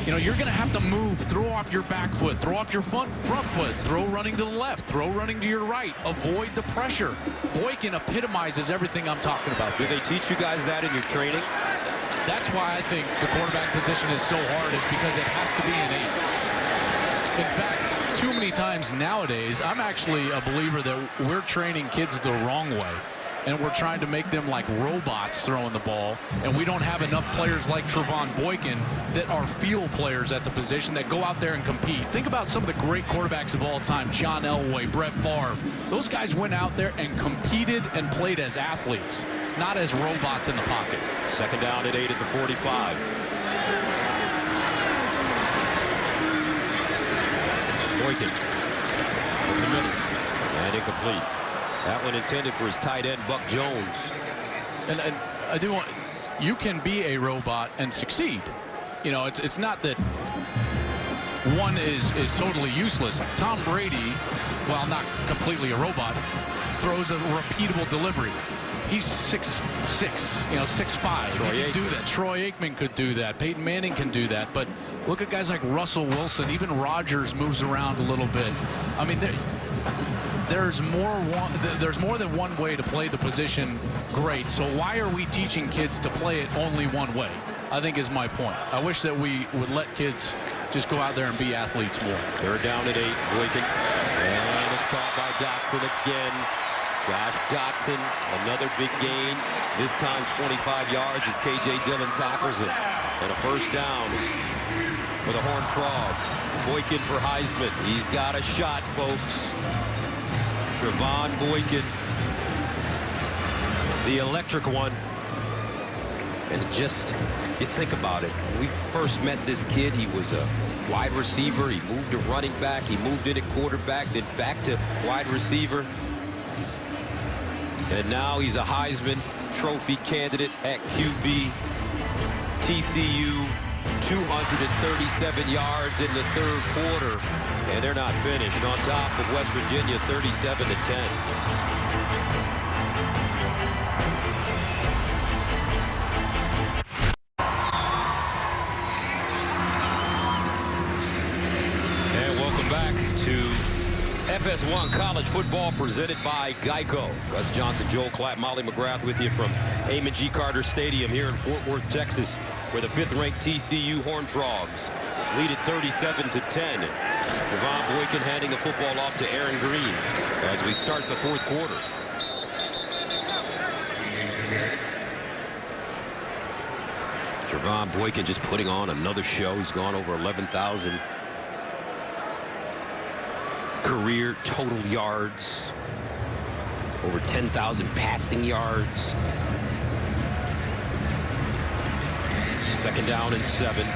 You're going to have to move, throw off your back foot, throw off your front foot, throw running to the left, throw running to your right, avoid the pressure. Boykin epitomizes everything I'm talking about there. Do they teach you guys that in your training? That's why I think the quarterback position is so hard, is because it has to be innate. In fact, too many times nowadays, I'm actually a believer that we're training kids the wrong way. And we're trying to make them like robots throwing the ball. And we don't have enough players like Trevon Boykin that are field players at the position that go out there and compete. Think about some of the great quarterbacks of all time, John Elway, Brett Favre. Those guys went out there and competed and played as athletes, not as robots in the pocket. Second down and 8 at the 45. Boykin over the middle and incomplete. That one intended for his tight end, Buck Jones. And I do want, you can be a robot and succeed. It's not that one is totally useless. Tom Brady, while not completely a robot, throws a repeatable delivery. He's 6'6", 6'5". He can do that. Troy Aikman could do that. Peyton Manning can do that. But look at guys like Russell Wilson. Even Rodgers moves around a little bit. I mean, there's more than one way to play the position great. So why are we teaching kids to play it only one way? I think is my point. I wish that we would let kids just go out there and be athletes more. Third down and 8. Boykin. And it's caught by Dotson again. Josh Dotson, another big gain. This time 25 yards as K.J. Dillon tackles it. And a first down for the Horned Frogs. Boykin for Heisman. He's got a shot, folks. Trevon Boykin, the electric one. And just, you think about it. When we first met this kid, he was a wide receiver. He moved to running back. He moved in at quarterback, then back to wide receiver. And now he's a Heisman Trophy candidate at QB. TCU, 237 yards in the third quarter. And they're not finished. On top of West Virginia, 37-10. FS1 College Football presented by Geico. Wes Johnson, Joel Klatt, Molly McGrath with you from Amon G. Carter Stadium here in Fort Worth, Texas, where the 5th-ranked TCU Horned Frogs lead at 37-10. Javon Boykin handing the football off to Aaron Green as we start the fourth quarter. Javon Boykin just putting on another show. He's gone over 11,000 career total yards, over 10,000 passing yards. Second down and 7. And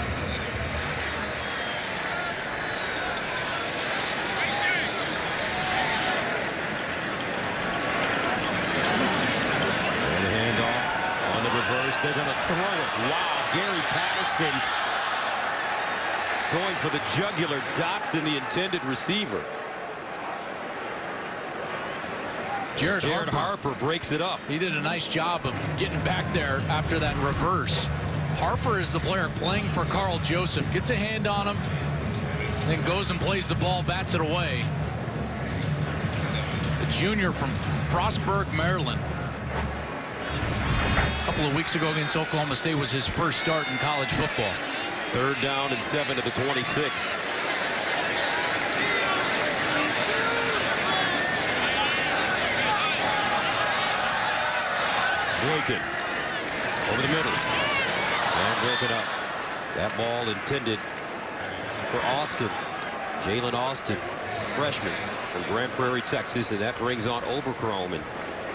the handoff on the reverse. They're going to throw it. Wow, Gary Patterson going for the jugular. Dotson, the intended receiver. Jared Harper breaks it up. He did a nice job of getting back there after that reverse. Harper is the player playing for Carl Joseph. Gets a hand on him, then goes and plays the ball, bats it away. The junior from Frostburg, Maryland. A couple of weeks ago against Oklahoma State was his first start in college football. It's 3rd down and 7 to the 26. Boykin over the middle and broken up. That ball intended for Austin. Jalen Austin, freshman from Grand Prairie, Texas, and that brings on Oberchrome. And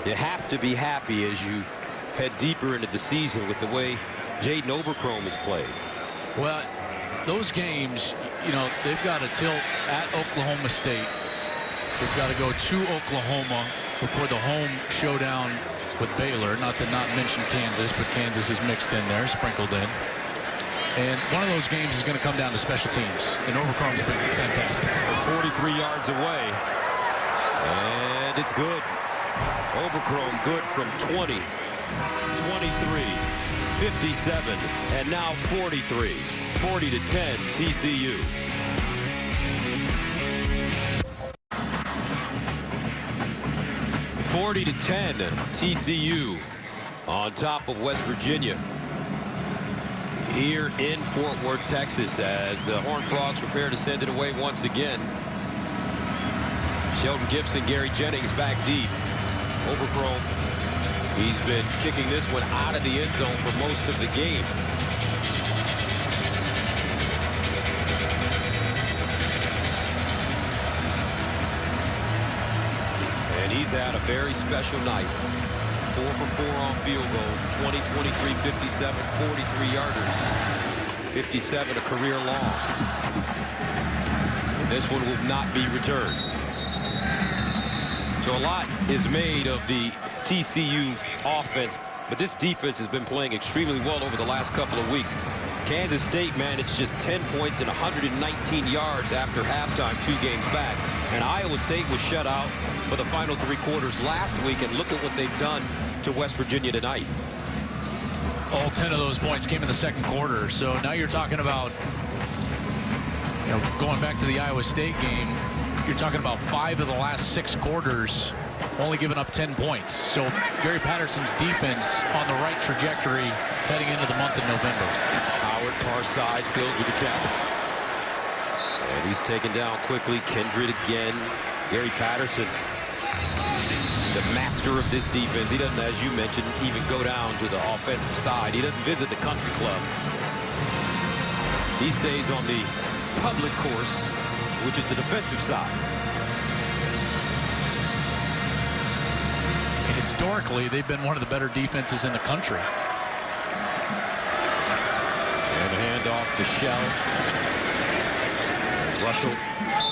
you have to be happy as you head deeper into the season with the way Jaden Oberchrome has played. Well, those games, you know, they've got to tilt at Oklahoma State. They've got to go to Oklahoma before the home showdown with Baylor. Not to not mention Kansas, but Kansas is mixed in there, sprinkled in. And one of those games is going to come down to special teams. And Oberchrome's been fantastic. From 43 yards away. And it's good. Oberchrome good from 20, 23, 57, and now 43. 40-10 TCU. (40-10) TCU on top of West Virginia here in Fort Worth, Texas, as the Horned Frogs prepare to send it away once again. Sheldon Gibson, Gary Jennings back deep. Oberchrome, he's been kicking this one out of the end zone for most of the game. And he's had a very special night. 4 for 4 on field goals, 20, 23, 57, 43-yarders. 57 a career long. And this one will not be returned. So a lot is made of the TCU offense, but this defense has been playing extremely well over the last couple of weeks. Kansas State managed just 10 points and 119 yards after halftime 2 games back. And Iowa State was shut out for the final 3 quarters last week, and look at what they've done to West Virginia tonight. All 10 of those points came in the second quarter. So now you're talking about, you know, going back to the Iowa State game, you're talking about 5 of the last 6 quarters only giving up 10 points. So Gary Patterson's defense on the right trajectory heading into the month of November. Howard far side, Sills with the catch. And he's taken down quickly. Kindred again. Gary Patterson, the master of this defense. He doesn't, as you mentioned, even go down to the offensive side. He doesn't visit the country club. He stays on the public course, which is the defensive side. And historically, they've been one of the better defenses in the country. And the handoff to Shell. Russell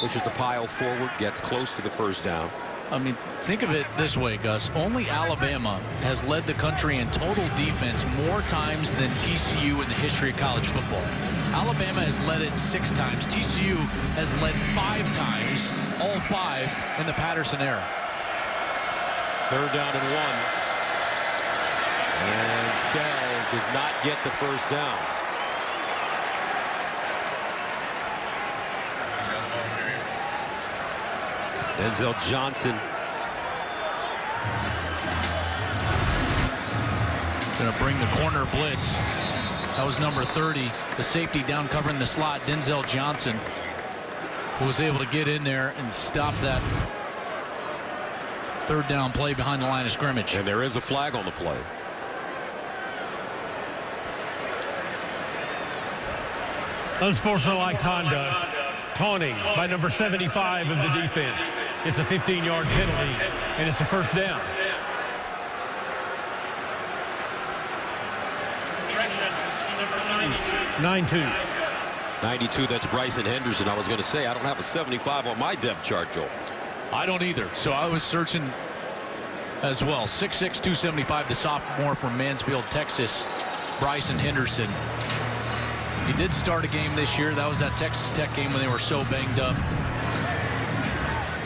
pushes the pile forward, gets close to the first down. I mean, think of it this way, Gus. Only Alabama has led the country in total defense more times than TCU in the history of college football. Alabama has led it 6 times. TCU has led 5 times, all 5 in the Patterson era. 3rd down and 1. And Shell does not get the first down. Denzel Johnson. Going to bring the corner blitz. That was number 30, the safety down covering the slot, Denzel Johnson. who was able to get in there and stop that third down play behind the line of scrimmage. And there is a flag on the play. Unsportsmanlike conduct, taunting by number 75 of the defense. It's a 15-yard penalty, and it's a first down. 9-2. 92, that's Bryson Henderson. I was going to say, I don't have a 75 on my depth chart, Joel. I don't either, so I was searching as well. 6'6", 275, the sophomore from Mansfield, Texas, Bryson Henderson. He did start a game this year. That was that Texas Tech game when they were so banged up.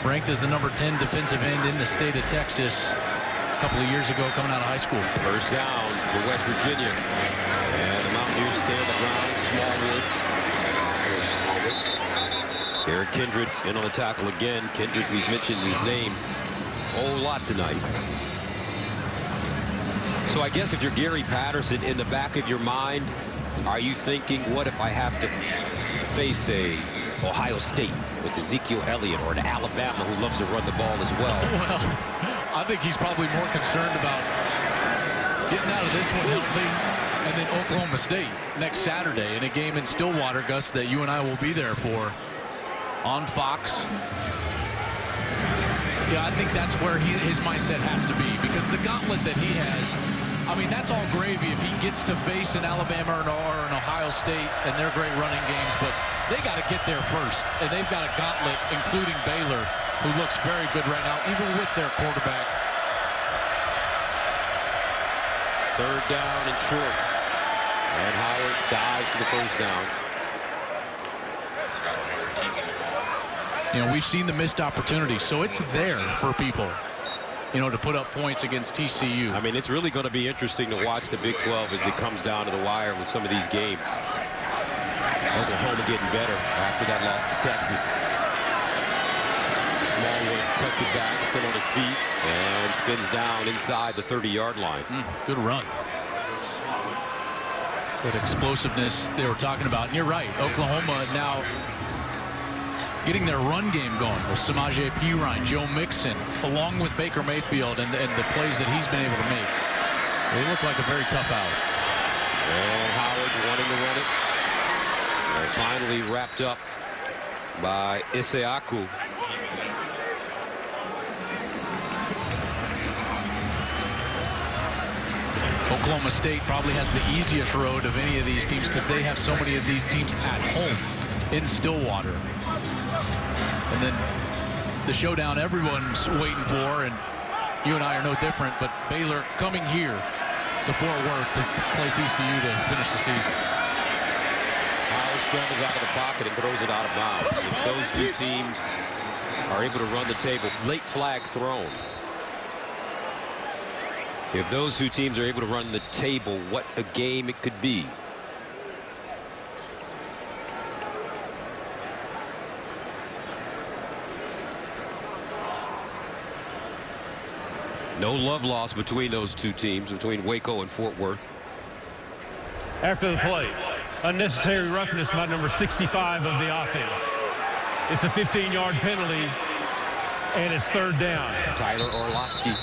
Ranked as the number 10 defensive end in the state of Texas a couple of years ago coming out of high school. First down for West Virginia. And the Mountaineers stay on the ground. Smallwood. Eric Kindred in on the tackle again. Kindred, we've mentioned his name a whole lot tonight. So I guess if you're Gary Patterson, in the back of your mind, are you thinking, what if I have to face a Ohio State with Ezekiel Elliott, or an Alabama who loves to run the ball as well? Well, I think he's probably more concerned about getting out of this one healthy, and then Oklahoma State next Saturday in a game in Stillwater, Gus, that you and I will be there for on Fox. Yeah, I think that's where his mindset has to be, because the gauntlet that he has, I mean, that's all gravy if he gets to face an Alabama or an Ohio State and their great running games, but they got to get there first, and they've got a gauntlet, including Baylor, who looks very good right now, even with their quarterback. Third down and short. And Howard dives for the first down. You know, we've seen the missed opportunities, so it's there for people, you know, to put up points against TCU. I mean, it's really going to be interesting to watch the Big 12 as it comes down to the wire with some of these games. Oklahoma getting better after that loss to Texas. Smallwood cuts it back, still on his feet, and spins down inside the 30-yard line. Good run. It's that explosiveness they were talking about. And you're right, Oklahoma now getting their run game going with Samaje Perine, Joe Mixon, along with Baker Mayfield and the plays that he's been able to make. They look like a very tough out. And Howard wanting to run it. And finally wrapped up by Isiaku. Oklahoma State probably has the easiest road of any of these teams because they have so many of these teams at home in Stillwater. And then the showdown everyone's waiting for, and you and I are no different, but Baylor coming here to Fort Worth to play TCU to finish the season. Howard scrambles out of the pocket and throws it out of bounds. If those two teams are able to run the table, late flag thrown. If those two teams are able to run the table, what a game it could be. No love lost between those two teams, between Waco and Fort Worth. After the play, unnecessary roughness by number 65 of the offense. It's a 15-yard penalty, and it's third down. Tyler Orlowski.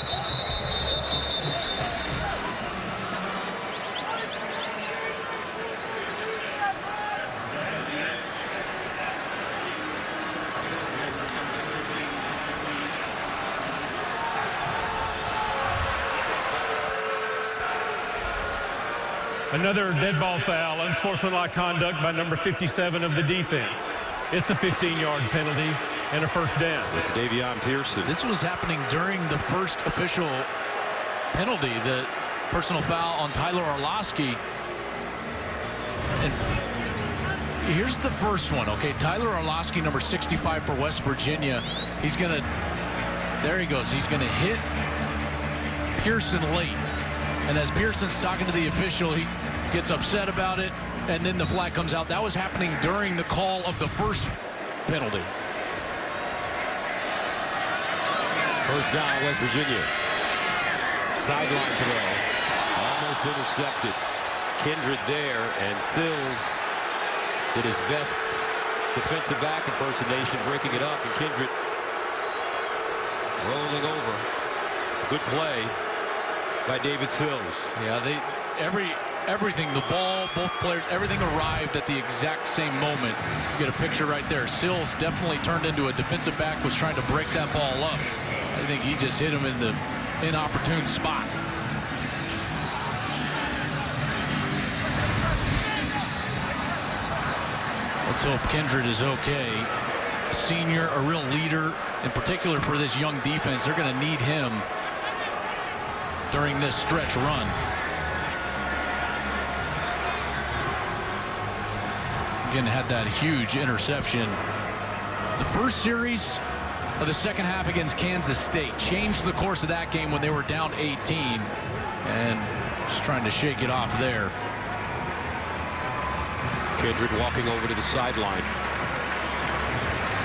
Another dead ball foul, unsportsmanlike conduct by number 57 of the defense. It's a 15-yard penalty and a first down. It's Davion Pearson. This was happening during the first official penalty, the personal foul on Tyler Orlowski. And here's the first one, okay? Tyler Orlowski, number 65 for West Virginia. He's going to, there he goes. He's going to hit Pearson late. And as Pearson's talking to the official, he gets upset about it, and then the flag comes out. That was happening during the call of the first penalty. First down, West Virginia. Sideline throw. Almost intercepted. Kindred there, and Sills did his best defensive back impersonation, breaking it up, and Kindred rolling over. Good play by David Sills. Yeah, everything, the ball, both players, everything arrived at the exact same moment. You get a picture right there. Sills definitely turned into a defensive back, was trying to break that ball up. I think he just hit him in the inopportune spot. Let's hope Kindred is okay. A senior, a real leader, in particular for this young defense. They're going to need him during this stretch run. Again, had that huge interception. The first series of the second half against Kansas State changed the course of that game when they were down 18, and just trying to shake it off there. Kindred walking over to the sideline.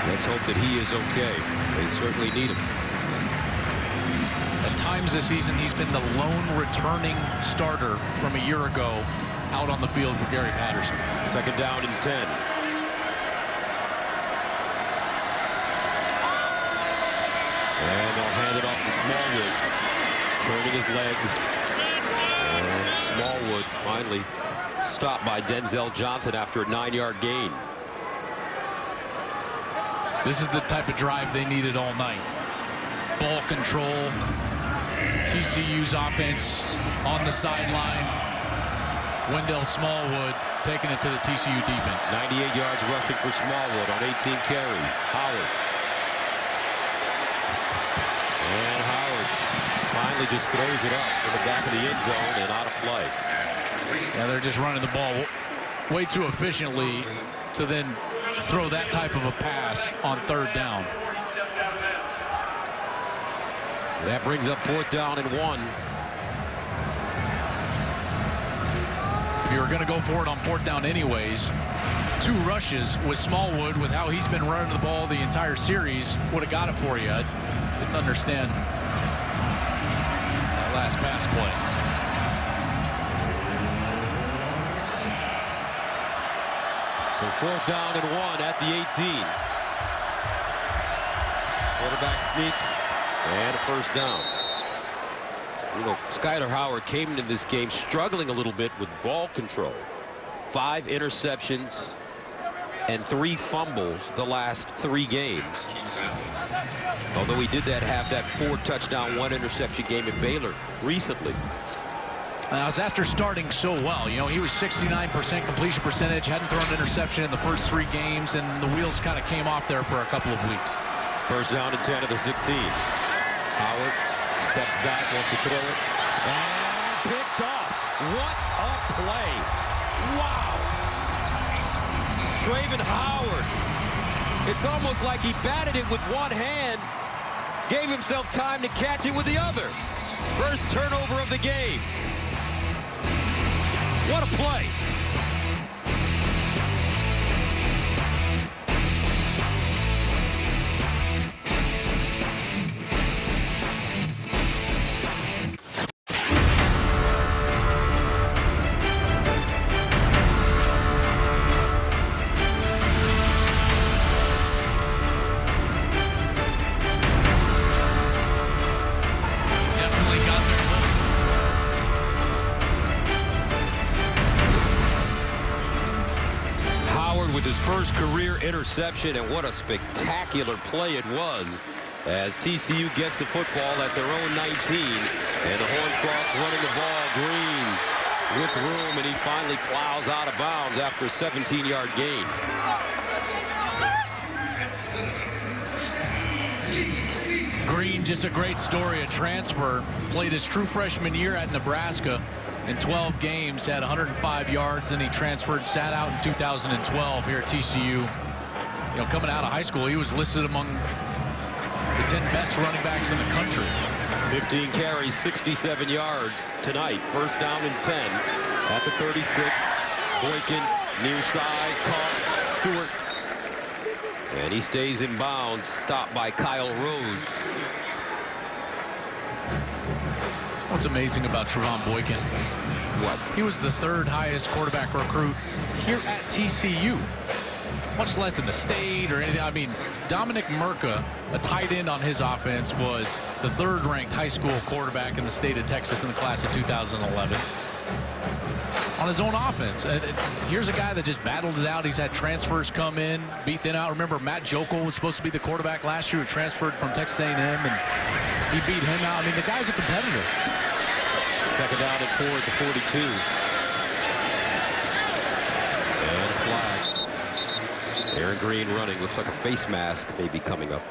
Let's hope that he is okay. They certainly need him. At times this season, he's been the lone returning starter from a year ago out on the field for Gary Patterson. Second down and 10. And they'll hand it off to Smallwood. Turning his legs. And Smallwood finally stopped by Denzel Johnson after a 9-yard gain. This is the type of drive they needed all night. Ball control. TCU's offense on the sideline. Wendell Smallwood taking it to the TCU defense. 98 yards rushing for Smallwood on 18 carries. Howard. And Howard finally just throws it up in the back of the end zone and out of play. Yeah, they're just running the ball way too efficiently to then throw that type of a pass on third down. That brings up 4th down and 1. If you were going to go for it on 4th down anyways, 2 rushes with Smallwood, with how he's been running the ball the entire series, would have got it for you. I didn't understand that last pass play. So 4th down and 1 at the 18. Quarterback sneak and a first down. You know, Skyler Howard came into this game struggling a little bit with ball control. 5 interceptions and 3 fumbles the last 3 games. Although he did have that 4 touchdown, 1 interception game in Baylor recently. That was after starting so well. You know, he was 69% completion percentage, hadn't thrown an interception in the first 3 games, and the wheels kind of came off there for a couple of weeks. First down and 10 of the 16. Howard steps back, wants to throw it, and picked off. What a play. Wow. Traven Howard. It's almost like he batted it with one hand, gave himself time to catch it with the other. First turnover of the game. What a play. His first career interception, and what a spectacular play it was as TCU gets the football at their own 19, and the Horned Frogs running the ball. Green with room, and he finally plows out of bounds after a 17-yard gain. Green, just a great story, a transfer. Played his true freshman year at Nebraska. In 12 games, had 105 yards. Then he transferred, sat out in 2012 here at TCU. You know, coming out of high school, he was listed among the 10 best running backs in the country. 15 carries, 67 yards tonight. First down and 10 at the 36. Boykin near side, caught Stewart. And he stays in bounds, stopped by Kyle Rose. What's amazing about Trevon Boykin? What? He was the 3rd highest quarterback recruit here at TCU. much less in the state or anything. I mean, Dominic Merca, a tight end on his offense, was the 3rd-ranked high school quarterback in the state of Texas in the class of 2011. On his own offense. Here's a guy that just battled it out. He's had transfers come in, beat them out. Remember, Matt Jokel was supposed to be the quarterback last year, who transferred from Texas A&M, and he beat him out. I mean, the guy's a competitor. 2nd down and 4 at the 42. And a flag. Aaron Green running. Looks like a face mask may be coming up.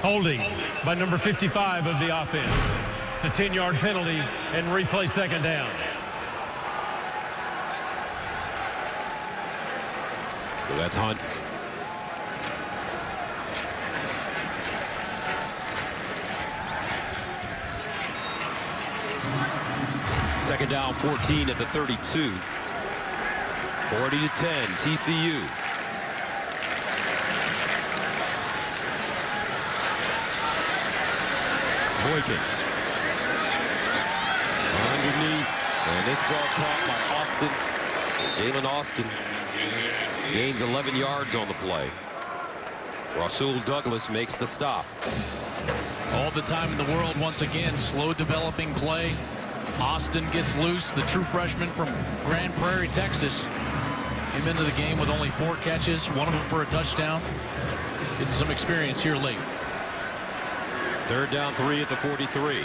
Holding by number 55 of the offense. It's a 10-yard penalty and replay 2nd down. So that's Hunt. Second down, 14 at the 32. 40-10, TCU. Boykin. Underneath. And this ball caught by Austin. Jalen Austin gains 11 yards on the play. Rasul Douglas makes the stop. All the time in the world once again. Slow developing play. Austin gets loose. The true freshman from Grand Prairie, Texas. Came into the game with only 4 catches. One of them for a touchdown. Getting some experience here late. 3rd down, 3 at the 43.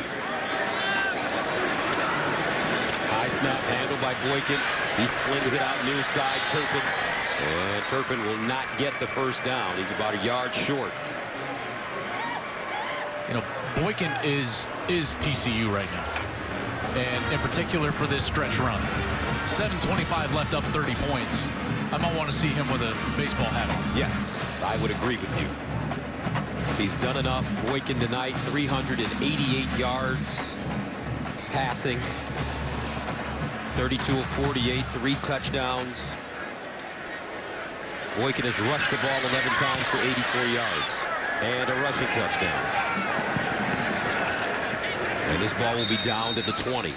High snap handled by Boykin. He slings it out near side. Turpin. And Turpin will not get the 1st down. He's about a yard short. You know, Boykin is TCU right now. And in particular for this stretch run. 7:25 left, up 30 points. I might want to see him with a baseball hat on. Yes, I would agree with you. He's done enough. Boykin tonight, 388 yards passing. 32 of 48, 3 touchdowns. Boykin has rushed the ball 11 times for 84 yards. And a rushing touchdown. And this ball will be down to the 20.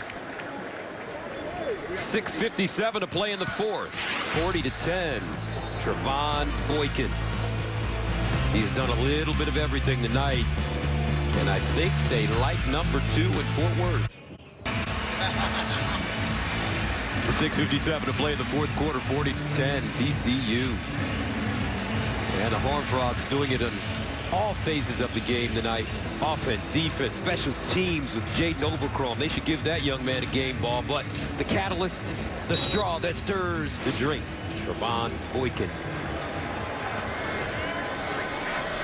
6:57 to play in the 4th. 40-10. Trevon Boykin. He's done a little bit of everything tonight. And I think they like number 2 in Fort Worth. 6:57 to play in the 4th quarter. 40-10. TCU. And the Horned Frogs doing it in all phases of the game tonight. Offense, defense, special teams with Jaden Overcrom. They should give that young man a game ball. But the catalyst, the straw that stirs the drink. Trevon Boykin.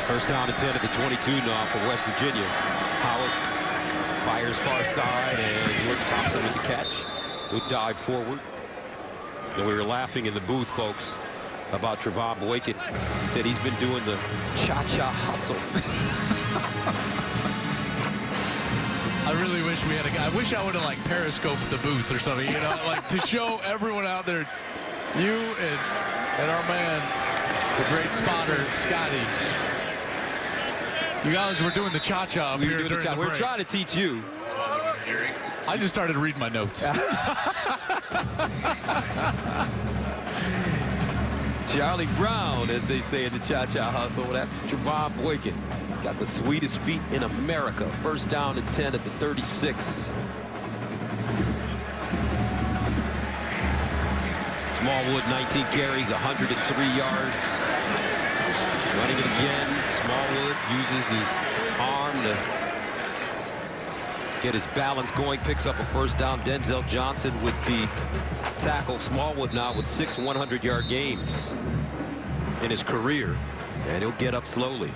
1st down and 10 at the 22 now for West Virginia. Howard fires far side, and Jordan Thompson with the catch. Good dive forward. And we were laughing in the booth, folks, about Trevon Boykin. He said he's been doing the cha-cha hustle. I really wish we had a guy. I wish I would have like periscoped the booth or something, you know, like to show everyone out there, you and our man, the great spotter, Scotty. You guys were doing the cha-cha up here during the break. We're trying to teach you. I just started reading my notes. Charlie Brown, as they say in the cha-cha hustle. That's Trevon Boykin. He's got the sweetest feet in America. 1st down and 10 at the 36. Smallwood, 19 carries, 103 yards. Running it again. Smallwood uses his arm to get his balance going. Picks up a 1st down. Denzel Johnson with the tackle. Smallwood now with 6 100-yard games in his career. And he'll get up slowly.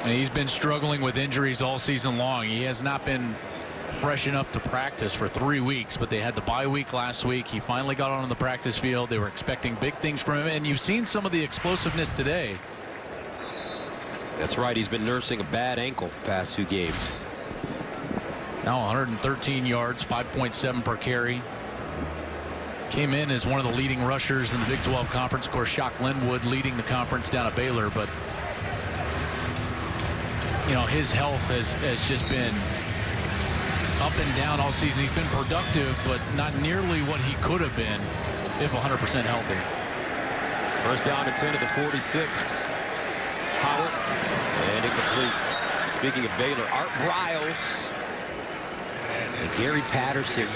And he's been struggling with injuries all season long. He has not been fresh enough to practice for 3 weeks, but they had the bye week last week. He finally got on the practice field. They were expecting big things from him, and you've seen some of the explosiveness today. That's right. He's been nursing a bad ankle the past 2 games. Now 113 yards, 5.7 per carry. Came in as one of the leading rushers in the Big 12 Conference. Of course, Shock Linwood leading the conference down at Baylor, but you know, his health has just been up and down all season. He's been productive, but not nearly what he could have been if 100% healthy. First down and 10 at the 46. Howard, and incomplete. Speaking of Baylor, Art Briles and Gary Patterson,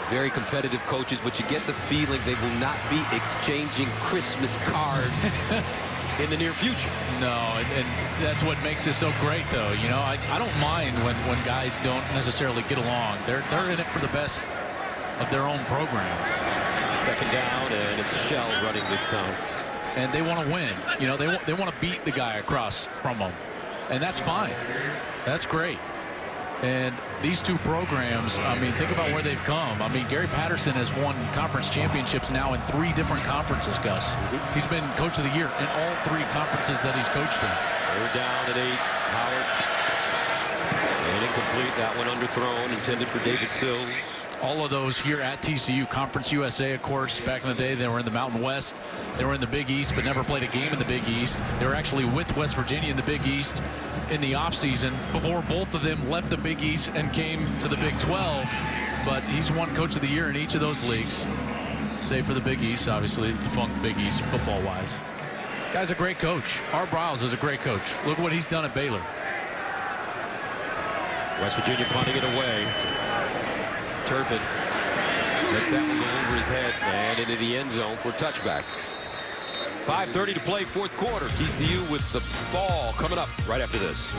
very competitive coaches, but you get the feeling they will not be exchanging Christmas cards in the near future. No, and that's what makes it so great, though. You know, I don't mind when guys don't necessarily get along. They're in it for the best of their own programs. Second down, and it's Shell running this time. And they want to win. You know, they want to beat the guy across from them. And that's fine. That's great. And these two programs, I mean, think about where they've come. I mean, Gary Patterson has won conference championships now in 3 different conferences, Gus. He's been coach of the year in all 3 conferences that he's coached in. Third down at 8. Howard. And incomplete. That one underthrown, intended for David Sills. All of those here at TCU. Conference USA, of course. Back in the day, they were in the Mountain West. They were in the Big East, but never played a game in the Big East. They were actually with West Virginia in the Big East in the offseason before both of them left the Big East and came to the Big 12. But he's won Coach of the Year in each of those leagues, save for the Big East, obviously, defunct Big East football-wise. Guy's a great coach. Art Briles is a great coach. Look what he's done at Baylor. West Virginia punting it away. Turpin lets that one go over his head and into the end zone for a touchback. 5:30 to play, 4th quarter. TCU with the ball coming up right after this.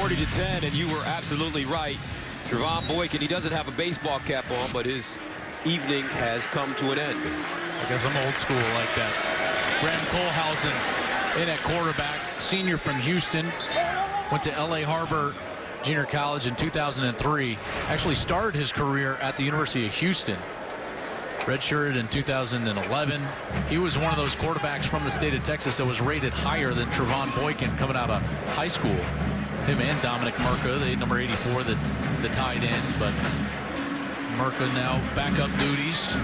To 10, and you were absolutely right. Trevon Boykin, he doesn't have a baseball cap on, but his evening has come to an end. I guess I'm old school like that. Graham Kohlhausen in at quarterback, senior from Houston, went to LA Harbor Junior College in 2003. Actually started his career at the University of Houston. Redshirted in 2011. He was one of those quarterbacks from the state of Texas that was rated higher than Trevon Boykin coming out of high school. Him and Dominic Merca, the number 84, the tight end, but Merca now backup duties.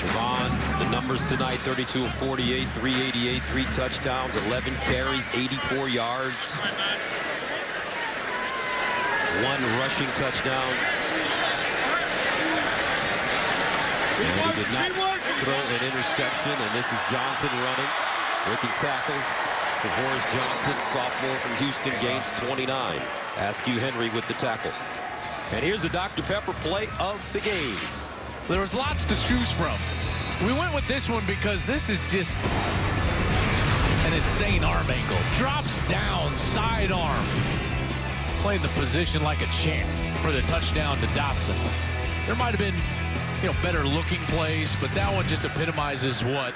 Trevon, the numbers tonight: 32 of 48, 388, 3 touchdowns, 11 carries, 84 yards, 1 rushing touchdown. And he did not throw an interception, and this is Johnson running, breaking tackles. Travoris Johnson, sophomore from Houston, gains 29. Askew Henry with the tackle. And here's the Dr. Pepper play of the game. There was lots to choose from. We went with this one because this is just an insane arm angle. Drops down, sidearm. Playing the position like a champ for the touchdown to Dotson. There might have been, better looking plays, but that one just epitomizes what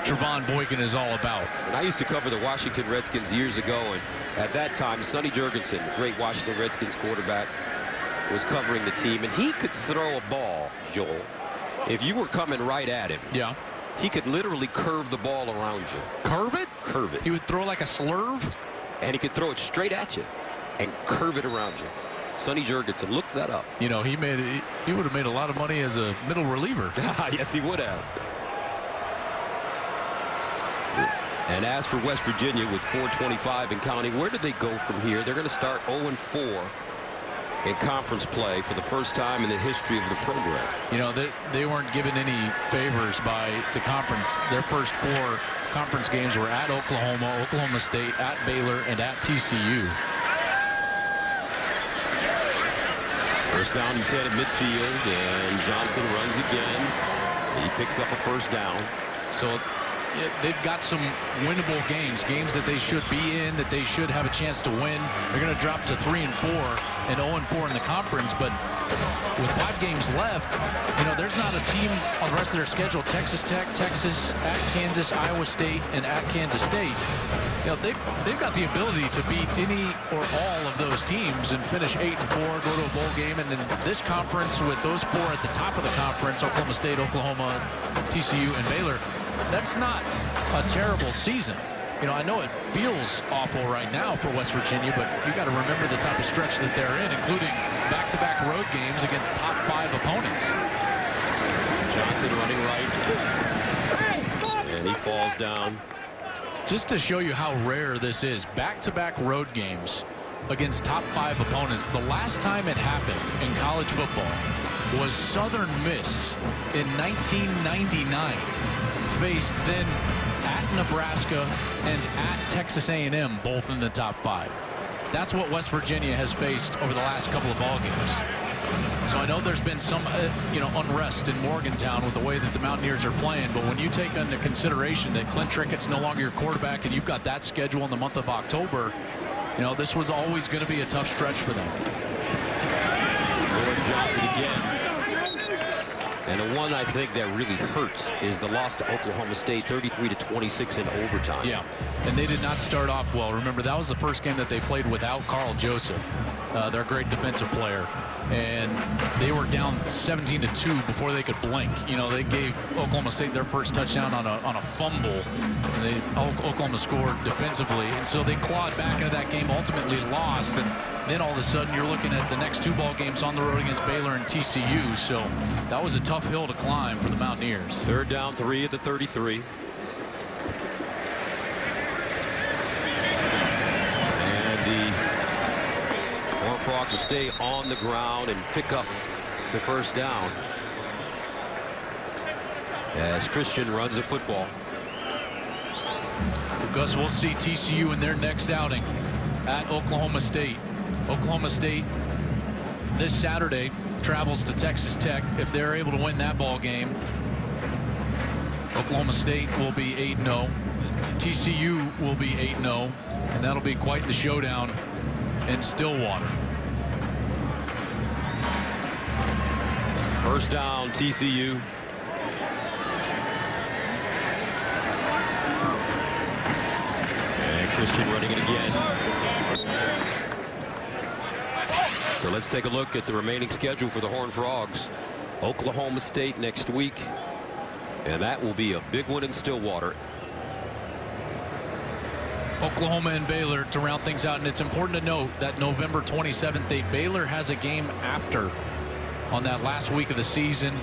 Trevon Boykin is all about. And I used to cover the Washington Redskins years ago, and at that time, Sonny Jurgensen, the great Washington Redskins quarterback, was covering the team, and he could throw a ball, Joel, if you were coming right at him. Yeah. He could literally curve the ball around you. Curve it? Curve it. He would throw like a slurve? And he could throw it straight at you and curve it around you. Sonny Jurgensen, look that up. He would have made a lot of money as a middle reliever. Yes, he would have. And as for West Virginia with 4:25 and counting, where do they go from here? They're going to start 0-4 in conference play for the first time in the history of the program. They weren't given any favors by the conference. Their first 4 conference games were at Oklahoma, Oklahoma State, at Baylor, and at TCU. First down and 10 at midfield, and Johnson runs again. He picks up a first down. So they've got some winnable games that they should be in, that they should have a chance to win. They're going to drop to 3-4 and 0-4 in the conference, but with 5 games left, there's not a team on the rest of their schedule. Texas Tech, Texas, at Kansas, Iowa State, and at Kansas State. You know, they've got the ability to beat any or all of those teams and finish 8-4, go to a bowl game. And in this conference, with those 4 at the top of the conference, Oklahoma State, Oklahoma, TCU, and Baylor, that's not a terrible season. You know, I know it feels awful right now for West Virginia, but you got to remember the type of stretch that they're in, including back-to-back road games against top 5 opponents. Johnson running right, and he falls down. Just to show you how rare this is, back-to-back road games against top 5 opponents. The last time it happened in college football was Southern Miss in 1999, faced then at Nebraska and at Texas A&M, both in the top 5. That's what West Virginia has faced over the last couple of ball games. So I know there's been some unrest in Morgantown with the way that the Mountaineers are playing, but when you take into consideration that Clint Trickett's no longer your quarterback and you've got that schedule in the month of October, you know, this was always going to be a tough stretch for them. Lewis Johnson again. And the one I think that really hurts is the loss to Oklahoma State, 33-26 in overtime. Yeah, and they did not start off well. Remember, that was the first game that they played without Carl Joseph, their great defensive player. And they were down 17-2 before they could blink. You know, they gave Oklahoma State their first touchdown on a fumble. Oklahoma scored defensively, and so they clawed back into that game, ultimately lost. And then all of a sudden you're looking at the next 2 ball games on the road against Baylor and TCU. So that was a tough hill to climb for the Mountaineers. 3rd down, 3 at the 33. And the Horned Frogs will stay on the ground and pick up the first down as Christian runs the football. Gus, we'll see TCU in their next outing at Oklahoma State. Oklahoma State this Saturday travels to Texas Tech. If they're able to win that ball game, Oklahoma State will be 8-0. TCU will be 8-0, and that'll be quite the showdown in Stillwater. First down, TCU. And Christian running it again. So let's take a look at the remaining schedule for the Horned Frogs. Oklahoma State next week, and that will be a big one in Stillwater. Oklahoma and Baylor to round things out, and it's important to note that November 27th date, Baylor has a game after on that last week of the season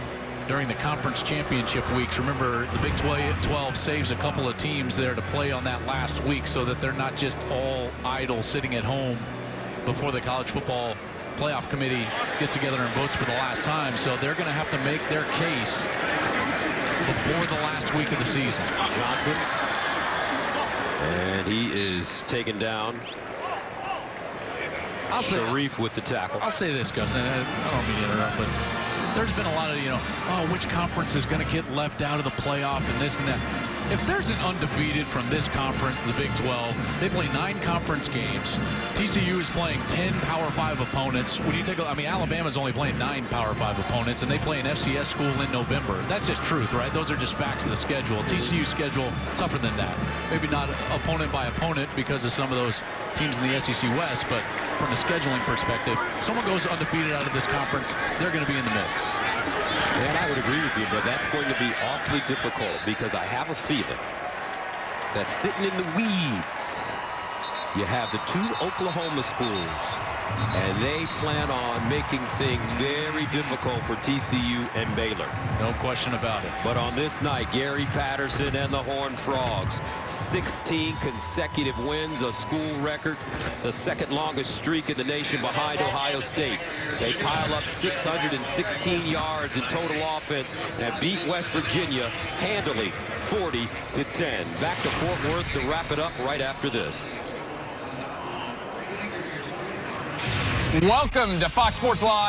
during the conference championship weeks. Remember, the Big 12 saves a couple of teams there to play on that last week so that they're not just all idle sitting at home before the college football playoff committee gets together and votes for the last time. So they're going to have to make their case before the last week of the season. Johnson. And he is taken down. Sharif with the tackle. I'll say this, Gus, and I don't mean to interrupt, but there's been a lot of, which conference is going to get left out of the playoff and this and that. If there's an undefeated from this conference, the Big 12, they play 9 conference games. TCU is playing 10 Power 5 opponents. When you take Alabama's only playing 9 Power 5 opponents, and they play an FCS school in November. That's just truth, right? Those are just facts of the schedule. TCU's schedule, tougher than that. Maybe not opponent by opponent because of some of those teams in the SEC West, but from a scheduling perspective, if someone goes undefeated out of this conference, they're going to be in the mix. And I would agree with you, but that's going to be awfully difficult because I have a feeling that sitting in the weeds, you have the 2 Oklahoma schools, and they plan on making things very difficult for TCU and Baylor. No question about it. But on this night, Gary Patterson and the Horned Frogs, 16 consecutive wins, a school record, the 2nd longest streak in the nation behind Ohio State. They pile up 616 yards in total offense and beat West Virginia handily, 40-10. Back to Fort Worth to wrap it up right after this. Welcome to Fox Sports Live.